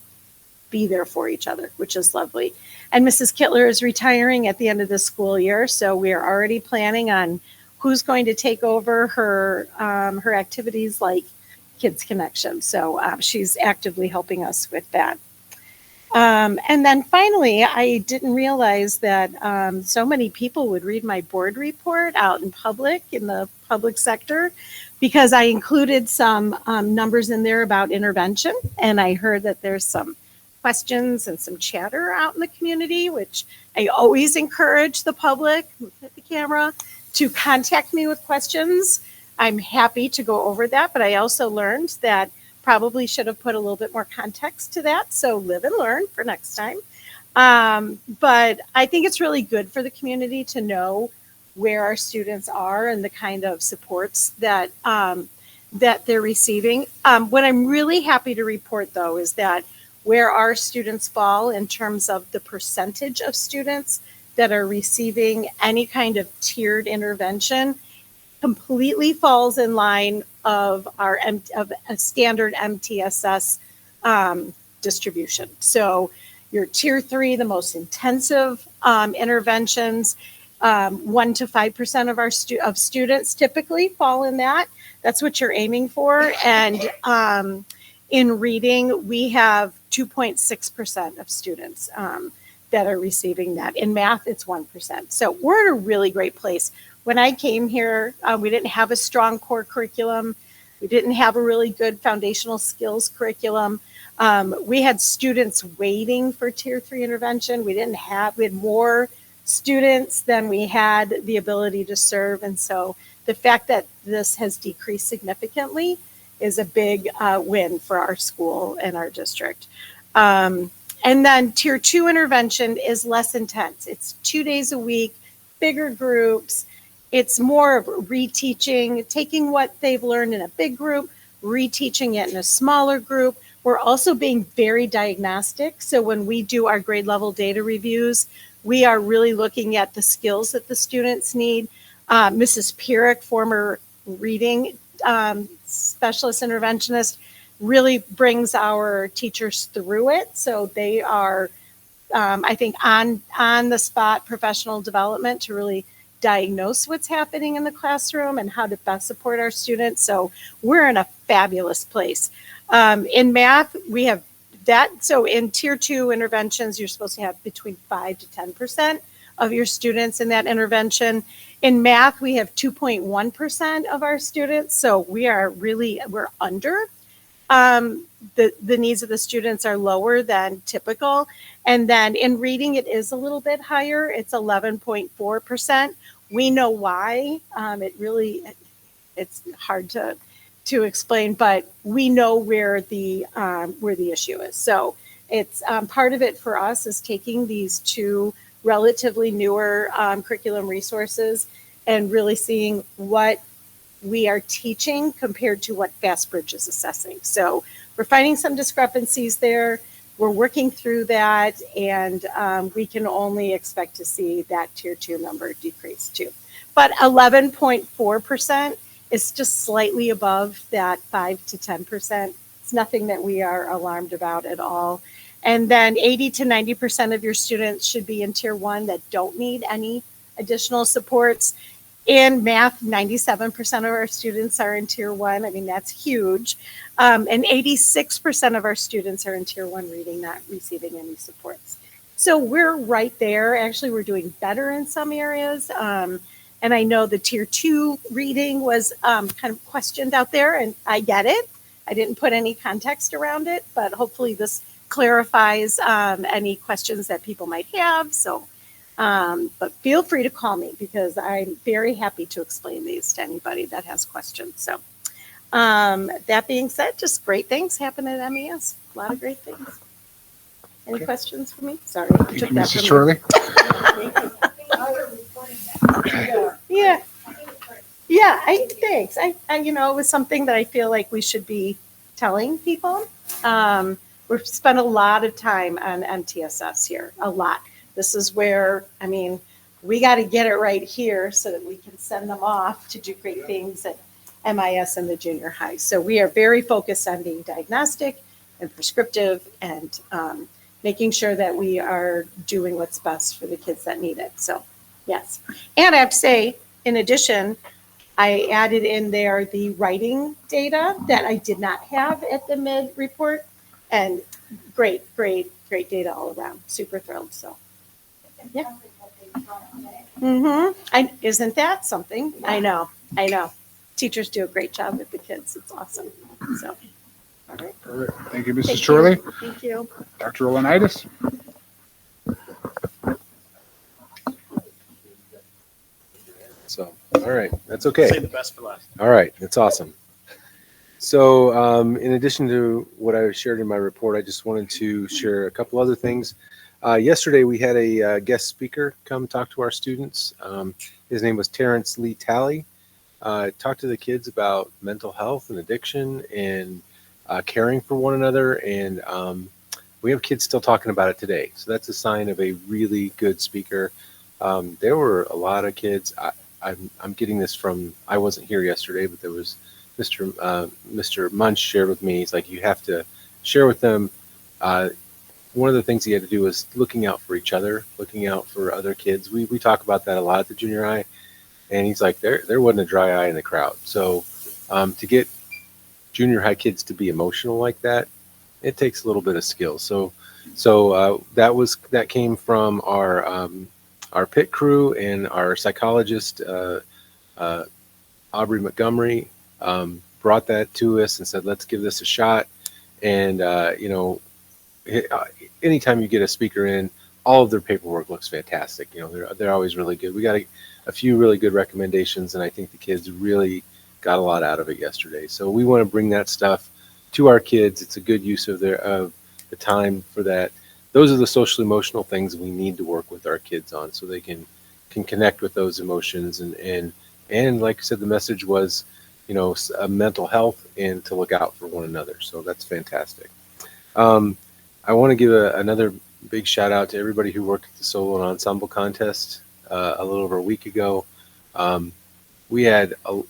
be there for each other, which is lovely. And Mrs. Kittler is retiring at the end of the school year, so we are already planning on who's going to take over her activities like Kids Connection. So she's actively helping us with that. And then finally, I didn't realize that so many people would read my board report out in public, in the public sector, because I included some numbers in there about intervention. And I heard that there's some questions and some chatter out in the community, which I always encourage the public, at the camera, to contact me with questions. I'm happy to go over that, but I also learned that probably should have put a little bit more context to that. So live and learn for next time. But I think it's really good for the community to know where our students are and the kind of supports that that they're receiving. What I'm really happy to report, though, is that where our students fall in terms of the percentage of students that are receiving any kind of tiered intervention completely falls in line of of a standard MTSS distribution. So your tier 3, the most intensive interventions, 1 to 5% of our students typically fall in that. That's what you're aiming for. And in reading, we have 2.6% of students that are receiving that. In math, it's 1%. So we're in a really great place. When I came here, we didn't have a strong core curriculum. We didn't have a really good foundational skills curriculum. We had students waiting for tier 3 intervention. We had more students than we had the ability to serve. And so the fact that this has decreased significantly is a big win for our school and our district. And then tier 2 intervention is less intense. It's 2 days a week, bigger groups. It's more of reteaching, taking what they've learned in a big group, reteaching it in a smaller group. We're also being very diagnostic. So when we do our grade level data reviews, we are really looking at the skills that the students need. Mrs. Pierrick, former reading specialist interventionist, really brings our teachers through it. So they are, I think, on the spot professional development to really diagnose what's happening in the classroom and how to best support our students. So we're in a fabulous place. In math, we have that. So in tier 2 interventions, you're supposed to have between 5 to 10% of your students in that intervention. In math, we have 2.1% of our students. So we're under. The needs of the students are lower than typical. And then in reading, it is a little bit higher. It's 11.4%. We know why. It's hard to explain, but we know where the issue is. So it's part of it for us is taking these 2 relatively newer curriculum resources and really seeing what we are teaching compared to what Fastbridge is assessing. So we're finding some discrepancies there. We're working through that, and we can only expect to see that tier 2 number decrease too. But 11.4% is just slightly above that 5 to 10%. It's nothing that we are alarmed about at all. And then 80 to 90% of your students should be in tier 1 that don't need any additional supports. In math, 97% of our students are in tier 1. I mean, that's huge. And 86% of our students are in tier 1 reading, not receiving any supports. So we're right there. Actually, we're doing better in some areas. And I know the tier 2 reading was kind of questioned out there, and I get it. I didn't put any context around it, but hopefully this clarifies any questions that people might have. So. But feel free to call me because I'm very happy to explain these to anybody that has questions. So that being said, just great things happen at MES. A lot of great things. Any questions for me? Sorry. Thank you, Mrs. Shirley. Okay. Yeah. Yeah, thanks. I it was something that I feel like we should be telling people. We've spent a lot of time on MTSS here, a lot. This is where, we got to get it right here so that we can send them off to do great things at MIS and the junior high. So we are very focused on being diagnostic and prescriptive and making sure that we are doing what's best for the kids that need it. So, yes. And I have to say, In addition, I added in there the writing data that I did not have at the mid report, and great data all around. Super thrilled. So, yeah. Isn't that something? I know. Teachers do a great job with the kids. It's awesome. So, all right. Perfect. Thank you, Mrs. Thank Chorley. you. Thank you. Dr. Olenitis. So, all right, that's okay. Say the best for last. All right, that's awesome. So, in addition to what I shared in my report, I just wanted to share a couple other things. Yesterday, we had a guest speaker come talk to our students. His name was Terrence Lee Talley. Talked to the kids about mental health and addiction and caring for one another. And we have kids still talking about it today. So that's a sign of a really good speaker. There were a lot of kids. I'm getting this from, I wasn't here yesterday, but there was Mr. Munch shared with me. He's like, you have to share with them. One of the things he had to do was looking out for each other, looking out for other kids. We talk about that a lot at the junior high. And he's like, there wasn't a dry eye in the crowd. So to get junior high kids to be emotional like that, it takes a little bit of skill. So that came from our pit crew and our psychologist, Aubrey Montgomery, brought that to us and said, let's give this a shot. And, anytime you get a speaker in, all of their paperwork looks fantastic. They're always really good. We got a few really good recommendations, and I think the kids really got a lot out of it yesterday. So we want to bring that stuff to our kids. It's a good use of the time for that. Those are the social emotional things we need to work with our kids on, so they can connect with those emotions and like I said, the message was, mental health and to look out for one another. So that's fantastic. I want to give another big shout out to everybody who worked at the solo and ensemble contest a little over a week ago. We had a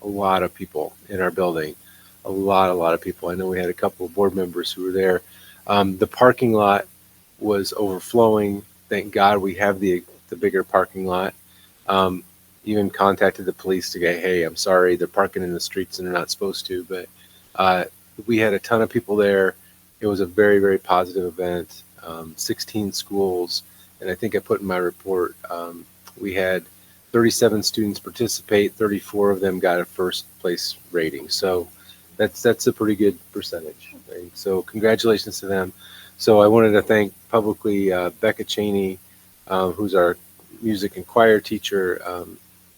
lot of people in our building, a lot of people. I know we had a couple of board members who were there. The parking lot was overflowing. Thank God we have the bigger parking lot. Even contacted the police to go, hey, I'm sorry, they're parking in the streets and they're not supposed to. But we had a ton of people there. It was a very, very positive event. 16 schools. And I think I put in my report, we had 37 students participate. 34 of them got a first place rating. So that's a pretty good percentage. Right? So congratulations to them. So I wanted to thank publicly Becca Cheney, who's our music and choir teacher,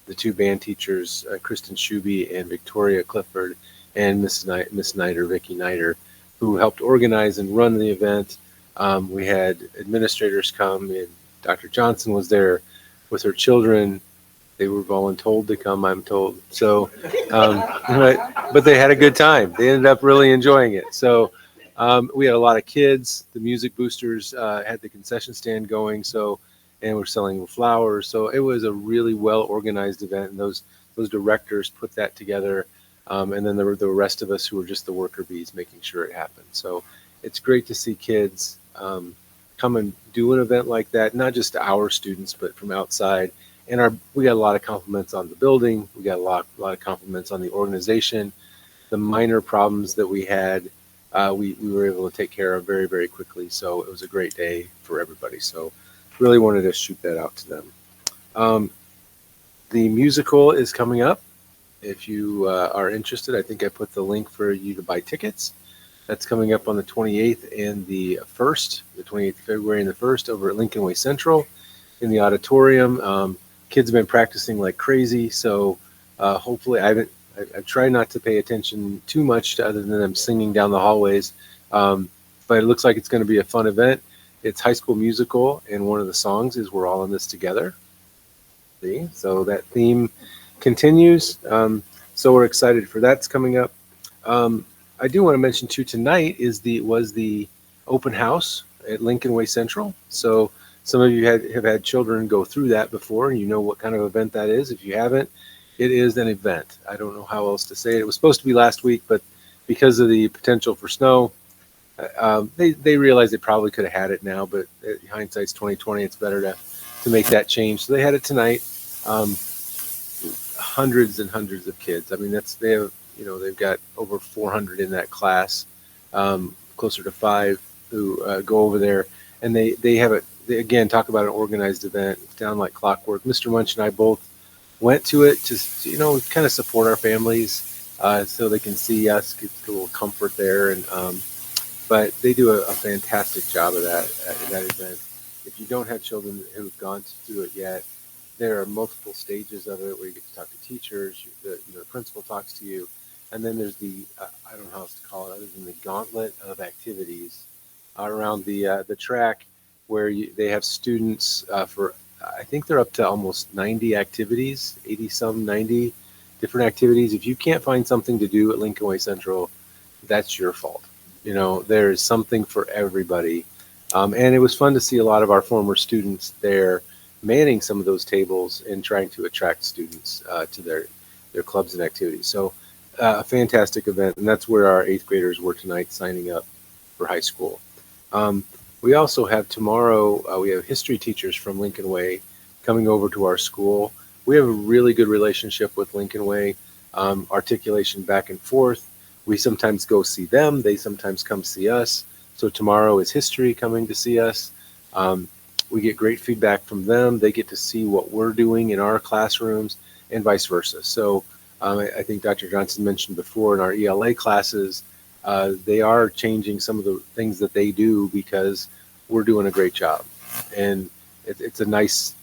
the two band teachers, Kristen Shuby and Victoria Clifford, and Miss Snyder, Vicki Snyder, who helped organize and run the event. We had administrators come, and Dr. Johnson was there with her children. They were voluntold to come, I'm told. So, but they had a good time. They ended up really enjoying it. So we had a lot of kids. The music boosters had the concession stand going. And we're selling flowers. So it was a really well organized event. And those directors put that together. And then there were the rest of us who were just the worker bees making sure it happened. So it's great to see kids come and do an event like that, not just our students, but from outside. And we got a lot of compliments on the building. We got a lot of compliments on the organization. The minor problems that we had, we were able to take care of very, very quickly. So it was a great day for everybody. So really wanted to shoot that out to them. The musical is coming up. If you are interested, I think I put the link for you to buy tickets. That's coming up on the 28th and the 1st, the 28th of February and the 1st over at Lincoln Way Central in the auditorium. Kids have been practicing like crazy, so hopefully I try not to pay attention too much to other than them singing down the hallways, but it looks like it's going to be a fun event. It's High School Musical, and one of the songs is "We're All in This Together." See, so that theme continues. So we're excited for that's coming up. I do want to mention too, tonight was the open house at Lincoln Way Central. So some of you have had children go through that before, and you know what kind of event that is. If you haven't, it is an event. I don't know how else to say it. It was supposed to be last week, but because of the potential for snow, they realized they probably could have had it now, but hindsight's 2020. It's better to make that change. So they had it tonight. hundreds and hundreds of kids. I mean, they have, you know, they've got over 400 in that class, closer to 5 who go over there, and they have it. They, again, talk about an organized event. It's down like clockwork. Mr. Munch and I both went to it to, you know, kind of support our families, so they can see us, get a little comfort there, and but they do a fantastic job of that at that event. If you don't have children who've gone to do it yet, there are multiple stages of it where you get to talk to teachers, the principal talks to you, and then there's the I don't know how else to call it other than the gauntlet of activities around the track where they have students for, I think they're up to almost 90 activities, 80 some, 90 different activities. If you can't find something to do at Lincoln Way Central, that's your fault. You know, there is something for everybody. And it was fun to see a lot of our former students there manning some of those tables and trying to attract students to their clubs and activities. So a fantastic event, and that's where our 8th graders were tonight signing up for high school. We also have tomorrow, we have history teachers from Lincoln Way coming over to our school. We have a really good relationship with Lincoln Way, articulation back and forth. We sometimes go see them. They sometimes come see us. So tomorrow is history coming to see us. We get great feedback from them. They get to see what we're doing in our classrooms and vice versa. So I think Dr. Johnson mentioned before in our ELA classes, they are changing some of the things that they do because we're doing a great job. And it's a nice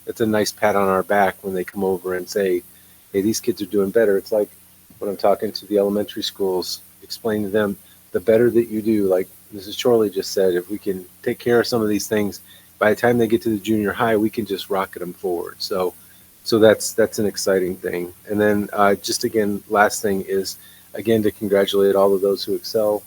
pat on our back when they come over and say, hey, these kids are doing better. It's like when I'm talking to the elementary schools, explain to them, the better that you do, like Mrs. Chorley just said, if we can take care of some of these things, by the time they get to the junior high, we can just rocket them forward. So that's an exciting thing. And then just again, last thing is, again, to congratulate all of those who excel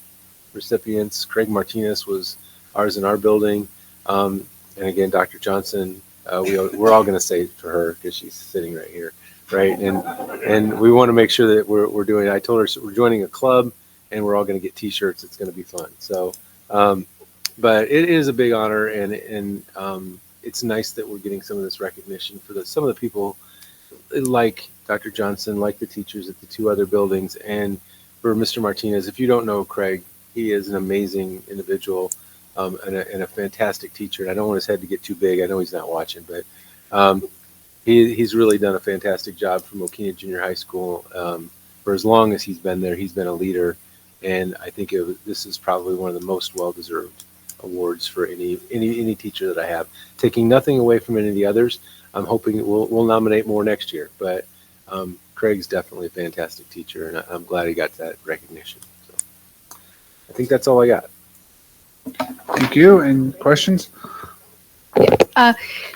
recipients. Craig Martinez was ours in our building. And again, Dr. Johnson, we're all going to say for her because she's sitting right here, right? And we want to make sure that we're doing, I told her we're joining a club and we're all going to get t-shirts. It's going to be fun. So, but it is a big honor, and it's nice that we're getting some of this recognition for some of the people like Dr. Johnson, like the teachers at the 2 other buildings, and for Mr. Martinez. If you don't know Craig, he is an amazing individual and a fantastic teacher. And I don't want his head to get too big. I know he's not watching, but he's really done a fantastic job for Mokena Junior High School. For as long as he's been there, he's been a leader, and I think this is probably one of the most well-deserved awards for any teacher that I have. Taking nothing away from any of the others, I'm hoping we'll nominate more next year. But Craig's definitely a fantastic teacher, and I'm glad he got that recognition. So I think that's all I got. Thank you. And questions?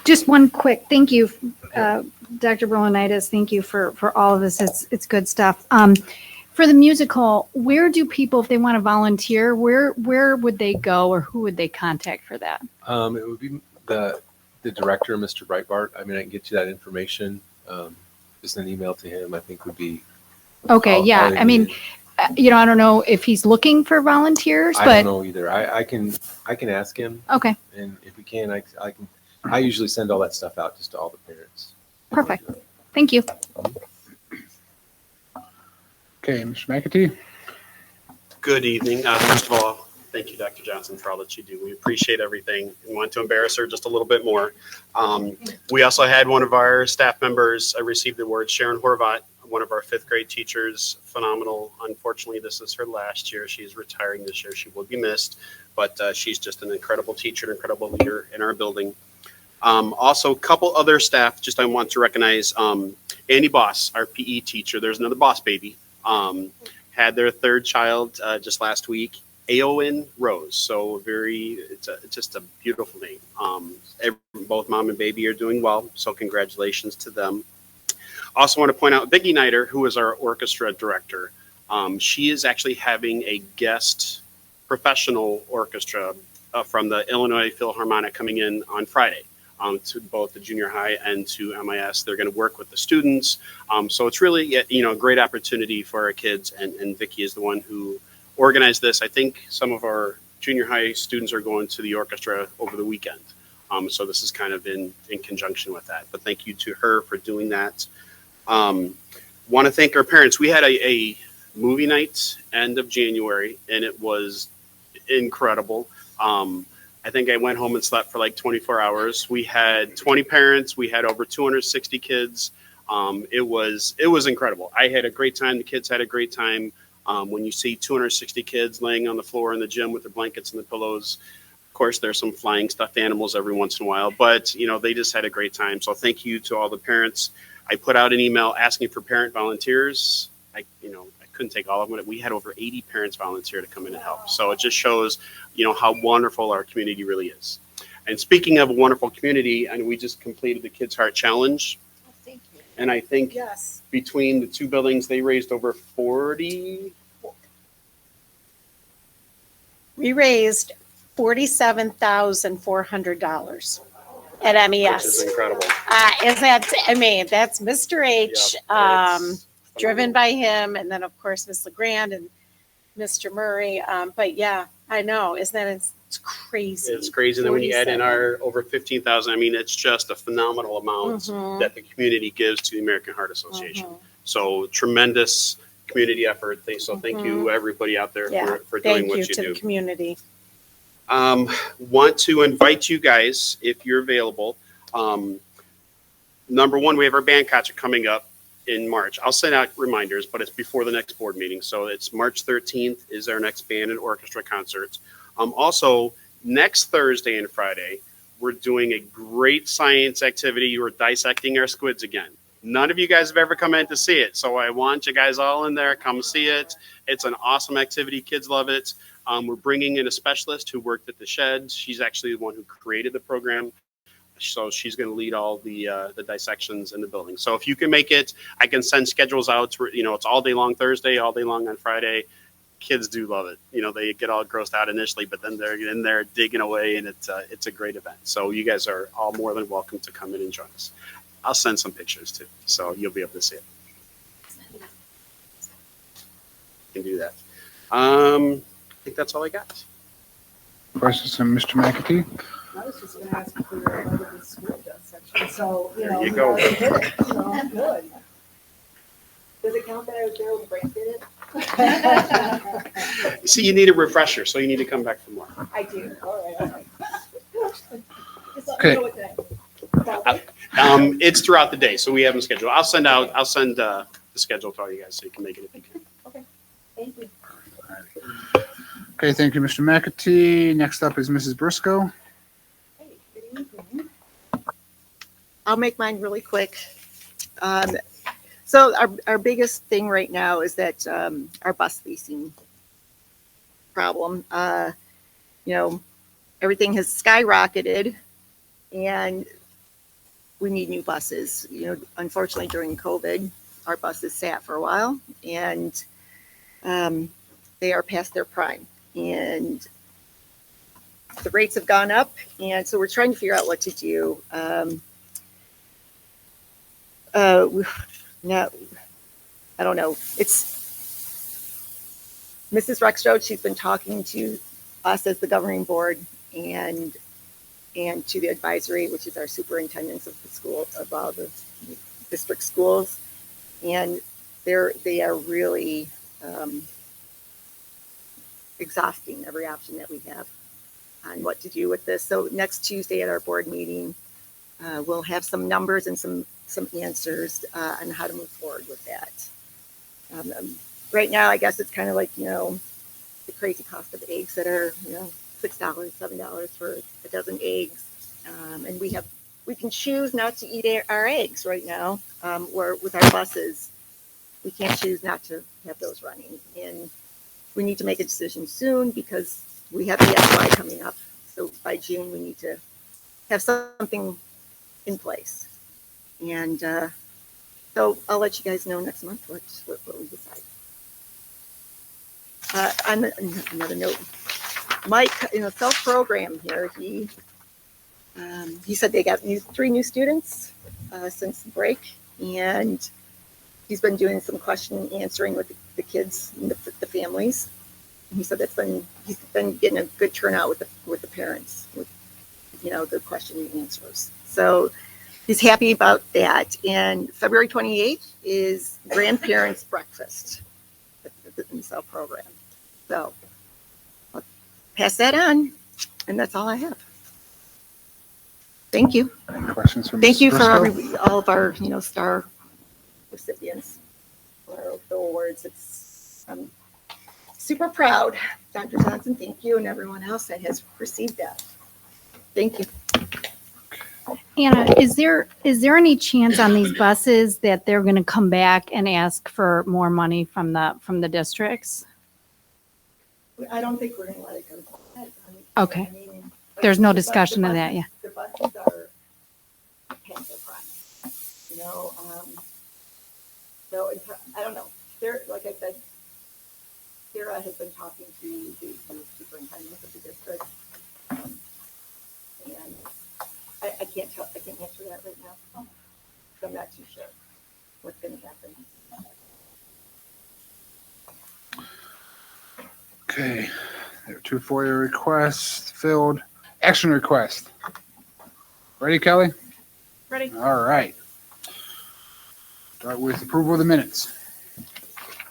Just one quick thank you, Dr. Brolonitis. Thank you for all of this. It's good stuff. For the musical, where do people, if they want to volunteer, where would they go, or who would they contact for that? It would be the director, Mr. Breitbart. I mean, I can get you that information. Just an email to him, I think, would be. Okay, yeah. I mean, I don't know if he's looking for volunteers, I but don't know either. I can ask him. Okay. And if we can, I usually send all that stuff out just to all the parents. Perfect. Thank you. Okay, Mr. McAtee. Good evening. First of all, thank you, Dr. Johnson, for all that you do. We appreciate everything. We want to embarrass her just a little bit more. We also had one of our staff members receive the award, Sharon Horvat, one of our 5th grade teachers, phenomenal. Unfortunately, this is her last year. She is retiring this year. She will be missed, but she's just an incredible teacher, an incredible leader in our building. Also, a couple other staff, just I want to recognize Andy Boss, our PE teacher. There's another Boss baby. Had their 3rd child just last week, Aowen Rose. So it's just a beautiful name. Both mom and baby are doing well, so congratulations to them. Also want to point out Vicki Nider, who is our orchestra director. She is actually having a guest professional orchestra from the Illinois Philharmonic coming in on Friday. To both the junior high and to MIS. They're going to work with the students. So it's really, a great opportunity for our kids. And Vicki is the one who organized this. I think some of our junior high students are going to the orchestra over the weekend. So this is kind of in conjunction with that. But thank you to her for doing that. Want to thank our parents. We had a movie night end of January, and it was incredible. I think I went home and slept for like 24 hours. We had 20 parents. We had over 260 kids. It was incredible. I had a great time. The kids had a great time. When you see 260 kids laying on the floor in the gym with their blankets and the pillows, of course, there's some flying stuffed animals every once in a while, but they just had a great time. So thank you to all the parents. I put out an email asking for parent volunteers. I couldn't take all of them. We had over 80 parents volunteer to come in and help. So it just shows, how wonderful our community really is. And speaking of a wonderful community, and we just completed the Kids Heart Challenge. Oh, thank you. And I think Yes. between the two buildings, they raised over 40. We raised $47,400 at MES. Which is incredible. That's Mr. H, driven by him, and then of course Miss LeGrand and Mr. Murray. But yeah, I know, isn't that it's crazy? It's crazy. And then when you add in our over 15,000, it's just a phenomenal amount Mhm. that the community gives to the American Heart Association. So tremendous community effort. So thank you everybody out there for doing what you do. Thank you to the community. Want to invite you guys, if you're available. Number one, we have our band concert coming up in March. I'll send out reminders, but it's before the next board meeting. So it's March 13th is our next band and orchestra concert. Also, next Thursday and Friday, we're doing a great science activity. We're dissecting our squids again. None of you guys have ever come in to see it, so I want you guys all in there. Come see it. It's an awesome activity. Kids love it. We're bringing in a specialist who worked at the shed. She's actually the one who created the program. So she's going to lead all the dissections in the building. So if you can make it, I can send schedules out. It's all day long Thursday, all day long on Friday. Kids do love it. They get all grossed out initially, but then they're in there digging away, and it's a great event. So you guys are all more than welcome to come in and join us. I'll send some pictures too, so you'll be able to see it. You can do that. I think that's all I got. Questions from Mr. McAtee? I was just going to ask for your the school section. So, There you go. we already did it. So good. Does it count that I was there when the break did it? See, you need a refresher, so you need to come back for more. I do. All right. Just let Okay. me know what day. It's throughout the day, so we have them scheduled. I'll send the schedule to all you guys so you can make it if you can. Okay. Thank you. Okay, thank you, Mr. McAtee. Next up is Mrs. Briscoe. I'll make mine really quick. So our biggest thing right now is that our bus leasing problem. Everything has skyrocketed, and we need new buses. Unfortunately, during COVID, our buses sat for a while, and they are past their prime, and the rates have gone up, and so we're trying to figure out what to do. No, I don't know. It's Mrs. Rexroad. She's been talking to us as the governing board and to the advisory, which is our superintendents of the school, of all the district schools, and they are really exhausting every option that we have on what to do with this. So next Tuesday at our board meeting, we'll have some numbers and some answers on how to move forward with that. Right now, I guess it's kind of like, the crazy cost of eggs that are, $6, $7 for a dozen eggs. And we can choose not to eat our eggs right now, or with our buses, we can't choose not to have those running. And we need to make a decision soon because we have the SY coming up. So by June, we need to have something in place. And so I'll let you guys know next month what we decide. On another note, Mike, self-program here, he said they got 3 new students since the break, and he's been doing some question and answering with the kids and the families. And he said he's been getting a good turnout with the parents with the question and answers. So he's happy about that. And February 28th is grandparents breakfast at the INSEL program. So I'll pass that on, and that's all I have. Thank you. Any questions from Thank Mrs. you for Briscoe? all of our, star recipients for the awards. I'm super proud. Dr. Johnson, thank you, and everyone else that has received that. Thank you. Anna, is there any chance on these buses that they're going to come back and ask for more money from the districts? I don't think we're going to let it go. Okay. There's no discussion of that, yeah. The buses are paying their price, so I don't know. Like I said, Sarah has been talking to the superintendent of the district, and I can't answer that right now. So I'm not too sure what's going to happen. Okay, there are 2 FOIA requests filled. Action request. Ready, Kelly? Ready? All right. Start with approval of the minutes.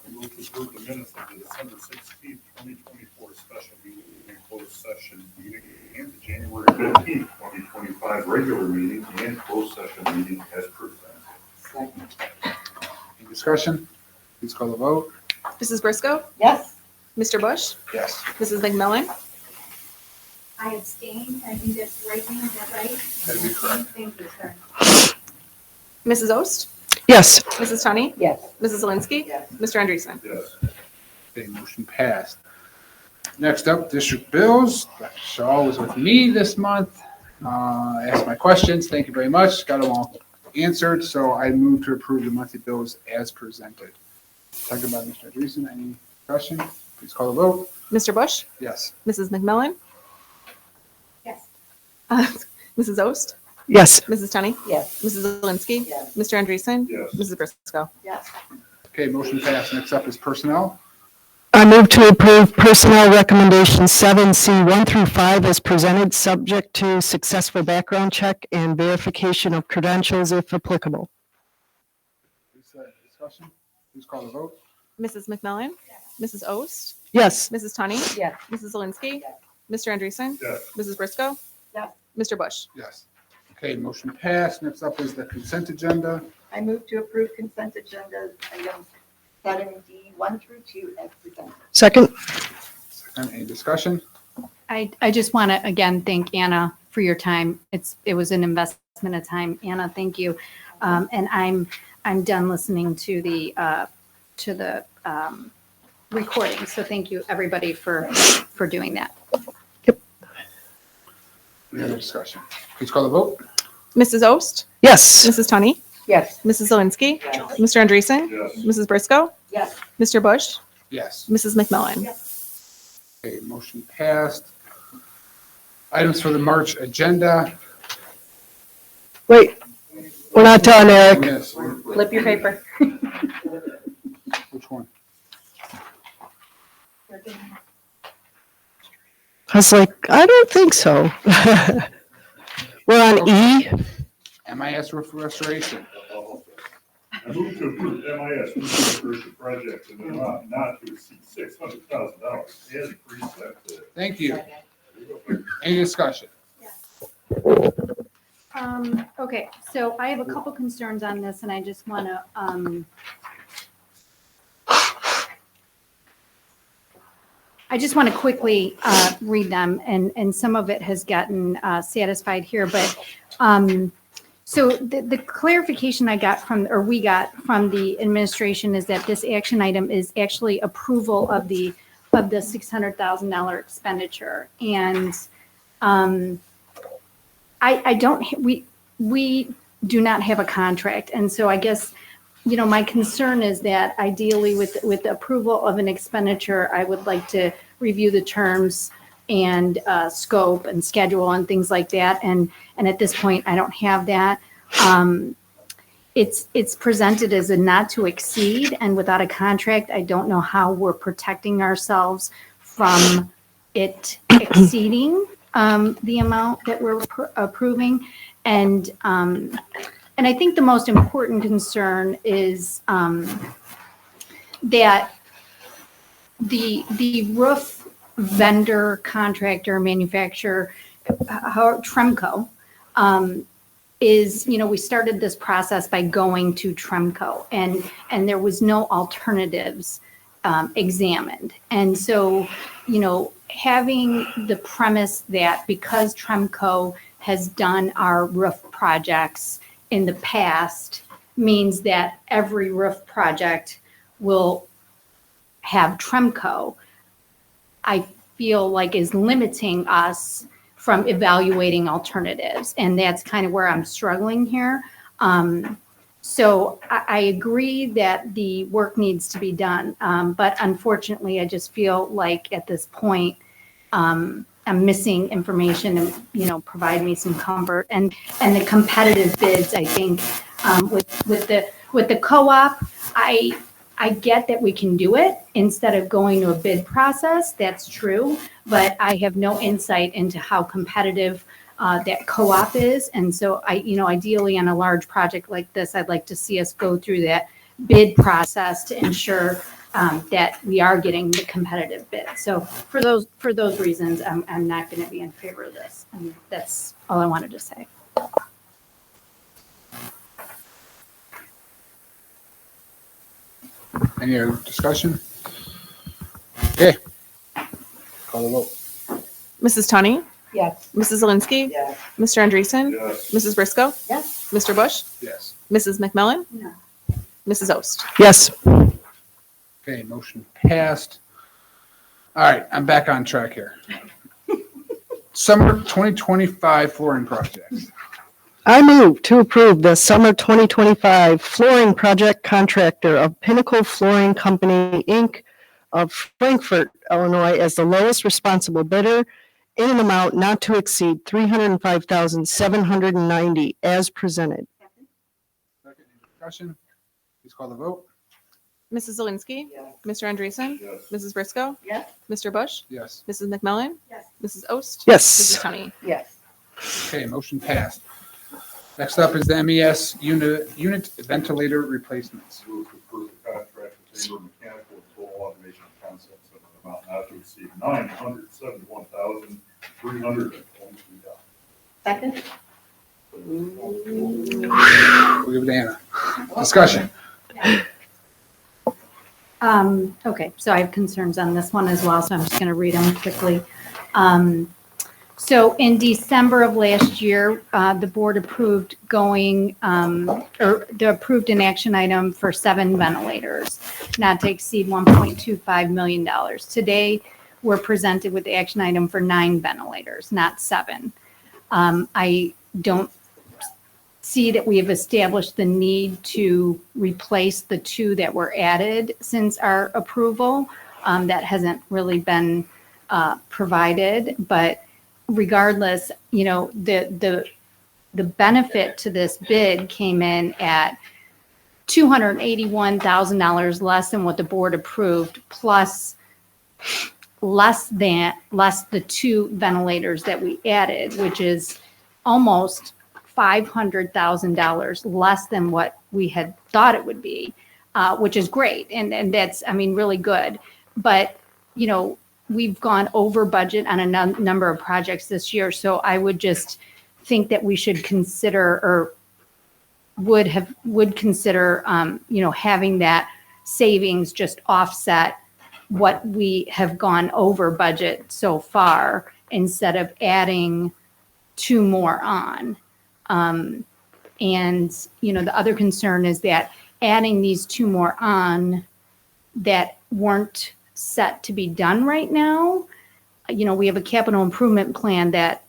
Move to approve the minutes of the December 16th, 2024 special meeting and closed session meeting and the January 15th, 2025 regular meeting and closed session meeting as presented. Any discussion? Please call the vote. Mrs. Briscoe? Yes. Mr. Bush? Yes. Mrs. McMillan? I abstain. I think that's the right thing. Is that right? That'd be correct. Thank you, sir. Mrs. Ost? Yes. Mrs. Tunney? Yes. Mrs. Zelinski? Yes. Mr. Andreessen? Yes. Okay, motion passed. Next up, district bills. Dr. Shaw was with me this month. Asked my questions. Thank you very much. Got them all answered. So I move to approve the monthly bills as presented. Second by Mr. Andreessen. Any discussion? Please call the vote. Mr. Bush? Yes. Mrs. McMillan? Yes. Mrs. Ost? Yes. Mrs. Tunney? Yes. Mrs. Zelinski? Yes. Mr. Andreessen? Yes. Mrs. Briscoe? Yes. Okay, motion passed. Next up is personnel. I move to approve personnel recommendations 7C 1 through 5 as presented, subject to successful background check and verification of credentials if applicable. Discussion. Please call the vote. Mrs. McMillan? Mrs. Ost? Yes. Mrs. Tunney? Yes. Mrs. Zelinski? Mr. Andreessen? Yes. Mrs. Briscoe? Yes. Mr. Bush? Yes. Okay, motion passed. Next up is the consent agenda. I move to approve consent agenda items 7D 1 through 2 as presented. Second. Second, any discussion? I just want to again thank Anna for your time. It was an investment of time. Anna, thank you. And I'm done listening to the recording. So thank you everybody for doing that. Any other discussion? Please call the vote. Mrs. Ost? Yes. Mrs. Tunney? Yes. Mrs. Zelinski? Yes. Mr. Andreessen? Yes. Mrs. Briscoe? Yes. Mr. Bush? Yes. Mrs. McMillan? Okay, motion passed. Items for the March agenda. Wait, we're not done, Eric. Yes. Flip your paper. Which one? I was like, I don't think so. We're on E. MIS roof restoration. I move to approve MIS roof restoration project in the amount not to exceed $600,000 as presented. Thank you. Any discussion? Okay, so I have a couple concerns on this and I just want to, quickly read them, and some of it has gotten satisfied here, but so the clarification we got from the administration is that this action item is actually approval of the $600,000 expenditure, and we do not have a contract, and so I guess, my concern is that ideally with the approval of an expenditure, I would like to review the terms and scope and schedule and things like that. And at this point, I don't have that. It's presented as a not to exceed, and without a contract, I don't know how we're protecting ourselves from it exceeding. the amount that we're approving. And I think the most important concern is that the roof vendor, contractor, manufacturer, Tremco, is, we started this process by going to Tremco, and there was no alternatives examined. And so, having the premise that because Tremco has done our roof projects in the past means that every roof project will have Tremco, I feel like is limiting us from evaluating alternatives. And that's kind of where I'm struggling here. So I agree that the work needs to be done. But unfortunately, I just feel like at this point, I'm missing information and, provide me some comfort. And the competitive bids, I think, with the co-op, I get that we can do it instead of going to a bid process. That's true, but I have no insight into how competitive that co-op is. And so ideally on a large project like this, I'd like to see us go through that bid process to ensure that we are getting the competitive bid. So for those reasons, I'm not going to be in favor of this. And that's all I wanted to say. Any other discussion? Okay. Call the vote. Mrs. Tunney? Yes. Mrs. Zelinski? Yes. Mr. Andreessen? Yes. Mrs. Briscoe? Yes. Mr. Bush? Yes. Mrs. McMillan? No. Mrs. Ost? Yes. Okay, motion passed. All right, I'm back on track here. Summer 2025 flooring projects. I move to approve the summer 2025 flooring project contractor of Pinnacle Flooring Company, Inc. of Frankfort, Illinois, as the lowest responsible bidder in an amount not to exceed $305,790 as presented. Second, any discussion? Please call the vote. Mrs. Zelinski? Yes. Mr. Andreessen? Yes. Mrs. Briscoe? Yes. Mr. Bush? Yes. Mrs. McMillan? Yes. Mrs. Ost? Yes. Mrs. Tunney? Yes. Okay, motion passed. Next up is the MES unit ventilator replacements. Move to approve the contract with Tabor Mechanical and Total Automation Concepts of an amount not to exceed $971,322. Second? We'll give it to Anna. Discussion. Okay, so I have concerns on this one as well, so I'm just going to read them quickly. So in December of last year, the board approved approved an action item for 7 ventilators, not to exceed $1.25 million. Today, we're presented with the action item for 9 ventilators, not 7. I don't see that we have established the need to replace the 2 that were added since our approval. That hasn't really been provided, but regardless, the benefit to this bid came in at $281,000 less than what the board approved, plus less the 2 ventilators that we added, which is almost $500,000 less than what we had thought it would be, which is great. And that's, really good. But, we've gone over budget on a number of projects this year. So I would just think that we should consider, or would consider, having that savings just offset what we have gone over budget so far instead of adding 2 more on. And, the other concern is that adding these 2 more on that weren't set to be done right now. We have a capital improvement plan that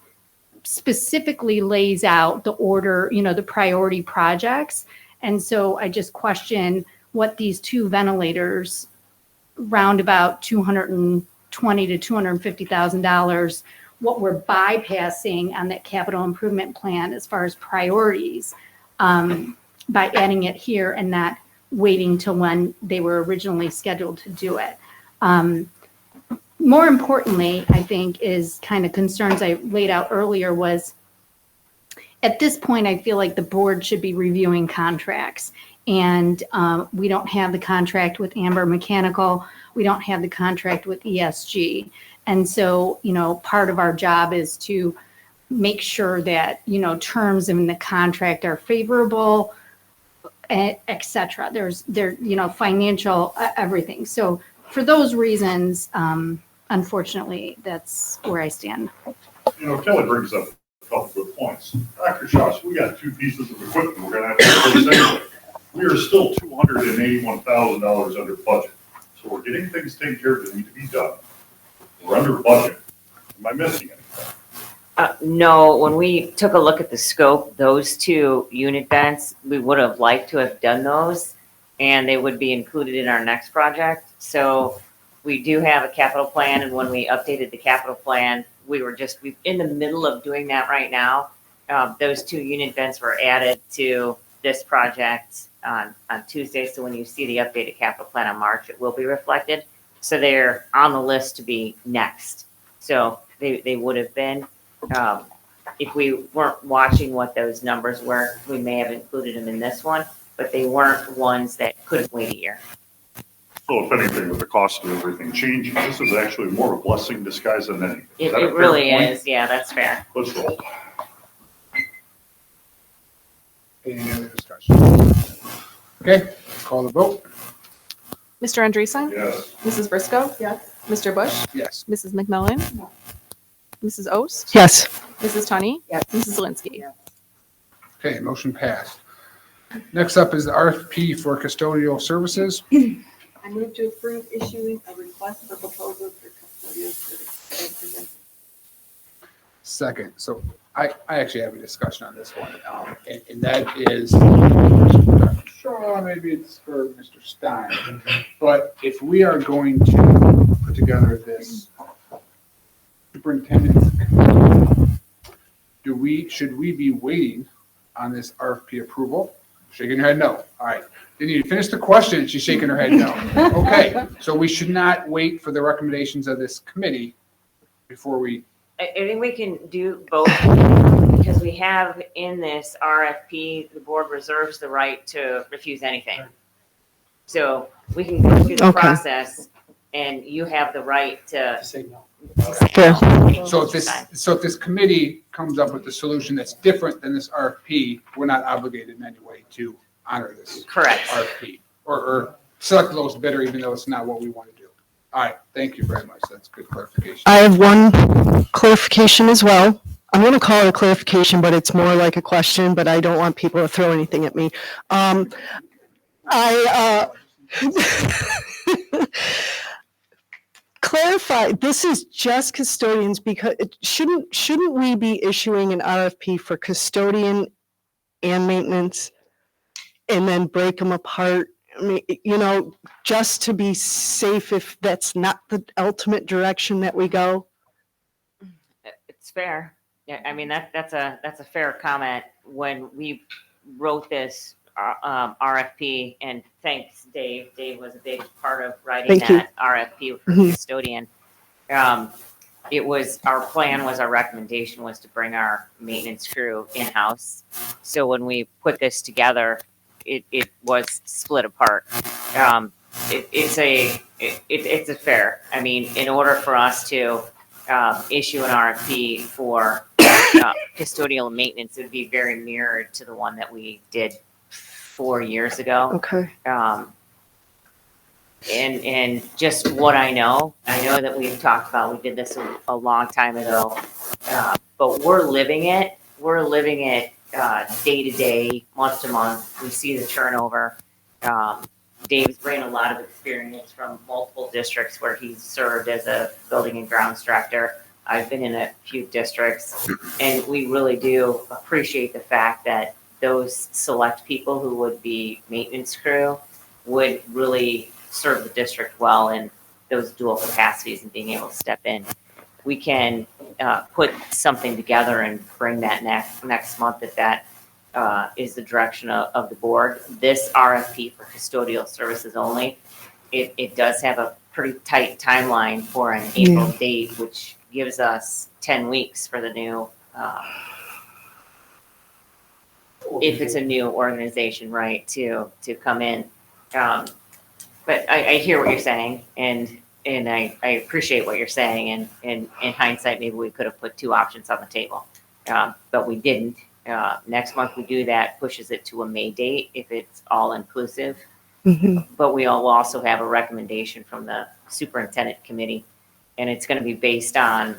specifically lays out the order, the priority projects. And so I just question what these 2 ventilators, round about $220,000 to $250,000, what we're bypassing on that capital improvement plan as far as priorities, by adding it here and not waiting till when they were originally scheduled to do it. more importantly, I think, is kind of concerns I laid out earlier was, at this point, I feel like the board should be reviewing contracts. And we don't have the contract with Amber Mechanical. We don't have the contract with ESG. And so, part of our job is to make sure that, terms in the contract are favorable, et cetera. There's financial, everything. So for those reasons, unfortunately, that's where I stand. Kelly brings up a couple good points. Dr. Shaw, we got 2 pieces of equipment we're gonna have to replace anyway. We are still $281,000 under budget. So we're getting things taken care of that need to be done. We're under budget. Am I missing anything? No, when we took a look at the scope, those 2 unit vents, we would have liked to have done those, and they would be included in our next project. So we do have a capital plan, and when we updated the capital plan, we're in the middle of doing that right now. Those 2 unit vents were added to this project on Tuesday. So when you see the updated capital plan in March, it will be reflected. So they're on the list to be next. So they would have been. If we weren't watching what those numbers were, we may have included them in this one, but they weren't ones that couldn't wait a year. So if anything, with the cost of everything changing, this is actually more of a blessing in disguise than anything. It really is. Yeah, that's fair. Let's roll. Any other discussion? Okay, call the vote. Mr. Andreessen? Yes. Mrs. Briscoe? Yes. Mr. Bush? Yes. Mrs. McMillan? Mrs. Ost? Yes. Mrs. Tunney? Yes. Mrs. Zelinski? Okay, motion passed. Next up is the RFP for custodial services. I move to approve issuing a request for proposal for custodial services. Second, so I actually have a discussion on this one, and that is, sure, maybe it's for Mr. Stein, but if we are going to put together this superintendent's committee, should we be waiting on this RFP approval? Shaking her head no. All right. Then you finish the question, she's shaking her head no. Okay, so we should not wait for the recommendations of this committee before we. I think we can do both because we have in this RFP, the board reserves the right to refuse anything. So we can go through the process and you have the right to Say no. So if this committee comes up with a solution that's different than this RFP, we're not obligated in any way to honor this. Correct. RFP or select the lowest bidder, even though it's not what we want to do. All right, thank you very much. That's good clarification. I have one clarification as well. I'm going to call it a clarification, but it's more like a question, but I don't want people to throw anything at me. Clarify, this is just custodians because shouldn't we be issuing an RFP for custodian and maintenance and then break them apart? I mean, just to be safe if that's not the ultimate direction that we go. It's fair. Yeah, I mean, that's a fair comment. When we wrote this RFP, and thanks, Dave. Dave was a big part of writing that RFP for custodian. It was, our plan was, our recommendation was to bring our maintenance crew in-house. So when we put this together, it was split apart. It's a fair. I mean, in order for us to issue an RFP for custodial maintenance, it would be very mirrored to the one that we did 4 years ago. Okay. And just what I know that we've talked about, we did this a long time ago, but we're living it. We're living it day to day, month to month. We see the turnover. Dave's bringing a lot of experience from multiple districts where he's served as a building and grounds director. I've been in a few districts, and we really do appreciate the fact that those select people who would be maintenance crew would really serve the district well in those dual capacities and being able to step in. We can put something together and bring that next month if that is the direction of the board. This RFP for custodial services only, it does have a pretty tight timeline for an April date, which gives us 10 weeks for the new, if it's a new organization, right, to come in. But I hear what you're saying, and I appreciate what you're saying, and in hindsight, maybe we could have put 2 options on the table, but we didn't. Next month we do that, pushes it to a May date if it's all inclusive. But we will also have a recommendation from the superintendent committee, and it's going to be based on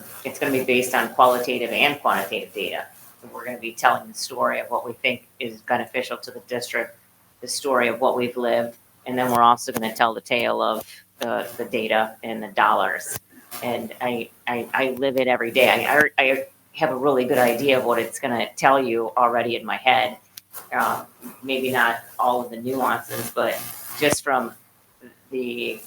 qualitative and quantitative data. And we're going to be telling the story of what we think is beneficial to the district, the story of what we've lived, and then we're also going to tell the tale of the data and the dollars. And I live it every day. I have a really good idea of what it's going to tell you already in my head. Maybe not all of the nuances, but just from the,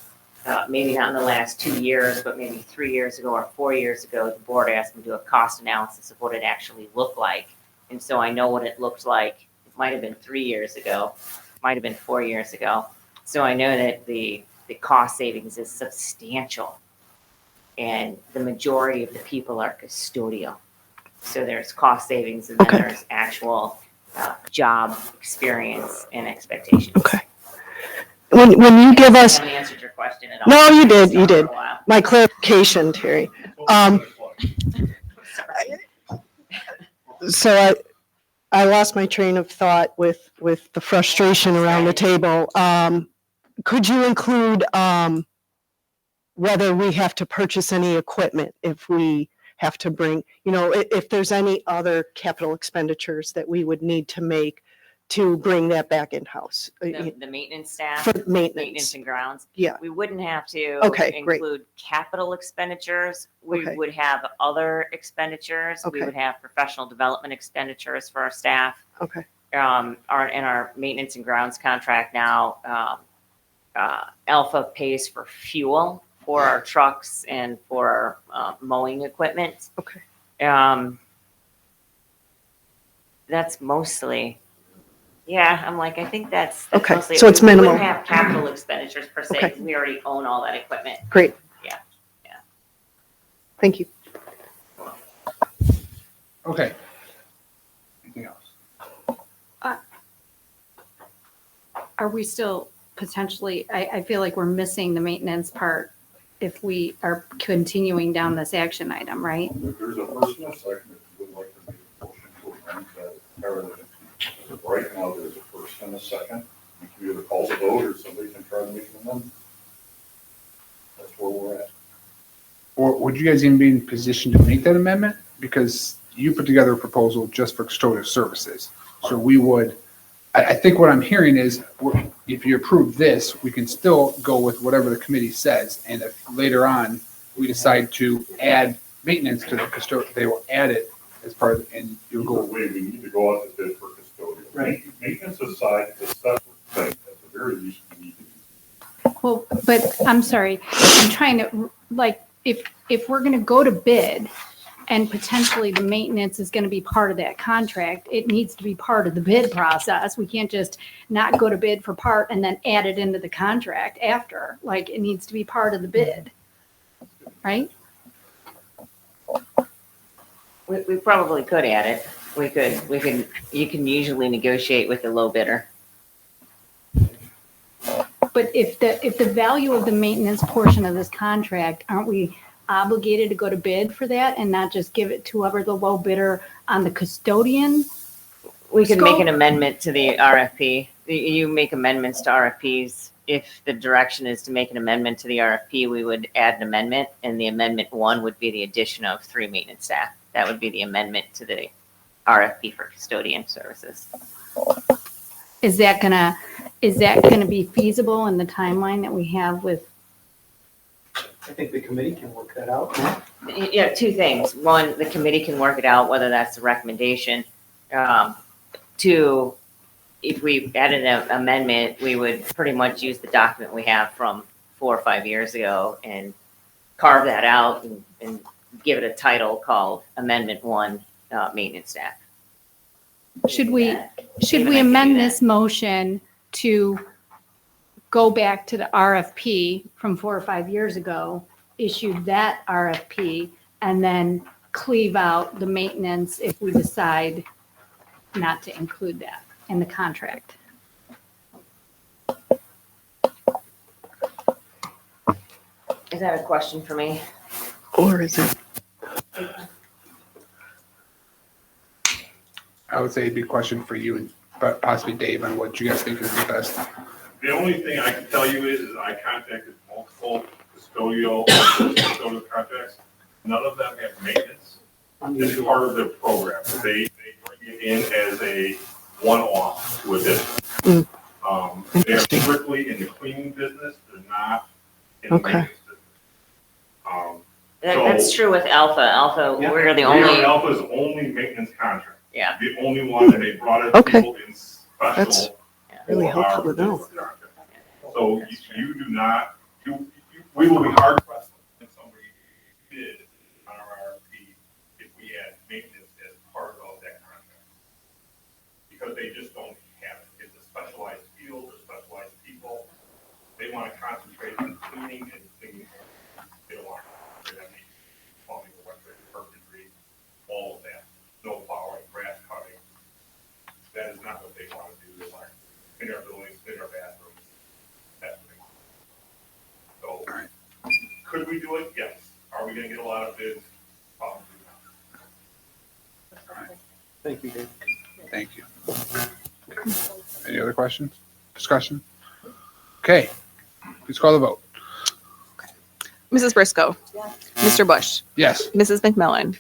maybe not in the last 2 years, but maybe 3 years ago or 4 years ago, the board asked me to do a cost analysis of what it actually looked like. And so I know what it looked like. It might have been 3 years ago, might have been 4 years ago. So I know that the cost savings is substantial. And the majority of the people are custodial. So there's cost savings, and then there's actual job experience and expectations. Okay. When you give us, I haven't answered your question at all. no, you did. My clarification, Terry. So I lost my train of thought with the frustration around the table. Could you include whether we have to purchase any equipment, if we have to bring, if there's any other capital expenditures that we would need to make to bring that back in-house? The maintenance staff, For maintenance. maintenance and grounds. Yeah. We wouldn't have to great. include capital expenditures. We would have other expenditures. We would have professional development expenditures for our staff. Okay. Our maintenance and grounds contract now, Alpha pays for fuel for our trucks and for our mowing equipment. Okay. That's mostly, I'm like, I think that's Okay, mostly it. so it's We minimal. wouldn't have capital expenditures per se, Okay. because we already own all that equipment. Great. Yeah. Thank you. Okay. Anything else? Are we still potentially, I feel like we're missing the maintenance part if we are continuing down this action item, right? There's a first and a second, if you would like to make a motion to amend that. Right now, there's a first and a second. You can either call the vote, or somebody can try to make an amendment. That's where we're at. Or would you guys even be in position to make that amendment? Because you put together a proposal just for custodial services. So we would, I think what I'm hearing is, if you approve this, we can still go with whatever the committee says. And if later on, we decide to add maintenance to the custodial, they will add it as part of, and you'll Either go. way, we need to go out to bid for custodial. Right. Maintenance aside, it's a separate thing. At the very least, we need to do. Well, but I'm sorry, I'm trying to, like, if we're gonna go to bid and potentially the maintenance is gonna be part of that contract, it needs to be part of the bid process. We can't just not go to bid for part and then add it into the contract after. Like, it needs to be part of the bid, right? We probably could add it. You can usually negotiate with the low bidder. But if the value of the maintenance portion of this contract, aren't we obligated to go to bid for that and not just give it to whoever the low bidder on the custodian? We can make scope? an amendment to the RFP. You make amendments to RFPs. If the direction is to make an amendment to the RFP, we would add an amendment, and the amendment 1 would be the addition of 3 maintenance staff. That would be the amendment to the RFP for custodian services. Is that gonna be feasible in the timeline that we have with? I think the committee can work that out. Yeah, 2 things. 1, the committee can work it out, whether that's a recommendation. 2, if we added an amendment, we would pretty much use the document we have from 4 or 5 years ago and carve that out and give it a title called Amendment 1, Maintenance Staff. Should we amend this motion to go back to the RFP from 4 or 5 years ago, issue that RFP, and then cleave out the maintenance if we decide not to include that in the contract. Is that a question for me? Or is it? I would say it'd be a question for you and but possibly Dave on what you guys think is the best. The only thing I can tell you is I contacted multiple custodial contracts. None of them have maintenance as part of their program. They bring it in as a one-off to a district. They're strictly in the cleaning business. They're not in the maintenance business. That's true with Alpha. Alpha, we're the only. Alpha's only maintenance contract. Yeah. The only one, and they brought it people in special. That's really helpful to know. So you do not, we will be hard pressed if somebody bid on our RFP if we add maintenance as part of that contract. Because they just don't have it. It's a specialized field, or specialized people. They want to concentrate on cleaning and cleaning. They don't want to concentrate on maintenance, plumbing, electric, carpentry, all of that. No plowing, grass cutting. That is not what they want to do. They want to clean our buildings, clean our bathrooms. That's what they want. So, could we do it? Yes. Are we going to get a lot of bids? Probably not. Thank you, Dave. Thank you. Any other questions? Discussion? Okay, please call the vote. Mrs. Briscoe. Yes. Mr. Bush. Yes. Mrs. McMillan.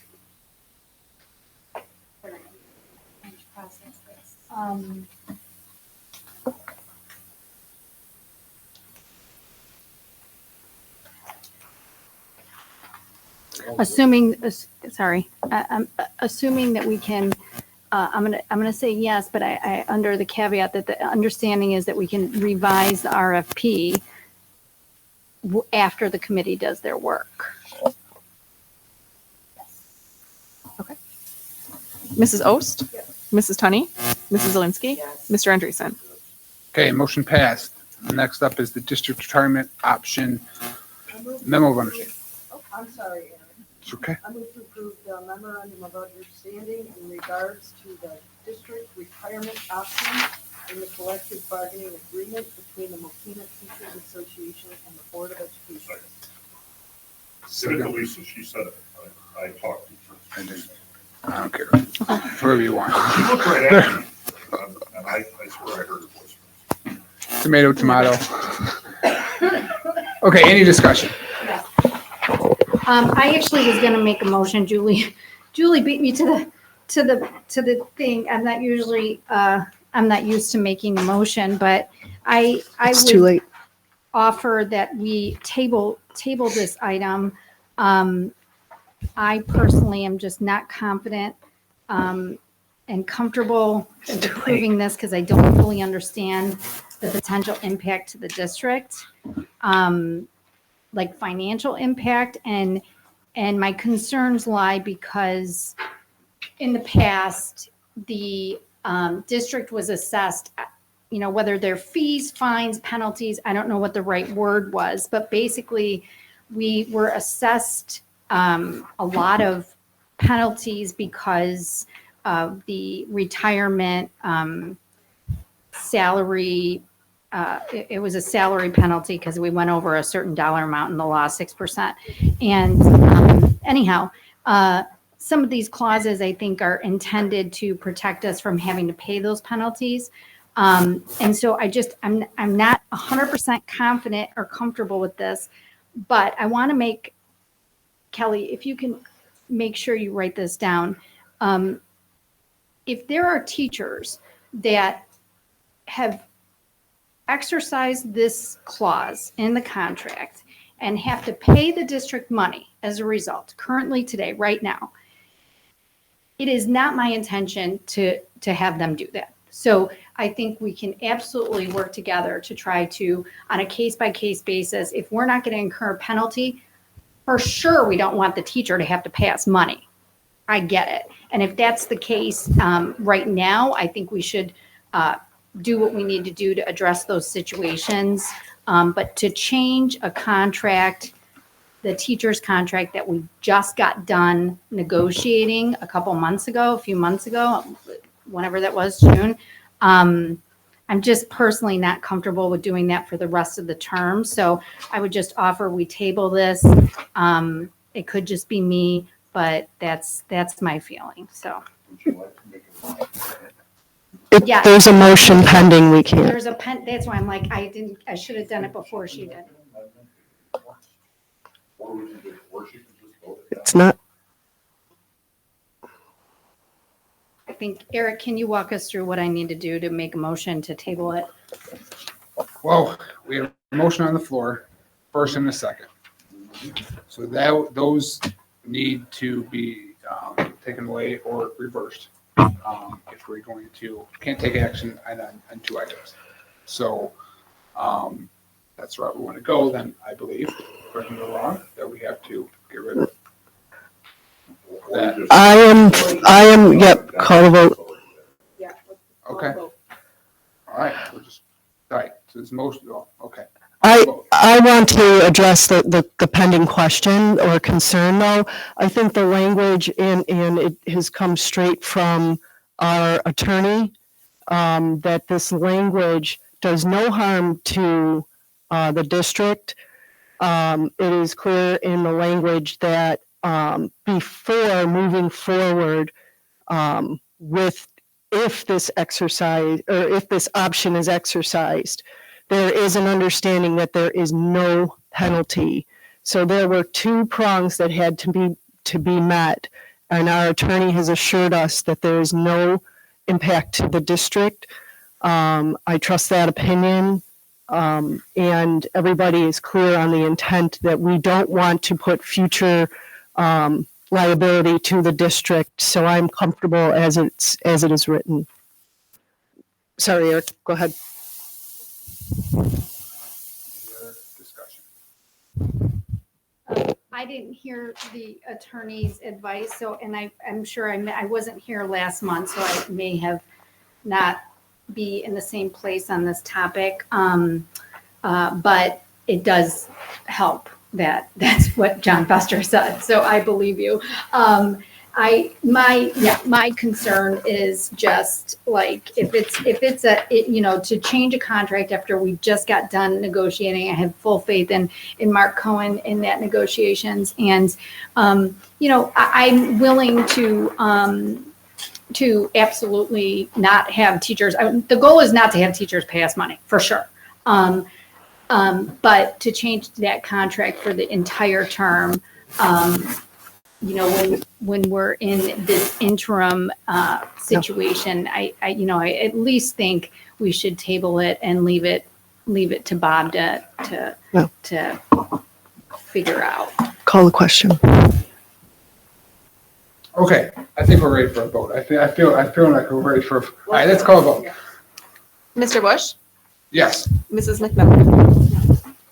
Assuming, sorry, I'm assuming that we can, I'm gonna say yes, but I under the caveat that the understanding is that we can revise the RFP after the committee does their work. Mrs. Ost. Yes. Mrs. Tunney. Mrs. Zelinski. Mr. Andreessen. Okay, motion passed. Next up is the district retirement option memo of understanding. Oh, I'm sorry, Aaron. It's okay. I move to approve the memorandum of understanding in regards to the district retirement option in the collective bargaining agreement between the Mokena Teachers Association and the Board of Education. Give it to Lisa. She said it. I talked to her. I didn't. I don't care. Whoever you want. She looked right at me. And I swear I heard her voice. Tomato, tomato. Okay, any discussion? I actually was gonna make a motion, Julie beat me to the thing. I'm not usually, I'm not used to making a motion, but I It's too late. offer that we table this item. I personally am just not confident and comfortable approving this because I don't fully understand the potential impact to the district, like financial impact, and my concerns lie because in the past, the district was assessed, whether they're fees, fines, penalties, I don't know what the right word was, but basically we were assessed a lot of penalties because of the retirement salary. It was a salary penalty because we went over a certain dollar amount in the law, 6%. And anyhow, some of these clauses I think are intended to protect us from having to pay those penalties. And so I'm not 100% confident or comfortable with this, but I want to make, Kelly, if you can make sure you write this down. If there are teachers that have exercised this clause in the contract and have to pay the district money as a result, currently today, right now, it is not my intention to have them do that. So I think we can absolutely work together to try to, on a case-by-case basis, if we're not going to incur a penalty, for sure we don't want the teacher to have to pay us money. I get it. And if that's the case right now, I think we should do what we need to do to address those situations. But to change a contract, the teacher's contract that we just got done negotiating a few months ago, whenever that was, June. I'm just personally not comfortable with doing that for the rest of the term. So I would just offer we table this. It could just be me, but that's my feeling. So. If Yeah. there's a motion pending, we can't. There's a pen, that's why I'm like, I should have done it before she did. It's not. I think, Eric, can you walk us through what I need to do to make a motion to table it? Well, we have a motion on the floor, first and a second. So those need to be taken away or reversed. If we're going to, can't take action on two items. So that's the route we want to go, then I believe, correct me if I'm wrong, that we have to get rid of that. I am, yep, call a vote. Yeah. Okay. All right, we're just, all right, so it's most, okay. I want to address the pending question or concern, though. I think the language, and it has come straight from our attorney, that this language does no harm to the district. It is clear in the language that before moving forward with, if this exercise, or if this option is exercised, there is an understanding that there is no penalty. So there were two prongs that had to be met, and our attorney has assured us that there is no impact to the district. I trust that opinion, and everybody is clear on the intent that we don't want to put future liability to the district. So I'm comfortable as it is written. Sorry, Eric, go ahead. Any other discussion? I didn't hear the attorney's advice, so, and I'm sure I wasn't here last month, so I may have not be in the same place on this topic. But it does help that that's what John Foster said, so I believe you. My concern is just like, if it's to change a contract after we just got done negotiating, I have full faith in Mark Cohen in that negotiations. And, I'm willing to absolutely not have teachers. The goal is not to have teachers pay us money, for sure. But to change that contract for the entire term, when we're in this interim situation, I at least think we should table it and leave it to Bob to figure out. Call the question. Okay, I think we're ready for a vote. I feel like we're ready for, all right, let's call a vote. Mr. Bush? Yes. Mrs. McMillan?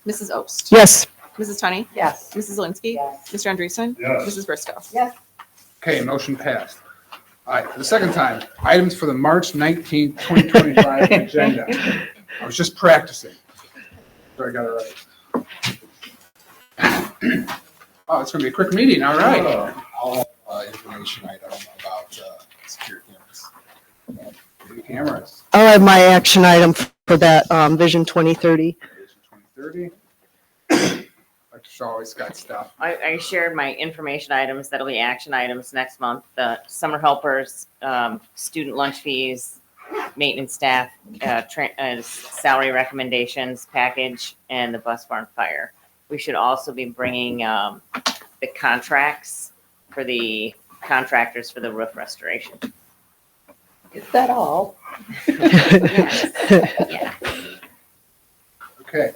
Mrs. Ost? Yes. Mrs. Tunney? Yes. Mrs. Zelinski? Yes. Mr. Andreessen? Yes. Mrs. Briscoe? Yes. Okay, motion passed. All right, for the second time, items for the March 19th, 2025 agenda. I was just practicing. So I got it right. Oh, it's going to be a quick meeting, all right. I'll have information item about secure cameras. Cameras. I'll have my action item for that Vision 2030. Vision 2030. Dr. Shaw always got stuff. I shared my information items. That'll be action items next month. The summer helpers, student lunch fees, maintenance staff, salary recommendations package, and the bus barn fire. We should also be bringing the contracts for the contractors for the roof restoration. Is that all? Yeah. Okay.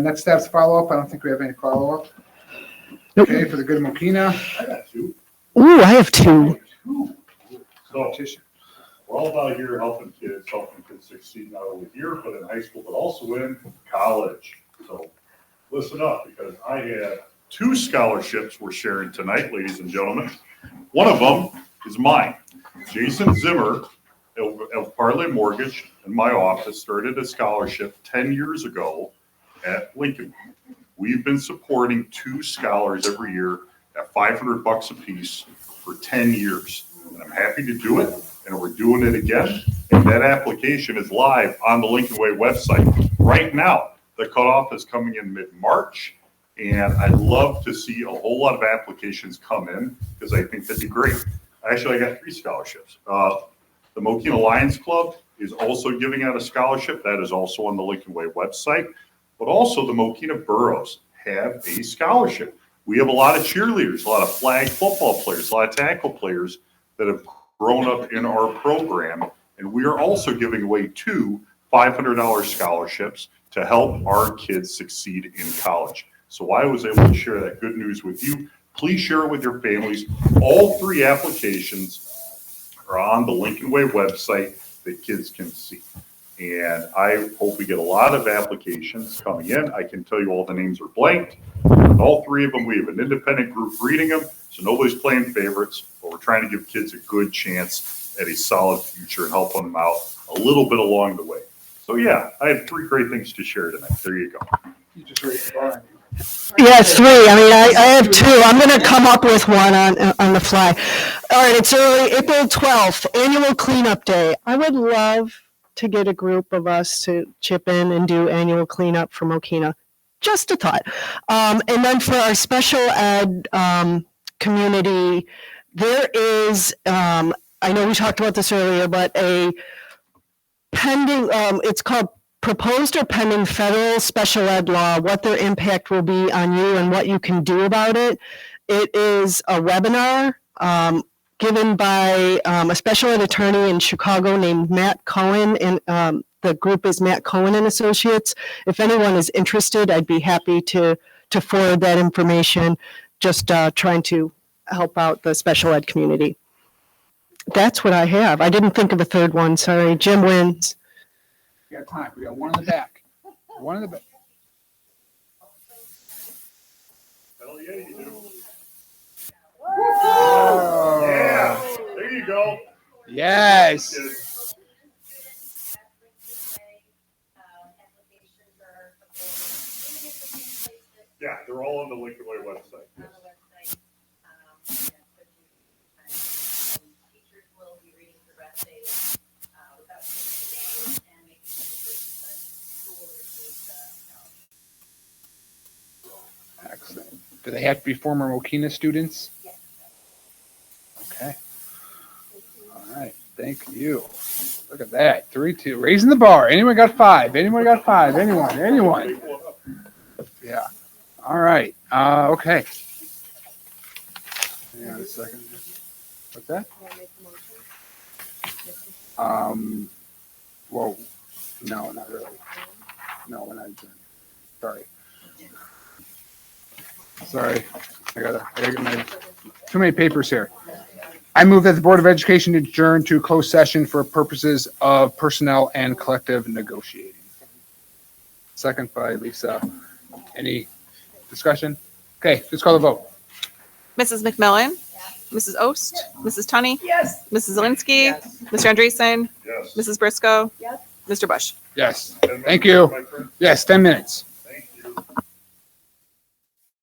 Next steps follow-up. I don't think we have any follow-up. Nope. Okay, for the good of Mokena. I got two. Ooh, I have two. So, Competition. we're all about here helping kids succeed not only here, but in high school, but also in college. So listen up, because I had 2 scholarships we're sharing tonight, ladies and gentlemen. One of them is mine. Jason Zimmer of Parlay Mortgage and my office started a scholarship 10 years ago at Lincoln. We've been supporting 2 scholars every year at $500 a piece for 10 years. And I'm happy to do it, and we're doing it again. And that application is live on the Lincoln Way website right now. The cutoff is coming in mid-March, and I'd love to see a whole lot of applications come in because I think that'd be great. Actually, I got 3 scholarships. The Mokena Lions Club is also giving out a scholarship. That is also on the Lincoln Way website. But also the Mokena Burros have a scholarship. We have a lot of cheerleaders, a lot of flag football players, a lot of tackle players that have grown up in our program. And we are also giving away 2 $500 scholarships to help our kids succeed in college. So I was able to share that good news with you. Please share it with your families. All 3 applications are on the Lincoln Way website that kids can see. And I hope we get a lot of applications coming in. I can tell you all the names are blanked. All 3 of them, we have an independent group reading them, so nobody's playing favorites, but we're trying to give kids a good chance at a solid future and helping them out a little bit along the way. So yeah, I have 3 great things to share tonight. There you go. You just raised the bar. Yeah, it's 3. I mean, I have 2. I'm going to come up with one on the fly. All right, it's early, April 12th, annual cleanup day. I would love to get a group of us to chip in and do annual cleanup for Mokena. Just a thought. And then for our special ed community, there is, I know we talked about this earlier, but a pending, it's called Proposed or Pending Federal Special Ed Law, What Their Impact Will Be on You and What You Can Do About It. It is a webinar given by a special ed attorney in Chicago named Matt Cohen, and the group is Matt Cohen and Associates. If anyone is interested, I'd be happy to forward that information, just trying to help out the special ed community. That's what I have. I didn't think of a third one, sorry. Jim wins. We got time. We got one in the back. One in the back. Hell yeah, you do. Oh. Yeah, there you go. Yes. Yeah, they're all on the Lincoln Way website. Yes. Excellent. Do they have to be former Mokena students? Okay. All right. Thank you. Look at that. 3-2. Raising the bar. Anyone got 5? Anyone got 5? Anyone? Yeah. All right. Okay. Hang on a second. What's that? Whoa. No, not really. No, we're not adjourned. Sorry. I gotta get my too many papers here. I move that the Board of Education adjourn to closed session for purposes of personnel and collective negotiating. Second by Lisa. Any discussion? Okay, let's call the vote. Mrs. McMillan? Mrs. Ost? Mrs. Tunney? Yes. Mrs. Zelinski? Mr. Andreessen? Yes. Mrs. Briscoe? Yes. Mr. Bush? Yes. Thank you. Yes, 10 minutes.